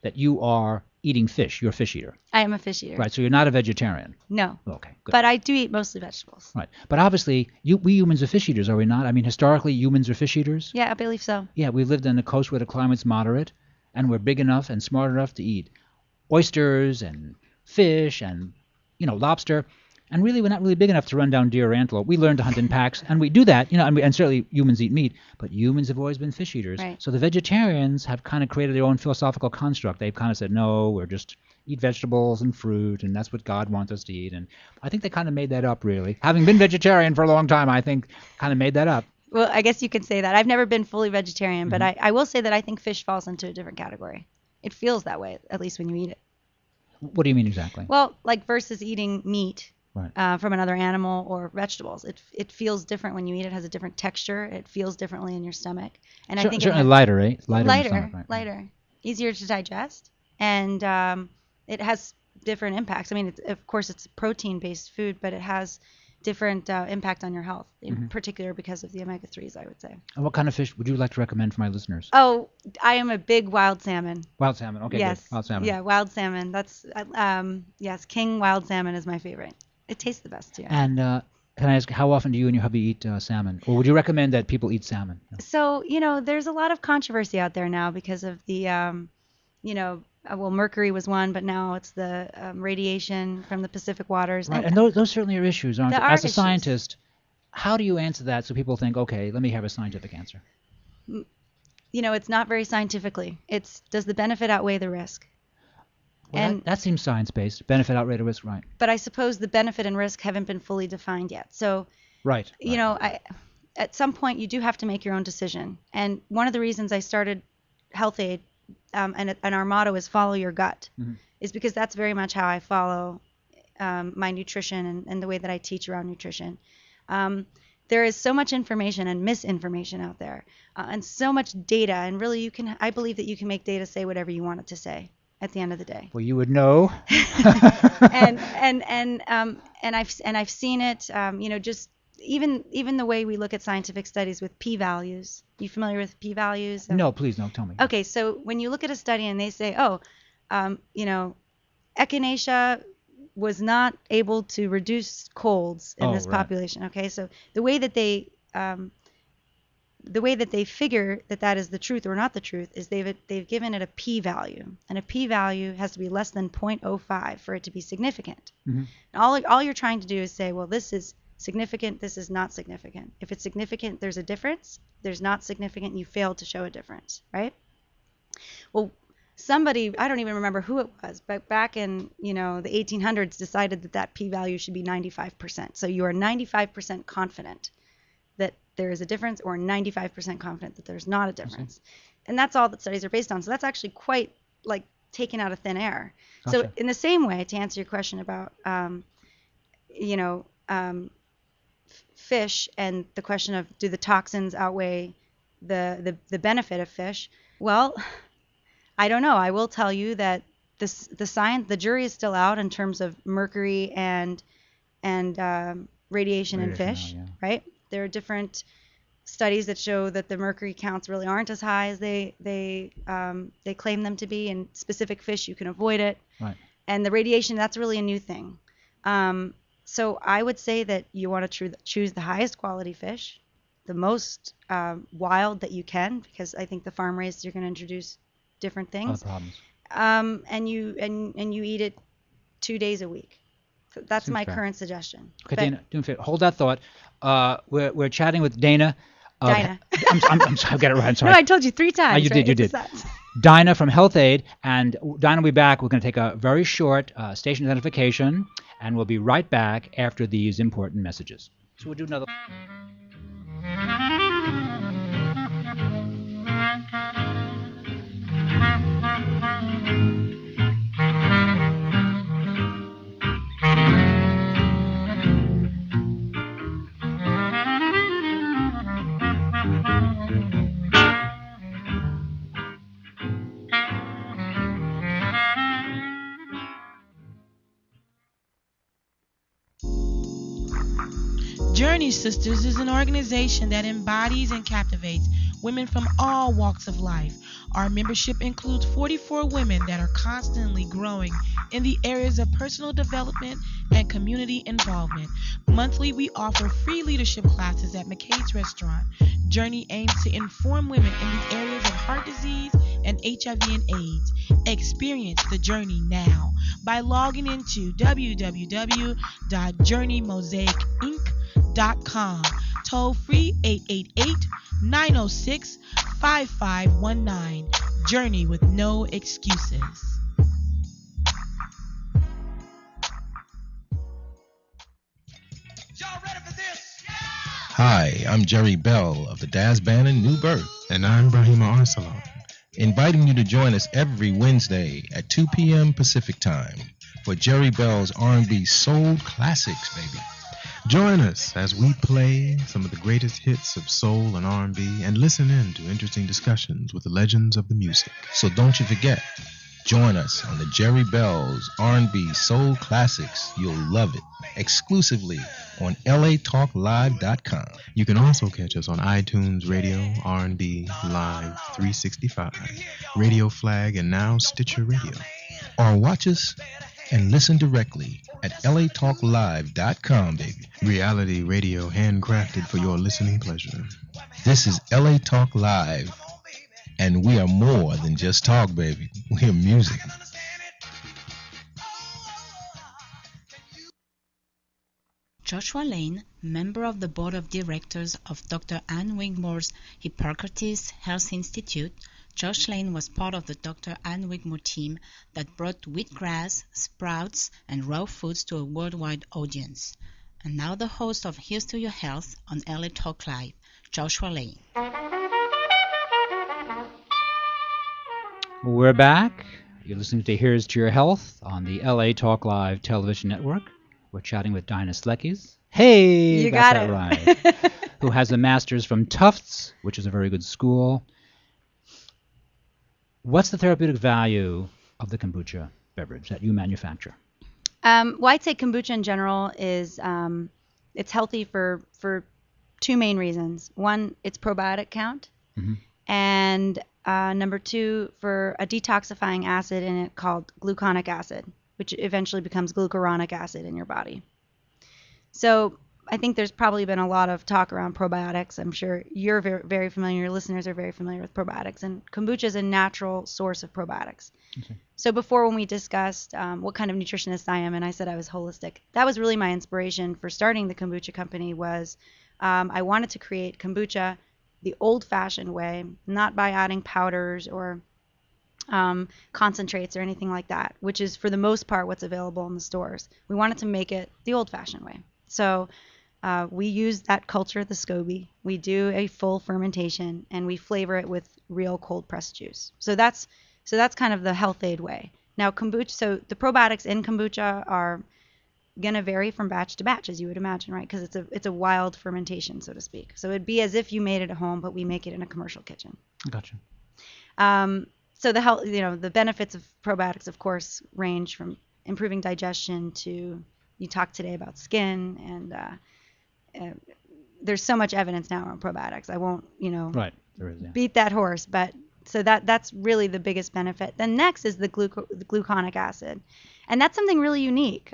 that you are eating fish. You're a fish eater. I am a fish eater. Right, so you're not a vegetarian. No. Okay, good. But I do eat mostly vegetables. Right, but obviously we humans are fish eaters, are we not? I mean, historically, humans are fish eaters. Yeah, I believe so. Yeah, we lived on the coast where the climate's moderate, and we're big enough and smart enough to eat oysters and fish and lobster. And really, we're not really big enough to run down deer or antelope. We learn to hunt in packs, and we do that, and certainly humans eat meat, but humans have always been fish eaters. Right. So the vegetarians have kind of created their own philosophical construct. They've kind of said, no, we're just eat vegetables and fruit, and that's what God wants us to eat. And I think they kind of made that up, really. Having been vegetarian for a long time, I think kind of made that up. Well, I guess you could say that. I've never been fully vegetarian, but I will say that I think fish falls into a different category. It feels that way, at least when you eat it. What do you mean exactly? Well, like versus eating meat. Right. From another animal or vegetables. It feels different when you eat it. It has a different texture. It feels differently in your stomach. And I think certainly lighter, right? Lighter. Easier to digest. And it has different impacts. I mean, of course, it's protein-based food, but it has different impact on your health, in particular because of the omega-3s, I would say. And what kind of fish would you like to recommend for my listeners? Oh, I am a big wild salmon. Wild salmon, okay. Yes. Good. Wild salmon. Yeah, wild salmon. That's, yes, king wild salmon is my favorite. It tastes the best, too. And can I ask, how often do you and your hubby eat salmon? Or would you recommend that people eat salmon? So, there's a lot of controversy out there now because of the, mercury was one, but now it's the radiation from the Pacific waters. Right, and those certainly are issues, aren't they? As a scientist, how do you answer that so people think, okay, let me have a scientific answer? It's not very scientifically. It's, does the benefit outweigh the risk? Well, and that seems science-based. Benefit outweigh the risk, right? But I suppose the benefit and risk haven't been fully defined yet. So, right. At some point you do have to make your own decision. And one of the reasons I started Health Aid, and our motto is follow your gut, is because that's very much how I follow my nutrition and the way that I teach around nutrition. There is so much information and misinformation out there, and so much data. And really, I believe that you can make data say whatever you want it to say. At the end of the day. Well, you would know. and I've seen it. Just even the way we look at scientific studies with p-values. You familiar with p-values? No, please, no. Tell me. Okay, so when you look at a study and they say, echinacea was not able to reduce colds in this population. Okay, so the way that they figure that is the truth or not the truth is they've given it a p-value, and a p-value has to be less than 0.05 for it to be significant. And all you're trying to do is say, well, this is significant, this is not significant. If it's significant, there's a difference. There's not significant, you failed to show a difference, right? Well, somebody, I don't even remember who it was, but back in the 1800s decided that p-value should be 95%. So you are 95% confident that there is a difference, or 95% confident that there's not a difference. And that's all that studies are based on. So that's actually quite like taken out of thin air. Gotcha. So in the same way, to answer your question about, fish and the question of do the toxins outweigh the benefit of fish? Well, I don't know. I will tell you that the jury is still out in terms of mercury and radiation in fish, right? There are different studies that show that the mercury counts really aren't as high as they claim them to be. In specific fish, you can avoid it. Right. And the radiation, that's really a new thing. So I would say that you want to choose the highest quality fish, the most wild that you can, because I think the farm raised, you're going to introduce different things. Other problems. And you eat it 2 days a week. So that's Seems my fair. current suggestion. Okay, But- Dana, do me a favor. Hold that thought. We're chatting with Dana. Dinah. I'm sorry, I'll get it right. I'm sorry. No, I told you 3 times. You right? did. It's that. Dinah from Health Aid, and Dinah will be back. We're going to take a very short station identification, and we'll be right back after these important messages. So we'll do another. Journey Sisters is an organization that embodies and captivates women from all walks of life. Our membership includes 44 women that are constantly growing in the areas of personal development and community involvement. Monthly, we offer free leadership classes at McKay's Restaurant. Journey aims to inform women in the areas of heart disease and HIV and AIDS. Experience the journey now by logging into www.journeymosaicinc.com. Toll free 888-906-5519. Journey with no excuses. Hi, I'm Jerry Bell of the Daz Band in New Birth. And I'm Brahima Arsalan. Inviting you to join us every Wednesday at 2 p.m. Pacific Time for Jerry Bell's R&B Soul Classics, baby. Join us as we play some of the greatest hits of soul and R&B and listen in to interesting discussions with the legends of the music. So don't you forget, join us on the Jerry Bell's R&B Soul Classics. You'll love it. Exclusively on LaTalkLive.com. You can also catch us on iTunes Radio, R&B, Live 365, Radio Flag, and now Stitcher Radio. Or watch us and listen directly at LaTalkLive.com, baby. Reality radio handcrafted for your listening pleasure. This is LA Talk Live, and we are more than just talk, baby. We are music. Joshua Lane, member of the board of directors of Dr. Ann Wigmore's Hippocrates Health Institute, Josh Lane was part of the Dr. Ann Wigmore team that brought wheatgrass, sprouts, and raw foods to a worldwide audience. And now the host of Here's to Your Health on LA Talk Live, Joshua Lane. We're back. You're listening to Here's to Your Health on the LA Talk Live television network. We're chatting with Dinah Slekys. Hey, you got got that it. right. Who has a master's from Tufts, which is a very good school. What's the therapeutic value of the kombucha beverage that you manufacture? Well, I'd say kombucha in general is it's healthy for 2 main reasons. One, it's probiotic count, and number 2, for a detoxifying acid in it called gluconic acid, which eventually becomes glucuronic acid in your body. So I think there's probably been a lot of talk around probiotics. I'm sure you're very, very familiar, your listeners are very familiar with probiotics, and kombucha is a natural source of probiotics. Okay. So before, when we discussed what kind of nutritionist I am, and I said I was holistic, that was really my inspiration for starting the kombucha company. Was I wanted to create kombucha the old-fashioned way, not by adding powders or concentrates or anything like that, which is for the most part what's available in the stores. We wanted to make it the old-fashioned way. So we use that culture, the SCOBY. We do a full fermentation, and we flavor it with real cold-pressed juice. So that's kind of the health aid way. Now kombucha, so the probiotics in kombucha are going to vary from batch to batch, as you would imagine, right? Because it's a wild fermentation, so to speak. So it'd be as if you made it at home, but we make it in a commercial kitchen. Gotcha. So the health, the benefits of probiotics, of course, range from improving digestion to, you talked today about skin and there's so much evidence now on probiotics. I won't, Right. There is, yeah. beat that horse, but so that's really the biggest benefit. Then next is the gluconic acid, and that's something really unique.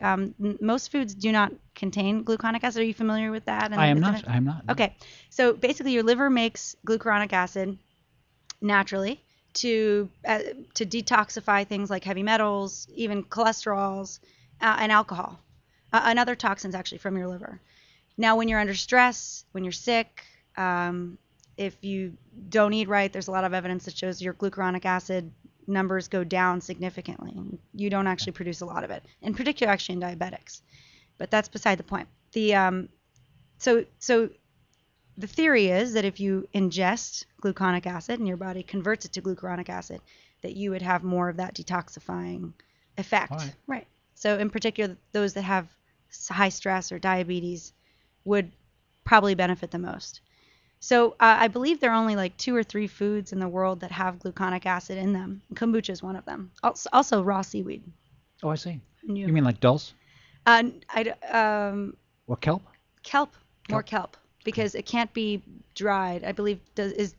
Most foods do not contain gluconic acid. Are you familiar with that? I am not. Okay, so basically your liver makes glucuronic acid naturally to detoxify things like heavy metals, even cholesterols, and alcohol, and other toxins actually from your liver. Now, when you're under stress, when you're sick, if you don't eat right, there's a lot of evidence that shows your glucuronic acid numbers go down significantly. You don't actually produce a lot of it, in particular actually in diabetics. But that's beside the point. So the theory is that if you ingest gluconic acid and your body converts it to glucuronic acid, that you would have more of that detoxifying effect. Right. So in particular, those that have high stress or diabetes would probably benefit the most. So I believe there are only like 2 or 3 foods in the world that have gluconic acid in them. Kombucha is one of them. Also raw seaweed. Oh, I see. You mean like dulse? What, kelp? Kelp. More kelp. Because it can't be dried. I believe,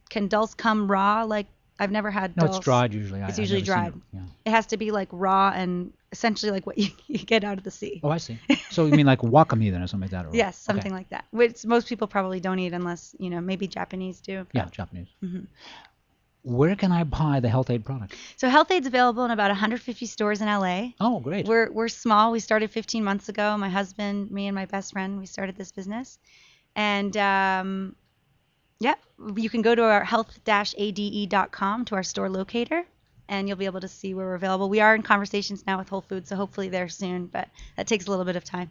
can dulse come raw? Like, I've never had dulse. No, it's dried usually. It's usually dried. Yeah. It has to be like raw and essentially like what you get out of the sea. Oh, I see. So you mean like wakame then or something like that? Or, yes, something like that. Which most people probably don't eat unless, maybe Japanese do. Yeah, Japanese. Mm-hmm. Where can I buy the Health Aid product? So Health Aid's available in about 150 stores in LA. Oh, great. We're small. We started 15 months ago. My husband, me, and my best friend, we started this business. And you can go to our health-ade.com to our store locator, and you'll be able to see where we're available. We are in conversations now with Whole Foods, so hopefully they're soon, but that takes a little bit of time.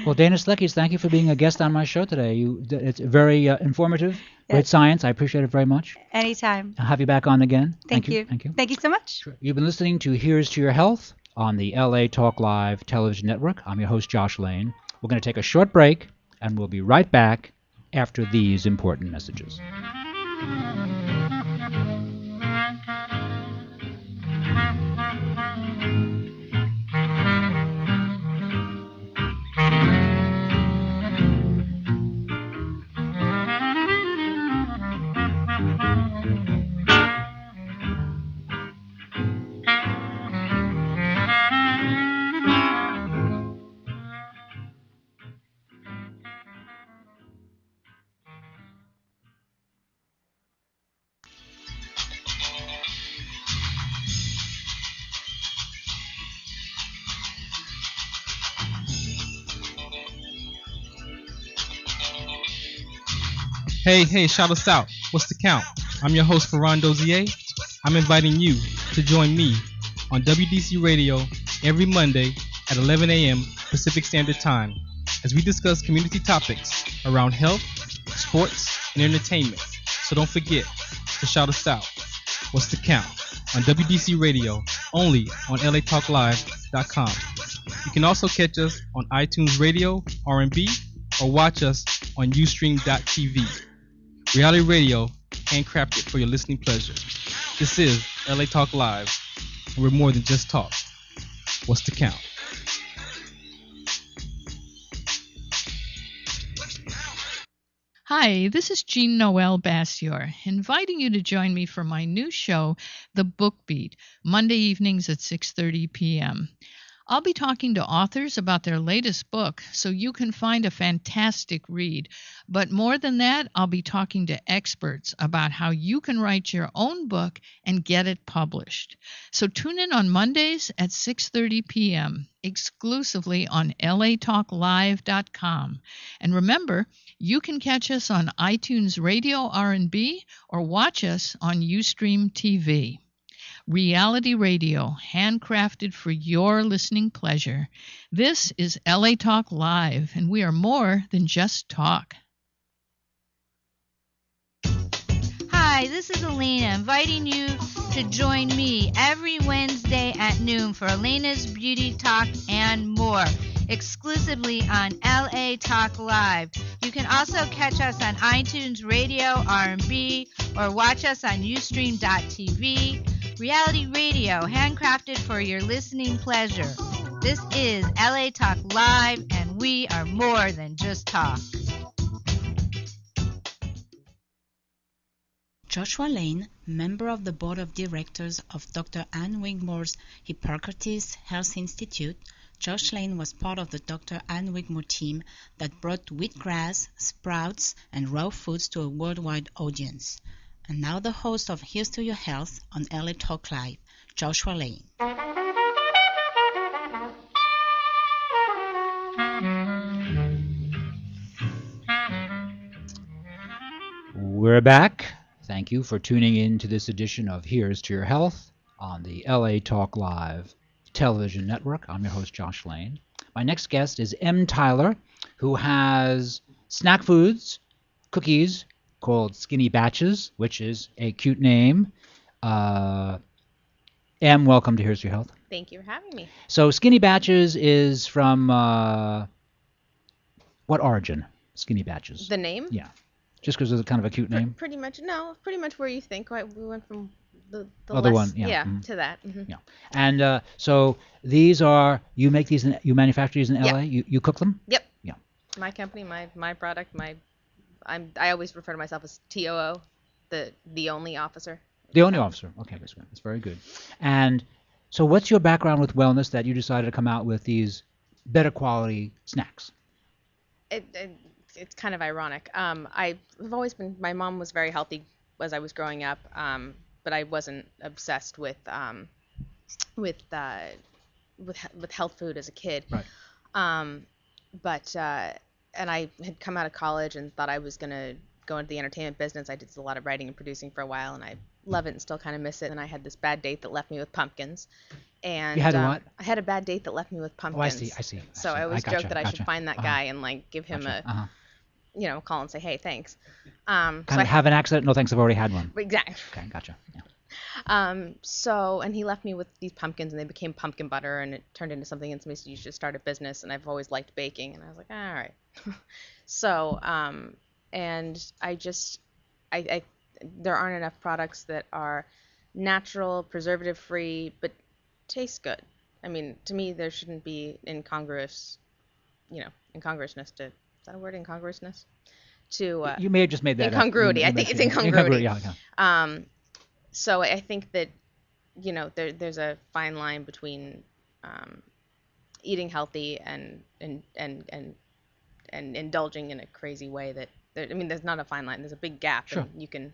Well, Dana Slekys, thank you for being a guest on my show today. It's very informative, great science. I appreciate it very much. Anytime. I'll have you back on again. Thank you. Thank you. Thank you so much. Sure. You've been listening to Here's to Your Health on the LA Talk Live television network. I'm your host, Josh Lane. We're going to take a short break, and we'll be right back after these important messages. Hey, shout us out. What's the count? I'm your host, Ferran Dozier. I'm inviting you to join me on WDC Radio every Monday at 11 a.m. Pacific Standard Time as we discuss community topics around health, sports, and entertainment. So don't forget to shout us out. What's the count? On WDC Radio, only on LaTalkLive.com. You can also catch us on iTunes Radio, R&B, or watch us on Ustream.tv. Reality radio, handcrafted for your listening pleasure. This is LA Talk Live, and we're more than just talk. What's the count? Hi, this is Jean Noel Bassior, inviting you to join me for my new show, The Book Beat, Monday evenings at 6:30 p.m. I'll be talking to authors about their latest book so you can find a fantastic read. But more than that, I'll be talking to experts about how you can write your own book and get it published. So tune in on Mondays at 6:30 p.m. exclusively on LaTalkLive.com. And remember, you can catch us on iTunes Radio R&B or watch us on Ustream TV. Reality radio, handcrafted for your listening pleasure. This is LA Talk Live, and we are more than just talk. Hi, this is Elena, inviting you to join me every Wednesday at noon for Elena's Beauty Talk and more, exclusively on LA Talk Live. You can also catch us on iTunes Radio, R&B, or watch us on Ustream.tv. Reality radio, handcrafted for your listening pleasure. This is LA Talk Live, and we are more than just talk. Joshua Lane, member of the board of directors of Dr. Ann Wigmore's Hippocrates Health Institute. Josh Lane was part of the Dr. Ann Wigmore team that brought wheatgrass, sprouts, and raw foods to a worldwide audience. And now the host of Here's to Your Health on LA Talk Live, Joshua Lane. We're back. Thank you for tuning in to this edition of Here's to Your Health on the LA Talk Live television network. I'm your host, Josh Lane. My next guest is Emme Tyler, who has snack foods, cookies called Skinny Batches, which is a cute name. Emme, welcome to Here's to Your Health. Thank you for having me. So Skinny Batches is from what origin? Skinny Batches. The name? Yeah. Just because it's kind of a cute name? Pretty much where you think. Right? We went from the other less, one, yeah. to that. Mm-hmm. Yeah. And so these are, you make these, you manufacture these in LA? You cook them? Yep. Yeah. My company, my product, I always refer to myself as TOO, the only officer. The only officer. Okay, that's good. That's very good. And so what's your background with wellness that you decided to come out with these better quality snacks? It's kind of ironic. I've always been. My mom was very healthy as I was growing up, but I wasn't obsessed with health food as a kid. Right. And I had come out of college and thought I was gonna go into the entertainment business. I did a lot of writing and producing for a while, and I love it and still kind of miss it. And I had this bad date that left me with pumpkins. And you had what? I had a bad date that left me with pumpkins. Oh, I see. So I always joke that I should find that guy and like give him a call and say, hey, thanks. Kind of have an accident? No, thanks, I've already had one. Exactly. Okay, gotcha. Yeah. And he left me with these pumpkins, and they became pumpkin butter, and it turned into something, and somebody said, you should start a business, and I've always liked baking, and I was like, all right. So, and there aren't enough products that are natural, preservative-free, but taste good. I mean, to me, there shouldn't be incongruousness to... Is that a word, incongruousness? You may have just made that incongruity. Up. I think it's incongruity. Yeah. So I think that, there's a fine line between eating healthy and indulging in a crazy way that, there's not a fine line. There's a big gap. Sure. And you can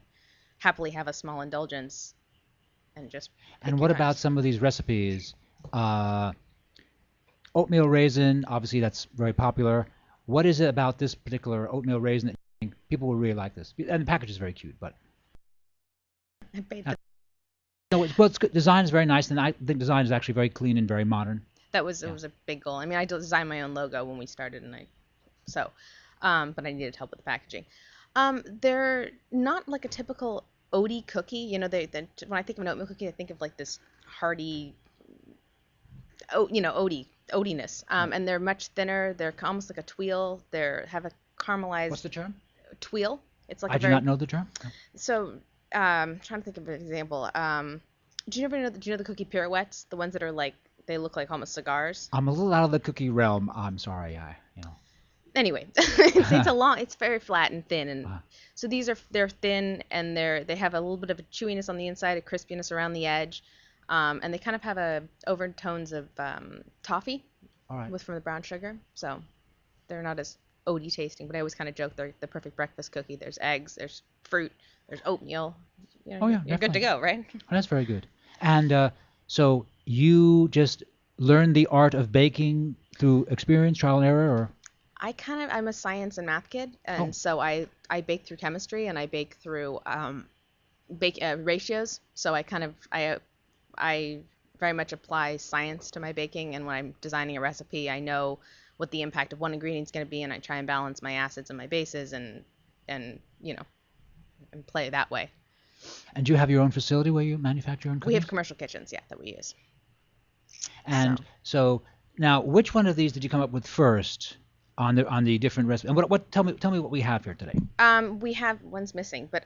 happily have a small indulgence and just... And what about some of these recipes? Oatmeal raisin, obviously that's very popular. What is it about this particular oatmeal raisin that you think people will really like this? And the package is very cute, but... No, it's good. Design is very nice, and I think design is actually very clean and very modern. It was a big goal. I mean, I designed my own logo when we started, but I needed help with the packaging. They're not like a typical oaty cookie. When I think of an oatmeal cookie, I think of like this hearty, oatiness. And they're much thinner. They're almost like a tweel. They have a caramelized. What's the term? Tweel. It's like I do not know the term. No. So, I'm trying to think of an example. Do you know the cookie pirouettes? The ones that are like, they look like almost cigars. I'm a little out of the cookie realm. I'm sorry. Anyway, it's very flat and thin, and so they're thin, and they have a little bit of a chewiness on the inside, a crispiness around the edge, and they kind of have overtones of toffee, from the brown sugar. So they're not as oaty tasting, but I always kind of joke they're the perfect breakfast cookie. There's eggs, there's fruit, there's oatmeal. You're good to go, right? Oh, that's very good. And so you just learned the art of baking through experience, trial and error, or? I'm a science and math kid, and so I bake through chemistry, and I bake through ratios. So I very much apply science to my baking, and when I'm designing a recipe, I know what the impact of one ingredient is going to be, and I try and balance my acids and my bases, and play that way. And do you have your own facility where you manufacture your own cookies? We have commercial kitchens, that we use. And so now, which one of these did you come up with first on the different recipes? And tell me what we have here today. We have one's missing, but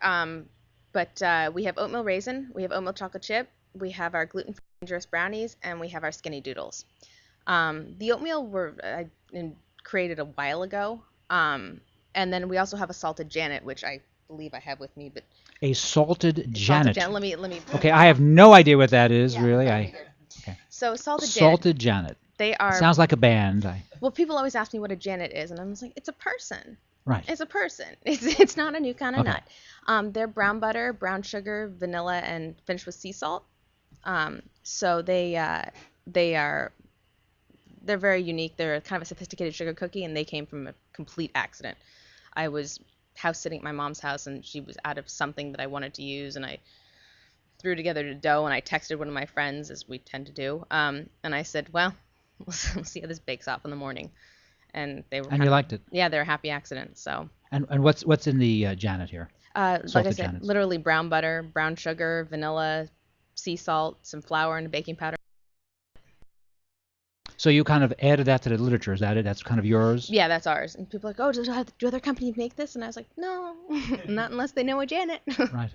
we have oatmeal raisin, we have oatmeal chocolate chip, we have our gluten-free dangerous brownies, and we have our skinny doodles. The oatmeal I created a while ago. And then we also have a salted Janet, which I believe I have with me. But a salted Janet. Let me. Okay, I have no idea what that is, really. Okay. So salted Janet. They are. Sounds like a band. Well, people always ask me what a Janet is, and I'm just like, it's a person. Right. It's a person. It's not a new kind of nut. They're brown butter, brown sugar, vanilla, and finished with sea salt. So they're very unique. They're kind of a sophisticated sugar cookie, and they came from a complete accident. I was house sitting at my mom's house, and she was out of something that I wanted to use, and I threw together the dough, and I texted one of my friends, as we tend to do, and I said, well, we'll see how this bakes off in the morning. And they were. And you liked it? Yeah, they're a happy accident. So. And what's in the Janet here? Like I said, Janets. Literally brown butter, brown sugar, vanilla, sea salt, some flour, and baking powder. So you kind of added that to the literature. Is that it? That's kind of yours? Yeah, that's ours. And people are like, oh, do other companies make this? And I was like, no, not unless they know a Janet. Right.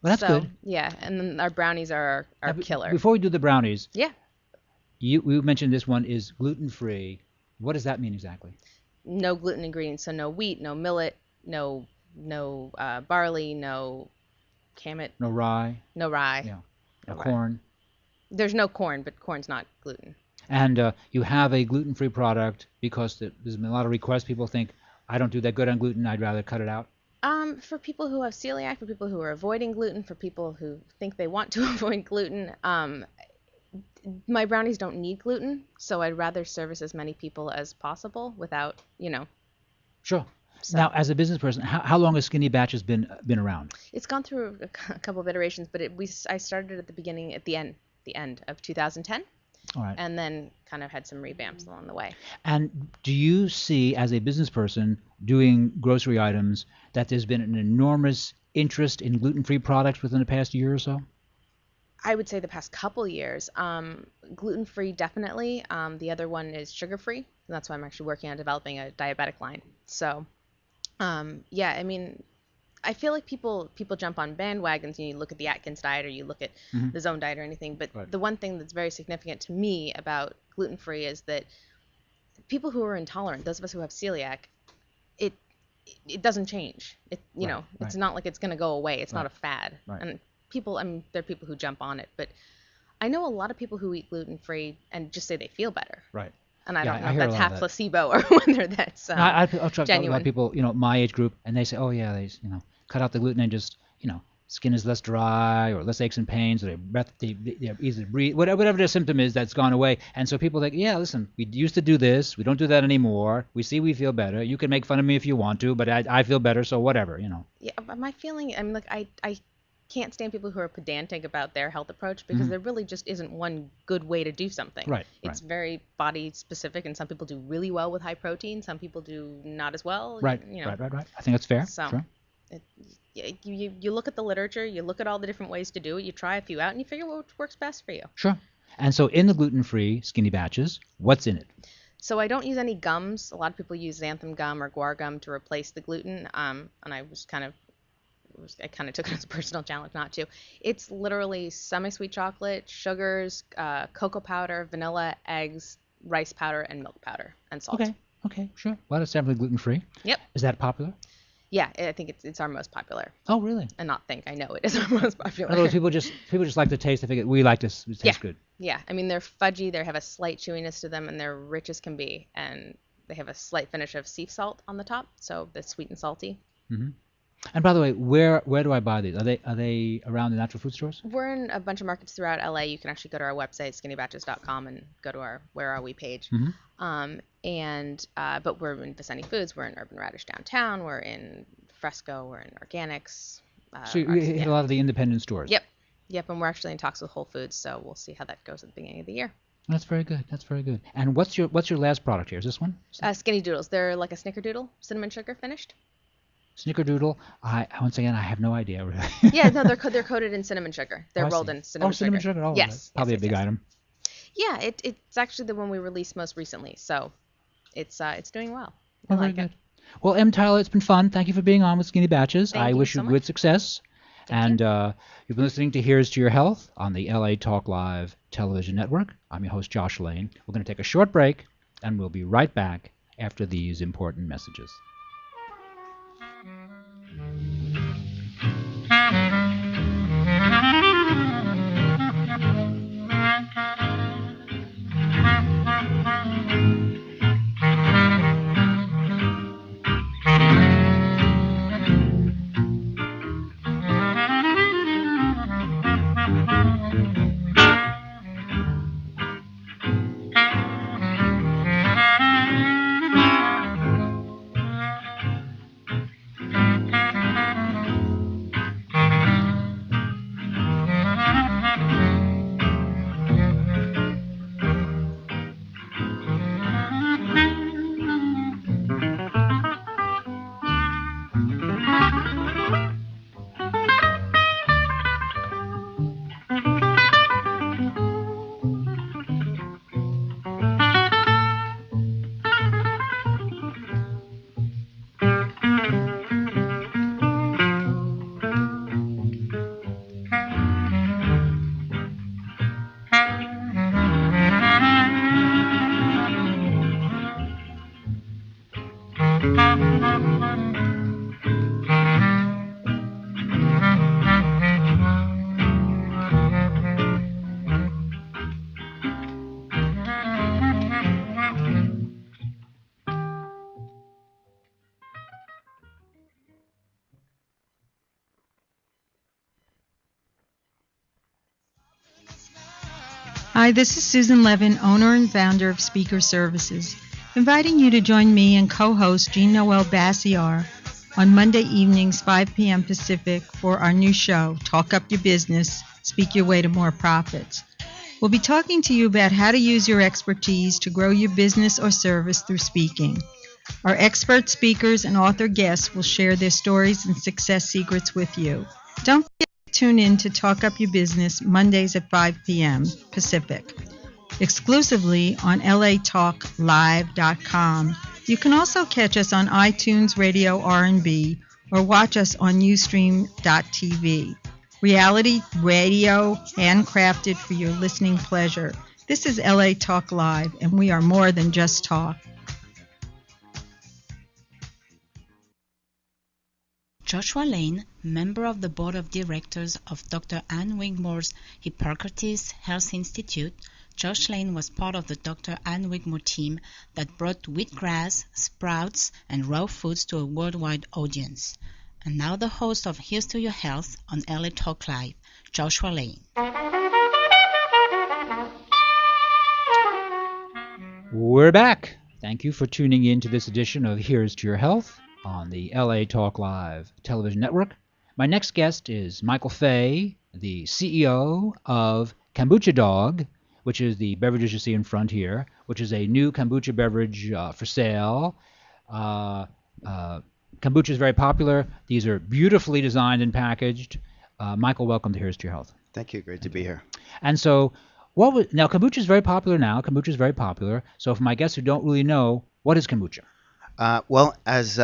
Well, that's good. Yeah, and then our brownies are our killer. Before we do the brownies. Yeah. We mentioned this one is gluten-free. What does that mean exactly? No gluten ingredients, so no wheat, no millet, no barley, no kamut. No rye. No rye. Yeah. No corn. There's no corn, but corn's not gluten. And you have a gluten-free product because there's been a lot of requests. People think, I don't do that good on gluten. I'd rather cut it out. For people who have celiac, for people who are avoiding gluten, for people who think they want to avoid gluten, my brownies don't need gluten, so I'd rather service as many people as possible without, Sure. So. Now, as a business person, how long has Skinny Batches been around? It's gone through a couple of iterations, but I started at the end of 2010. All right. And then kind of had some revamps along the way. And do you see, as a business person doing grocery items, that there's been an enormous interest in gluten-free products within the past year or so? I would say the past couple years. Gluten-free, definitely. The other one is sugar-free. And that's why I'm actually working on developing a diabetic line. So, yeah, I mean, I feel like people jump on bandwagons, and you look at the Atkins diet or you look at the Zone diet or anything. But the one thing that's very significant to me about gluten-free is that people who are intolerant, those of us who have celiac, it doesn't change. It's not like it's going to go away. It's not a fad. Right. And there are people who jump on it, but I know a lot of people who eat gluten-free and just say they feel better. Right. And I don't know if that's half placebo or whether that's I'll try genuine. about people, my age group, and they say, oh yeah, they, cut out the gluten and just, skin is less dry or less aches and pains, or their breath, they're easy to breathe, whatever their symptom is that's gone away. And so people think, yeah, listen, we used to do this, we don't do that anymore. We feel better. You can make fun of me if you want to, but I feel better, so whatever, Yeah, my feeling, I can't stand people who are pedantic about their health approach because there really just isn't one good way to do something. Right. It's very body specific, and some people do really well with high protein, some people do not as well. Right. Right. I think that's fair. So sure. You look at the literature, you look at all the different ways to do it, you try a few out, and you figure what works best for you. Sure. And so in the gluten-free Skinny Batches, what's in it? So I don't use any gums. A lot of people use xanthan gum or guar gum to replace the gluten, and I kind of took it as a personal challenge not to. It's literally semi-sweet chocolate, sugars, cocoa powder, vanilla, eggs, rice powder, and milk powder, and salt. Okay, sure. Well, it's definitely gluten-free. Yep. Is that popular? Yeah, I think it's our most popular. Oh, really? And I know it is our most popular. In other words, people just like the taste. They think we like this. It tastes good. Yeah, I mean, they're fudgy. They have a slight chewiness to them, and they're rich as can be. And they have a slight finish of sea salt on the top, so they're sweet and salty. Mm-hmm. And by the way, where do I buy these? Are they around the natural food stores? We're in a bunch of markets throughout LA. You can actually go to our website, skinnybatches.com, and go to our Where Are We page. Mm-hmm. But we're in Vicente Foods. We're in Urban Radish downtown. We're in Fresco. We're in Organics. So you hit a lot of the independent stores. Yep. And we're actually in talks with Whole Foods, so we'll see how that goes at the beginning of the year. That's very good. And what's your last product here? Is this one? Skinny Doodles. They're like a snickerdoodle, cinnamon sugar finished. Snickerdoodle. Once again, I have no idea really. Yeah, no, they're coated in cinnamon sugar. They're rolled in cinnamon sugar. Cinnamon sugar. Oh, yes. Probably a big item. Yeah, it's actually the one we released most recently, so it's doing well. Very good. Well, Emme Tyler, it's been fun. Thank you for being on with Skinny Batches. I wish you good success. And you've been listening to Here's to Your Health on the LA Talk Live television network. I'm your host, Josh Lane. We're going to take a short break, and we'll be right back after these important messages. Hi, this is Susan Levin, owner and founder of Speaker Services, inviting you to join me and co-host Jean Noel Bassiar on Monday evenings, 5 p.m. Pacific, for our new show, Talk Up Your Business, Speak Your Way to More Profits. We'll be talking to you about how to use your expertise to grow your business or service through speaking. Our expert speakers and author guests will share their stories and success secrets with you. Don't forget to tune in to Talk Up Your Business Mondays at 5 p.m. Pacific, exclusively on LaTalkLive.com. You can also catch us on iTunes Radio R&B or watch us on Ustream.tv. Reality radio, handcrafted for your listening pleasure. This is LA Talk Live, and we are more than just talk. Joshua Lane, member of the board of directors of Dr. Ann Wigmore's Hippocrates Health Institute, Josh Lane was part of the Dr. Ann Wigmore team that brought wheatgrass, sprouts, and raw foods to a worldwide audience. And now the host of Here's to Your Health on LA Talk Live, Joshua Lane. We're back. Thank you for tuning in to this edition of Here's to Your Health on the LA Talk Live television network. My next guest is Michael Fay, the CEO of KombuchaDog, which is the beverages you see in front here, which is a new kombucha beverage for sale. Kombucha is very popular. These are beautifully designed and packaged. Michael, welcome to Here's to Your Health. Thank you. Great to be here. And so, now kombucha is very popular now. Kombucha is very popular. So for my guests who don't really know, what is kombucha? Well, as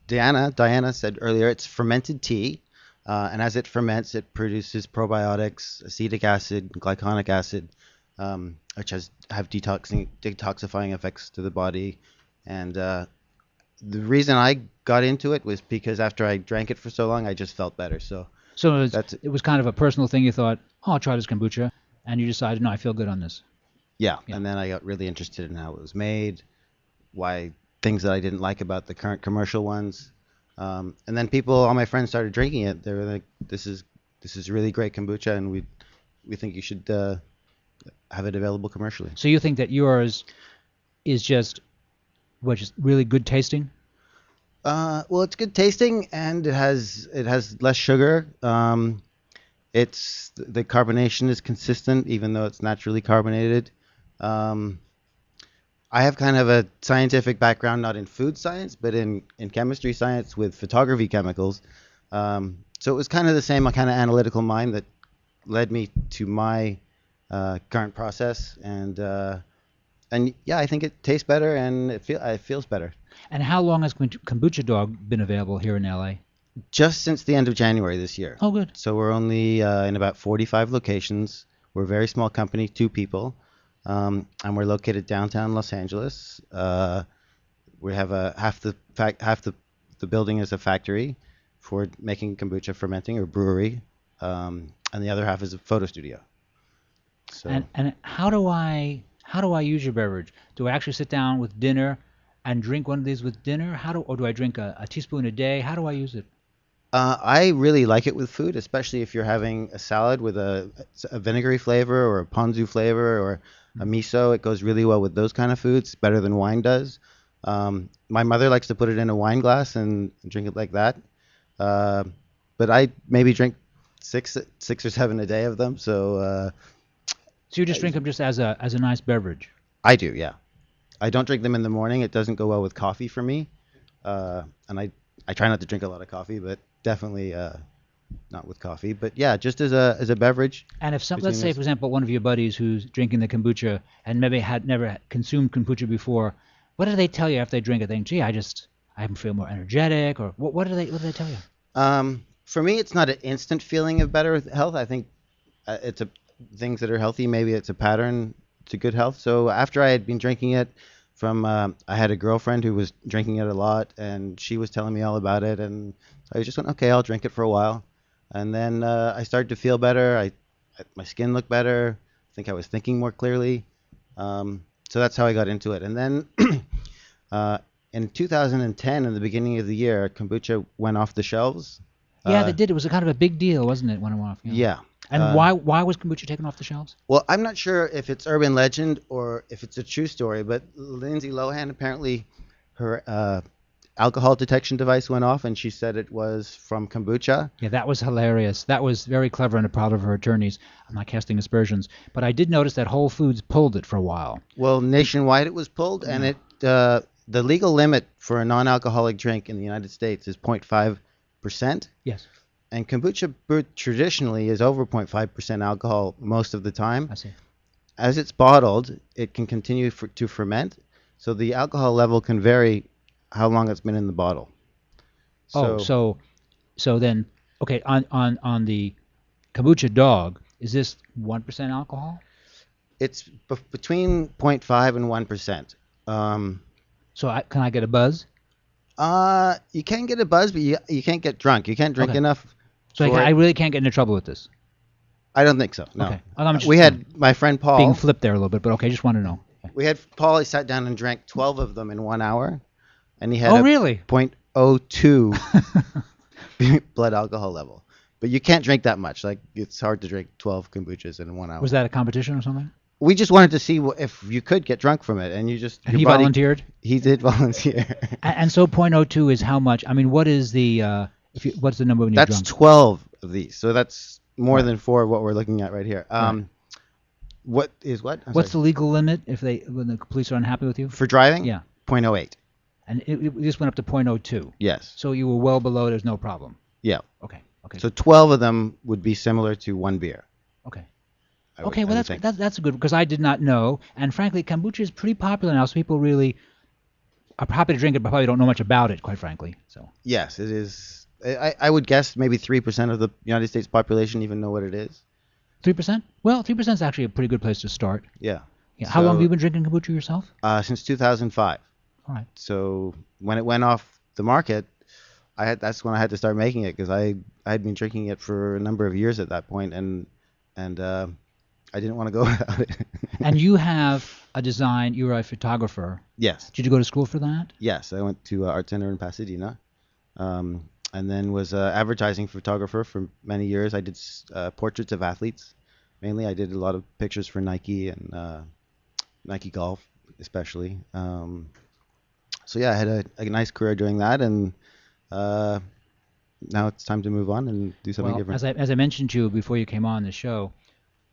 Diana said earlier, it's fermented tea. And as it ferments, it produces probiotics, acetic acid, glycolic acid, which have detoxifying effects to the body. And the reason I got into it was because after I drank it for so long, I just felt better. So it was kind of a personal thing. You thought, oh, I'll try this kombucha. And you decided, no, I feel good on this. Yeah. And then I got really interested in how it was made, why things that I didn't like about the current commercial ones. And then all my friends started drinking it. They were like, this is really great kombucha, and we think you should have it available commercially. So you think that yours is just really good tasting? Well, it's good tasting, and it has less sugar. The carbonation is consistent, even though it's naturally carbonated. I have kind of a scientific background, not in food science, but in chemistry science with photography chemicals. So it was kind of the same kind of analytical mind that led me to my current process. And yeah, I think it tastes better and it feels better. And how long has KombuchaDog been available here in LA? Just since the end of January this year. Oh, good. So we're only in about 45 locations. We're a very small company, 2 people, and we're located downtown Los Angeles. We have half the building is a factory for making kombucha, fermenting, or brewery, and the other half is a photo studio. So. And how do I use your beverage? Do I actually sit down with dinner and drink one of these with dinner? Or do I drink a teaspoon a day? How do I use it? I really like it with food, especially if you're having a salad with a vinegary flavor or a ponzu flavor or a miso. It goes really well with those kind of foods, better than wine does. My mother likes to put it in a wine glass and drink it like that. But I maybe drink six or seven a day of them. So you just drink them just as a nice beverage? I do, yeah. I don't drink them in the morning. It doesn't go well with coffee for me. And I try not to drink a lot of coffee, but definitely not with coffee. But yeah, just as a beverage. And if let's say, for example, one of your buddies who's drinking the kombucha and maybe had never consumed kombucha before, what do they tell you after they drink it? They think, gee, I feel more energetic, or what do they tell you? For me, it's not an instant feeling of better health. I think it's things that are healthy. Maybe it's a pattern to good health. So after I had been drinking it I had a girlfriend who was drinking it a lot, and she was telling me all about it, and I just went, okay, I'll drink it for a while. And then I started to feel better. My skin looked better. I think I was thinking more clearly. So that's how I got into it. And then in 2010, in the beginning of the year, kombucha went off the shelves. Yeah, they did. It was a kind of a big deal, wasn't it, when it went off? Yeah. And why was kombucha taken off the shelves? Well, I'm not sure if it's urban legend or if it's a true story, but Lindsay Lohan, apparently her alcohol detection device went off, and she said it was from kombucha. Yeah, that was hilarious. That was very clever and proud of her attorneys. I'm not casting aspersions, but I did notice that Whole Foods pulled it for a while. Well, nationwide it was pulled, and the legal limit for a non-alcoholic drink in the United States is 0.5%. Yes. And kombucha brewed traditionally is over 0.5% alcohol most of the time. I see. As it's bottled, it can continue to ferment, so the alcohol level can vary how long it's been in the bottle. So then, okay, on the KombuchaDog, is this 1% alcohol? It's between 0.5 and 1%. So can I get a buzz? You can get a buzz, but you can't get drunk. You can't drink enough. So I really can't get into trouble with this? I don't think so, no. Okay. We had my friend Paul. Being flipped there a little bit, but okay, just want to know. Okay. We had Paul, he sat down and drank 12 of them in 1 hour. And he had really? 0.02 blood alcohol level. But you can't drink that much. Like, it's hard to drink 12 kombuchas in 1 hour. Was that a competition or something? We just wanted to see if you could get drunk from it, and you just. And he volunteered? He did volunteer. And so 0.02 is how much? I mean, what is the what's the number when you're drunk? That's 12 of these, so that's more than 4 of what we're looking at right here. What is what? What's the legal limit when the police are unhappy with you? For driving? Yeah. 0.08. And it just went up to 0.02. Yes. So you were well below. There's no problem. Yeah. Okay. So 12 of them would be similar to 1 beer. Okay. That's good, because I did not know, and frankly, kombucha is pretty popular now, so people really are happy to drink it, but probably don't know much about it, quite frankly. So. Yes, it is. I would guess maybe 3% of the United States population even know what it is. 3%? Well, 3% is actually a pretty good place to start. Yeah. How long have you been drinking kombucha yourself? Since 2005. All right. So when it went off the market, that's when I had to start making it, because I had been drinking it for a number of years at that point, and I didn't want to go without it. And you have a design. You're a photographer. Yes. Did you go to school for that? Yes, I went to Art Center in Pasadena, and then was an advertising photographer for many years. I did portraits of athletes, mainly. I did a lot of pictures for Nike and Nike Golf, especially. So yeah, I had a nice career doing that, and now it's time to move on and do something different. As I mentioned to you before you came on the show,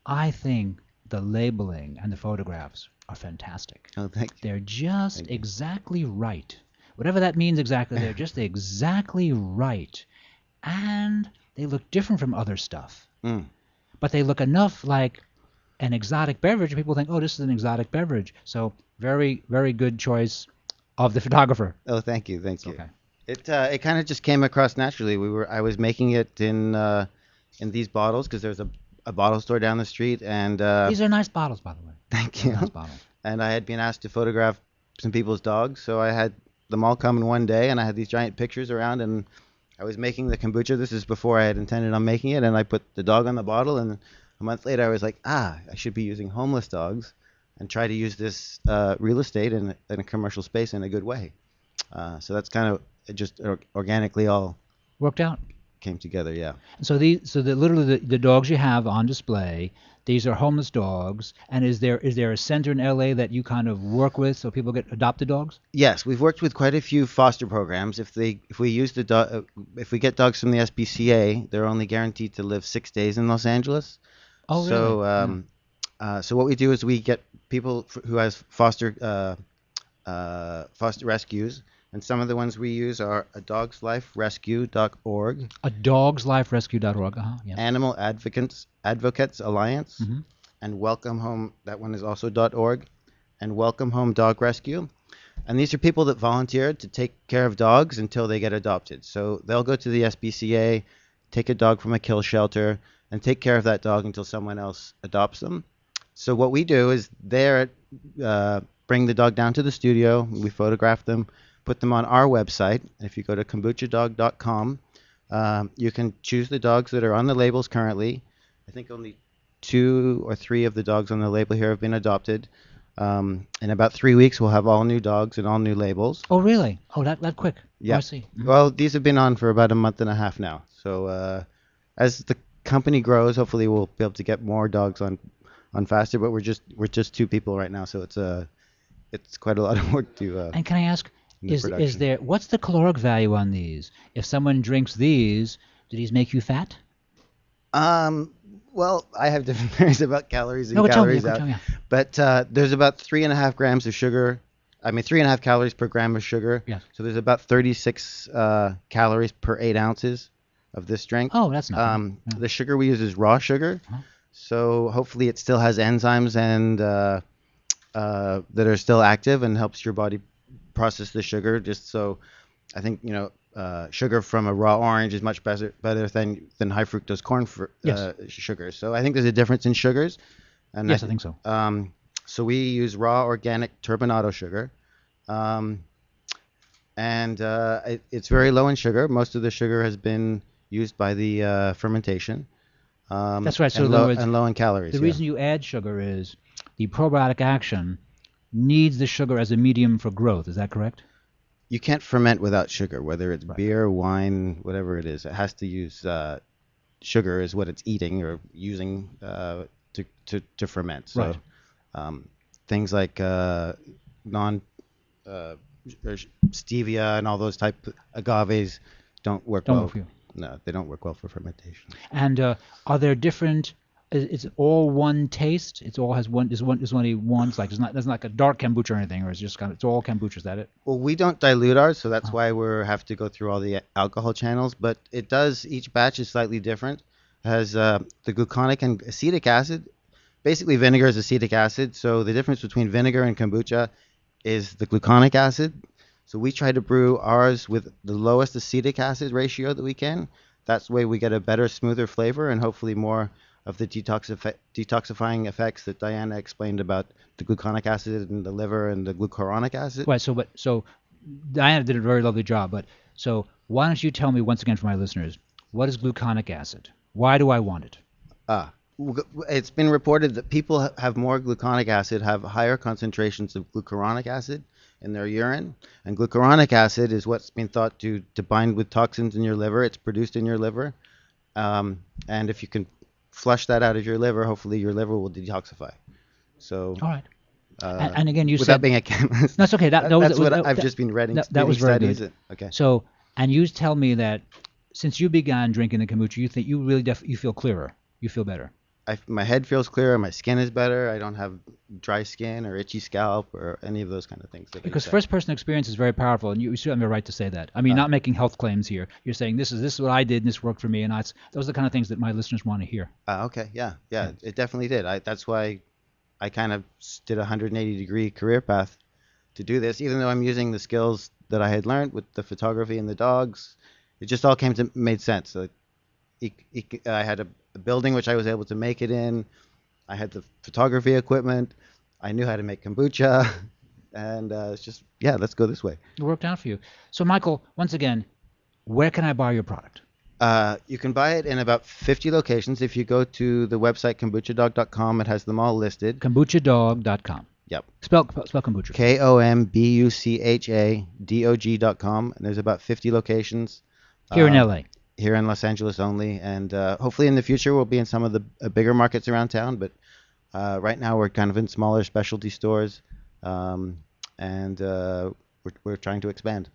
I think the labeling and the photographs are fantastic. Oh, thank you. They're just exactly right. Whatever that means exactly, they're just exactly right. And they look different from other stuff. But they look enough like an exotic beverage, people think, oh, this is an exotic beverage. So very, very good choice of the photographer. Oh, thank you. Thank you. Okay. It kind of just came across naturally. I was making it in these bottles because there's a bottle store down the street, and these are nice bottles, by the way. Thank you. Nice bottles. And I had been asked to photograph some people's dogs, so I had them all come in one day, and I had these giant pictures around, and I was making the kombucha. This is before I had intended on making it, and I put the dog on the bottle, and a month later I was like, I should be using homeless dogs and try to use this real estate in a commercial space in a good way. So that's kind of just organically all worked out, came together. Yeah. So literally the dogs you have on display, these are homeless dogs. And is there a center in LA that you kind of work with so people get adopted dogs? Yes, we've worked with quite a few foster programs. If we use if we get dogs from the SPCA, they're only guaranteed to live 6 days in Los Angeles. Oh, really? So what we do is we get people who has foster rescues, and some of the ones we use are adogsliferescue.org, adogsliferescue.org, yeah. Animal Advocates Alliance, and Welcome Home. That one is also .org, and Welcome Home Dog Rescue. And these are people that volunteer to take care of dogs until they get adopted. So they'll go to the SPCA, take a dog from a kill shelter, and take care of that dog until someone else adopts them. So what we do is bring the dog down to the studio, we photograph them, put them on our website. If you go to KombuchaDog.com, you can choose the dogs that are on the labels currently. I think only 2 or 3 of the dogs on the label here have been adopted. In about 3 weeks, we'll have all new dogs and all new labels. Oh, really? Oh, that quick? Yeah. Oh, I see. Well, these have been on for about a month and a half now. So as the company grows, hopefully we'll be able to get more dogs on faster. But we're just 2 people right now, so it's quite a lot of work to. And can I ask, what's the caloric value on these? If someone drinks these, do these make you fat? Well, I have different theories about calories in, calories out. But there's about 3.5 grams of sugar. 3.5 calories per gram of sugar. Yes. So there's about 36 calories per 8 ounces of this drink. Oh, that's nothing. The sugar we use is raw sugar. So hopefully it still has enzymes and that are still active and helps your body process the sugar. Just so I think sugar from a raw orange is much better than high fructose corn sugar. So I think there's a difference in sugars. And yes, I think so. So we use raw organic turbinado sugar, and it's very low in sugar. Most of the sugar has been used by the fermentation. That's right. So and low in calories. The reason you add sugar is the probiotic action needs the sugar as a medium for growth. Is that correct? You can't ferment without sugar, whether it's beer, wine, whatever it is. It has to use sugar is what it's eating or using to ferment. So things like stevia and all those type agaves don't work well. Work for you. No, they don't work well for fermentation. And are there different? Is it all one taste? It's all has one. Is only one. It's like there's not like a dark kombucha or anything, or it's just it's all kombucha. Is that it? Well, we don't dilute ours, so that's why we have to go through all the alcohol channels. But it does. Each batch is slightly different. It has the gluconic and acetic acid. Basically, vinegar is acetic acid. So the difference between vinegar and kombucha is the gluconic acid. So we try to brew ours with the lowest acetic acid ratio that we can. That's the way we get a better, smoother flavor and hopefully more of the detoxifying effects that Diana explained about the gluconic acid in the liver and the glucuronic acid. Right. So Diana did a very lovely job. But so why don't you tell me once again for my listeners, what is gluconic acid? Why do I want it? It's been reported that people have more gluconic acid, have higher concentrations of glucuronic acid in their urine, and glucuronic acid is what's been thought to bind with toxins in your liver. It's produced in your liver, and if you can flush that out of your liver, hopefully your liver will detoxify. So, all right. And again, you without said being a chemist. That's okay. That's what I've just been reading. That was very good. Okay. So, and you tell me that since you began drinking the kombucha, you think you really you feel clearer, you feel better. My head feels clearer. My skin is better. I don't have dry skin or itchy scalp or any of those kind of things. Because first-person experience is very powerful, and you certainly have a right to say that. I mean, not making health claims here. You're saying this is what I did, and this worked for me, and those are the kind of things that my listeners want to hear. Okay, yeah, it definitely did. That's why I kind of did a 180-degree career path to do this, even though I'm using the skills that I had learned with the photography and the dogs, it just all made sense. So I had a building which I was able to make it in. I had the photography equipment. I knew how to make kombucha. And it's just, let's go this way. It worked out for you. So, Michael, once again, where can I buy your product? You can buy it in about 50 locations. If you go to the website KombuchaDog.com, it has them all listed. KombuchaDog.com. Yep. Spell kombucha. KombuchaDog.com. And there's about 50 locations. Here in LA. Here in Los Angeles only. And hopefully in the future we'll be in some of the bigger markets around town. But right now we're kind of in smaller specialty stores. And we're trying to expand.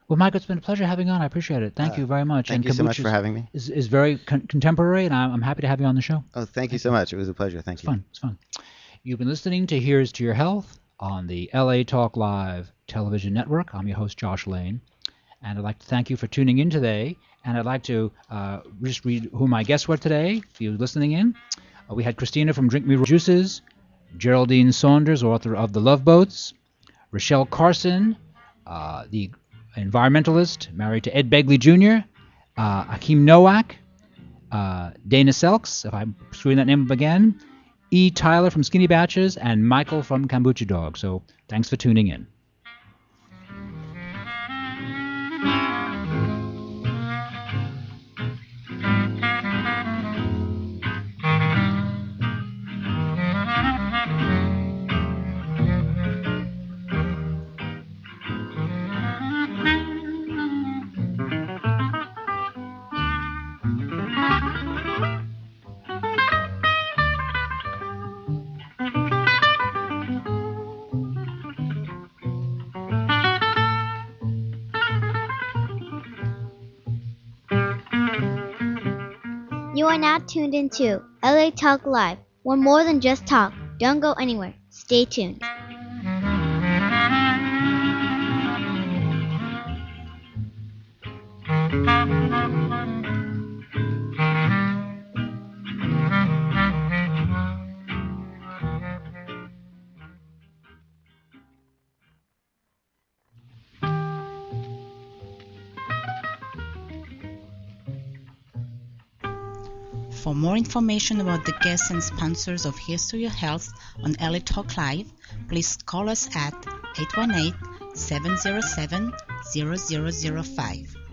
Well, Michael, it's been a pleasure having you on. I appreciate it. Thank you very much. Thank you so much for having me. Is very contemporary, and I'm happy to have you on the show. Oh, thank you so much. It was a pleasure. Thank you. It's fun. You've been listening to Here's to Your Health on the LA Talk Live television network. I'm your host, Josh Lane, and I'd like to thank you for tuning in today. And I'd like to just read who my guests were today, for you listening in. We had Christina from Drink Me Juices, Jeraldine Saunders, author of The Love Boats, Rachelle Carson, the environmentalist, married to Ed Begley Jr., Achim Nowak, Dana Selks, if I'm screwing that name up again, E. Tyler from Skinny Batches, and Michael from KombuchaDog. So thanks for tuning in. You are now tuned into LA Talk Live. We're more than just talk. Don't go anywhere. Stay tuned. For more information about the guests and sponsors of Here's to Your Health on LA Talk Live, please call us at 818-707-0005.